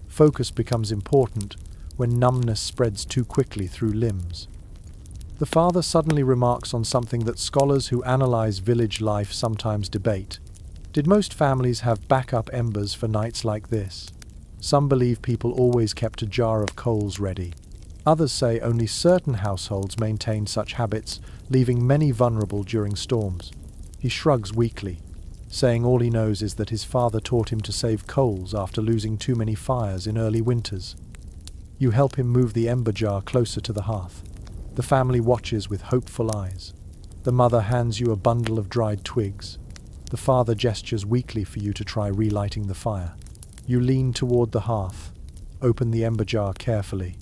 Focus becomes important when numbness spreads too quickly through limbs. The father suddenly remarks on something that scholars who analyze village life sometimes debate. Did most families have backup embers for nights like this? Some believe people always kept a jar of coals ready. Others say only certain households maintained such habits, leaving many vulnerable during storms. He shrugs weakly, saying all he knows is that his father taught him to save coals after losing too many fires in early winters. You help him move the ember jar closer to the hearth. The family watches with hopeful eyes. The mother hands you a bundle of dried twigs. The father gestures weakly for you to try relighting the fire. You lean toward the hearth, open the ember jar carefully,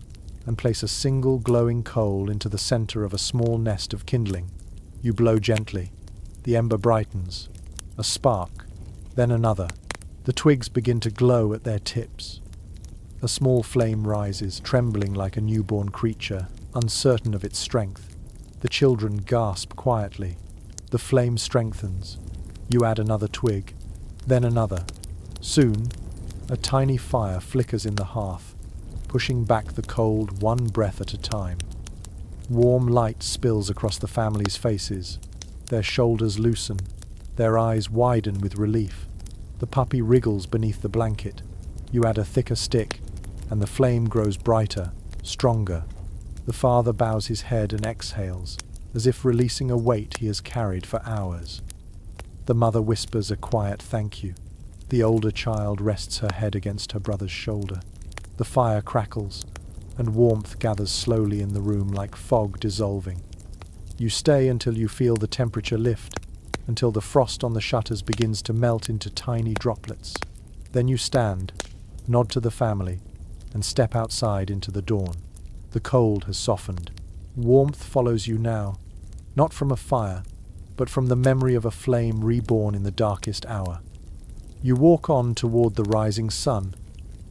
and place a single glowing coal into the center of a small nest of kindling. You blow gently. The ember brightens. A spark, then another. The twigs begin to glow at their tips. A small flame rises, trembling like a newborn creature, uncertain of its strength. The children gasp quietly. The flame strengthens. You add another twig, then another. Soon, a tiny fire flickers in the hearth, pushing back the cold one breath at a time. Warm light spills across the family's faces. Their shoulders loosen. Their eyes widen with relief. The puppy wriggles beneath the blanket. You add a thicker stick, and the flame grows brighter, stronger. The father bows his head and exhales, as if releasing a weight he has carried for hours. The mother whispers a quiet thank you. The older child rests her head against her brother's shoulder. The fire crackles, and warmth gathers slowly in the room like fog dissolving. You stay until you feel the temperature lift, until the frost on the shutters begins to melt into tiny droplets. Then you stand, nod to the family, and step outside into the dawn. The cold has softened. Warmth follows you now, not from a fire, but from the memory of a flame reborn in the darkest hour. You walk on toward the rising sun,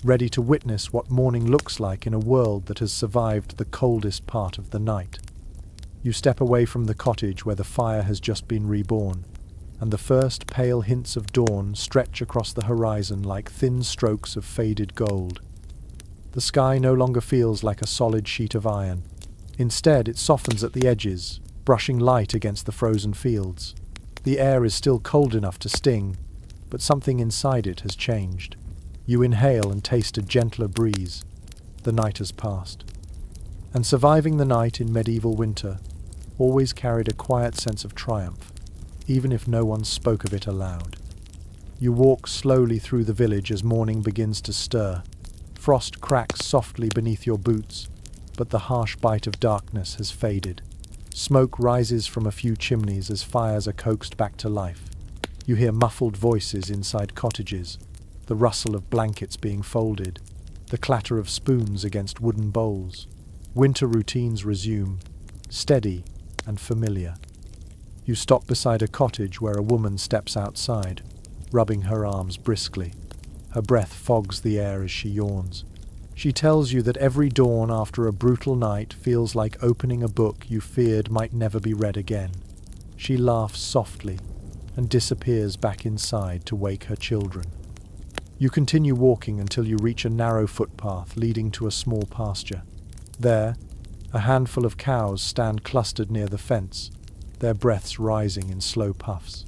ready to witness what morning looks like in a world that has survived the coldest part of the night. You step away from the cottage where the fire has just been reborn, and the first pale hints of dawn stretch across the horizon like thin strokes of faded gold. The sky no longer feels like a solid sheet of iron. Instead, it softens at the edges, brushing light against the frozen fields. The air is still cold enough to sting, but something inside it has changed. You inhale and taste a gentler breeze. The night has passed. And surviving the night in medieval winter always carried a quiet sense of triumph, even if no one spoke of it aloud. You walk slowly through the village as morning begins to stir. Frost cracks softly beneath your boots, but the harsh bite of darkness has faded. Smoke rises from a few chimneys as fires are coaxed back to life. You hear muffled voices inside cottages, the rustle of blankets being folded, the clatter of spoons against wooden bowls. Winter routines resume, steady and familiar. You stop beside a cottage where a woman steps outside, rubbing her arms briskly. Her breath fogs the air as she yawns. She tells you that every dawn after a brutal night feels like opening a book you feared might never be read again. She laughs softly and disappears back inside to wake her children. You continue walking until you reach a narrow footpath leading to a small pasture. There, a handful of cows stand clustered near the fence, their breaths rising in slow puffs.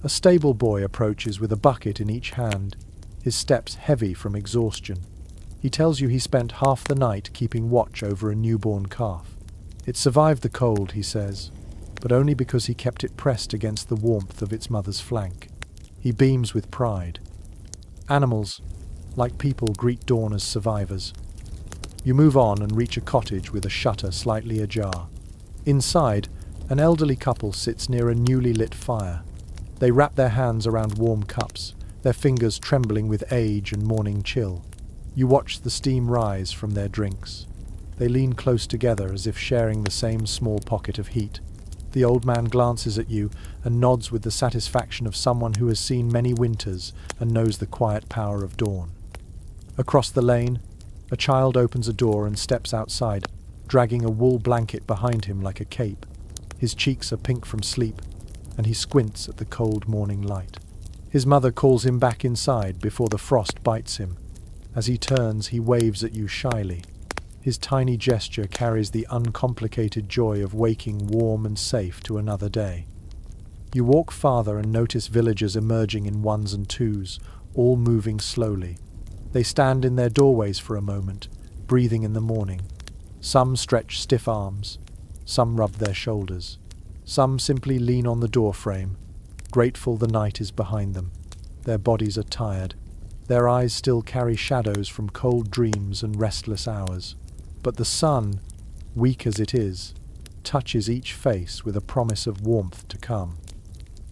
A stable boy approaches with a bucket in each hand, his steps heavy from exhaustion. He tells you he spent half the night keeping watch over a newborn calf. It survived the cold, he says, but only because he kept it pressed against the warmth of its mother's flank. He beams with pride. Animals, like people, greet dawn as survivors. You move on and reach a cottage with a shutter slightly ajar. Inside, an elderly couple sits near a newly lit fire. They wrap their hands around warm cups, their fingers trembling with age and morning chill. You watch the steam rise from their drinks. They lean close together as if sharing the same small pocket of heat. The old man glances at you and nods with the satisfaction of someone who has seen many winters and knows the quiet power of dawn. Across the lane, a child opens a door and steps outside, dragging a wool blanket behind him like a cape. His cheeks are pink from sleep, and he squints at the cold morning light. His mother calls him back inside before the frost bites him. As he turns, he waves at you shyly. His tiny gesture carries the uncomplicated joy of waking warm and safe to another day. You walk farther and notice villagers emerging in ones and twos, all moving slowly. They stand in their doorways for a moment, breathing in the morning. Some stretch stiff arms, some rub their shoulders. Some simply lean on the doorframe, grateful the night is behind them. Their bodies are tired. Their eyes still carry shadows from cold dreams and restless hours. But the sun, weak as it is, touches each face with a promise of warmth to come.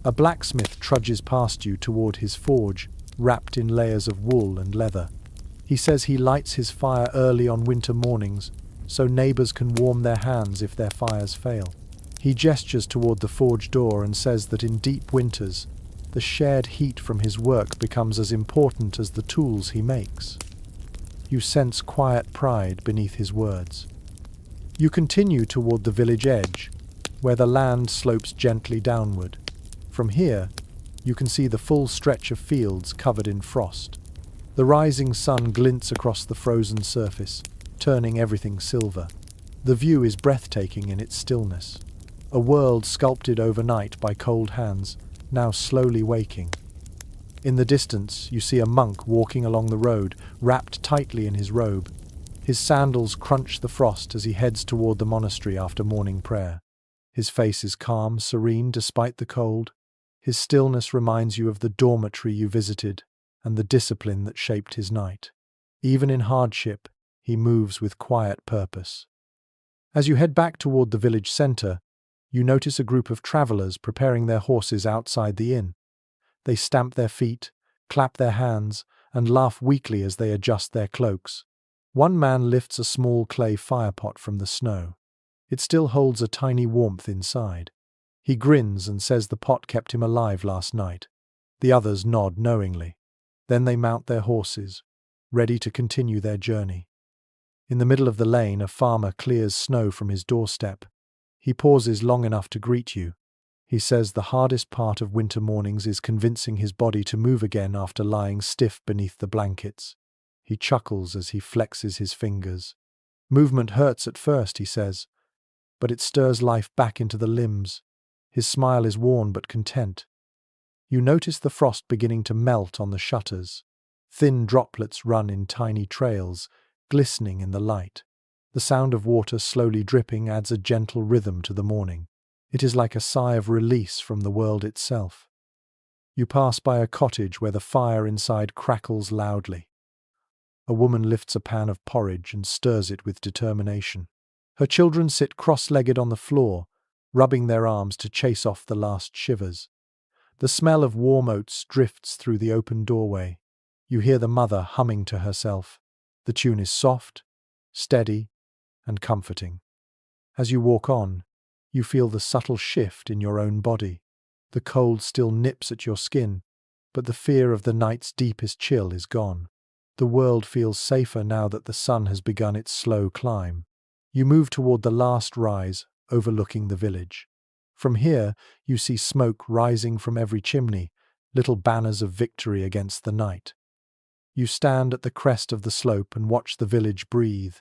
A blacksmith trudges past you toward his forge, wrapped in layers of wool and leather. He says he lights his fire early on winter mornings so neighbors can warm their hands if their fires fail. He gestures toward the forge door and says that in deep winters, the shared heat from his work becomes as important as the tools he makes. You sense quiet pride beneath his words. You continue toward the village edge, where the land slopes gently downward. From here, you can see the full stretch of fields covered in frost. The rising sun glints across the frozen surface, turning everything silver. The view is breathtaking in its stillness. A world sculpted overnight by cold hands, now slowly waking. In the distance, you see a monk walking along the road, wrapped tightly in his robe. His sandals crunch the frost as he heads toward the monastery after morning prayer. His face is calm, serene despite the cold. His stillness reminds you of the dormitory you visited and the discipline that shaped his night. Even in hardship, he moves with quiet purpose. As you head back toward the village center, you notice a group of travelers preparing their horses outside the inn. They stamp their feet, clap their hands, and laugh weakly as they adjust their cloaks. One man lifts a small clay firepot from the snow. It still holds a tiny warmth inside. He grins and says the pot kept him alive last night. The others nod knowingly. Then they mount their horses, ready to continue their journey. In the middle of the lane, a farmer clears snow from his doorstep. He pauses long enough to greet you. He says the hardest part of winter mornings is convincing his body to move again after lying stiff beneath the blankets. He chuckles as he flexes his fingers. Movement hurts at first, he says, but it stirs life back into the limbs. His smile is worn but content. You notice the frost beginning to melt on the shutters. Thin droplets run in tiny trails, glistening in the light. The sound of water slowly dripping adds a gentle rhythm to the morning. It is like a sigh of release from the world itself. You pass by a cottage where the fire inside crackles loudly. A woman lifts a pan of porridge and stirs it with determination. Her children sit cross-legged on the floor, rubbing their arms to chase off the last shivers. The smell of warm oats drifts through the open doorway. You hear the mother humming to herself. The tune is soft, steady, and comforting. As you walk on, you feel the subtle shift in your own body. The cold still nips at your skin, but the fear of the night's deepest chill is gone. The world feels safer now that the sun has begun its slow climb. You move toward the last rise, overlooking the village. From here, you see smoke rising from every chimney, little banners of victory against the night. You stand at the crest of the slope and watch the village breathe.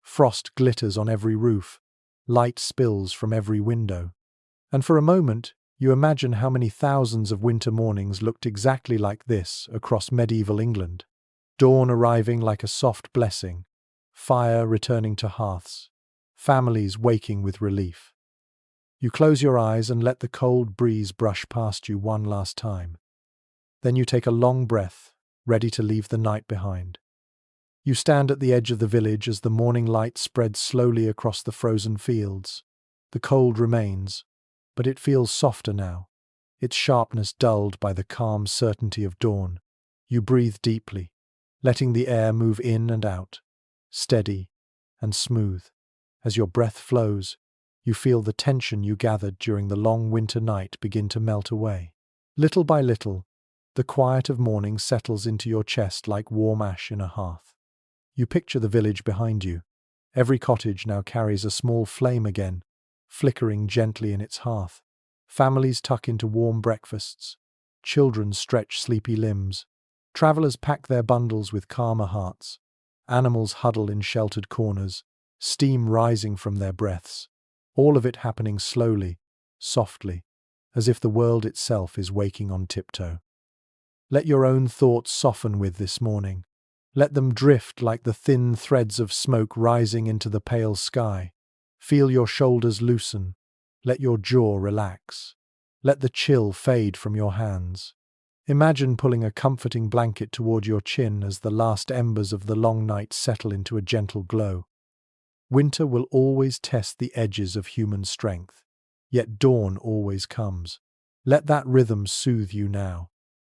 Frost glitters on every roof, light spills from every window. And for a moment, you imagine how many thousands of winter mornings looked exactly like this across medieval England. Dawn arriving like a soft blessing, fire returning to hearths, families waking with relief. You close your eyes and let the cold breeze brush past you one last time. Then you take a long breath, ready to leave the night behind. You stand at the edge of the village as the morning light spreads slowly across the frozen fields. The cold remains, but it feels softer now, its sharpness dulled by the calm certainty of dawn. You breathe deeply, letting the air move in and out, steady and smooth. As your breath flows, you feel the tension you gathered during the long winter night begin to melt away. Little by little, the quiet of morning settles into your chest like warm ash in a hearth. You picture the village behind you. Every cottage now carries a small flame again, flickering gently in its hearth. Families tuck into warm breakfasts. Children stretch sleepy limbs. Travelers pack their bundles with calmer hearts. Animals huddle in sheltered corners, steam rising from their breaths. All of it happening slowly, softly, as if the world itself is waking on tiptoe. Let your own thoughts soften with this morning. Let them drift like the thin threads of smoke rising into the pale sky. Feel your shoulders loosen. Let your jaw relax. Let the chill fade from your hands. Imagine pulling a comforting blanket toward your chin as the last embers of the long night settle into a gentle glow. Winter will always test the edges of human strength, yet dawn always comes. Let that rhythm soothe you now.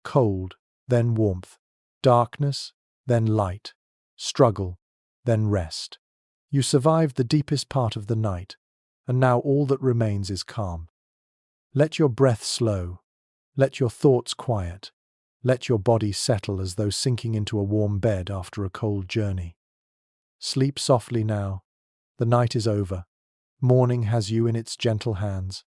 Cold, then warmth. Darkness, then light. Struggle, then rest. You survived the deepest part of the night, and now all that remains is calm. Let your breath slow. Let your thoughts quiet. Let your body settle as though sinking into a warm bed after a cold journey. Sleep softly now. The night is over. Morning has you in its gentle hands.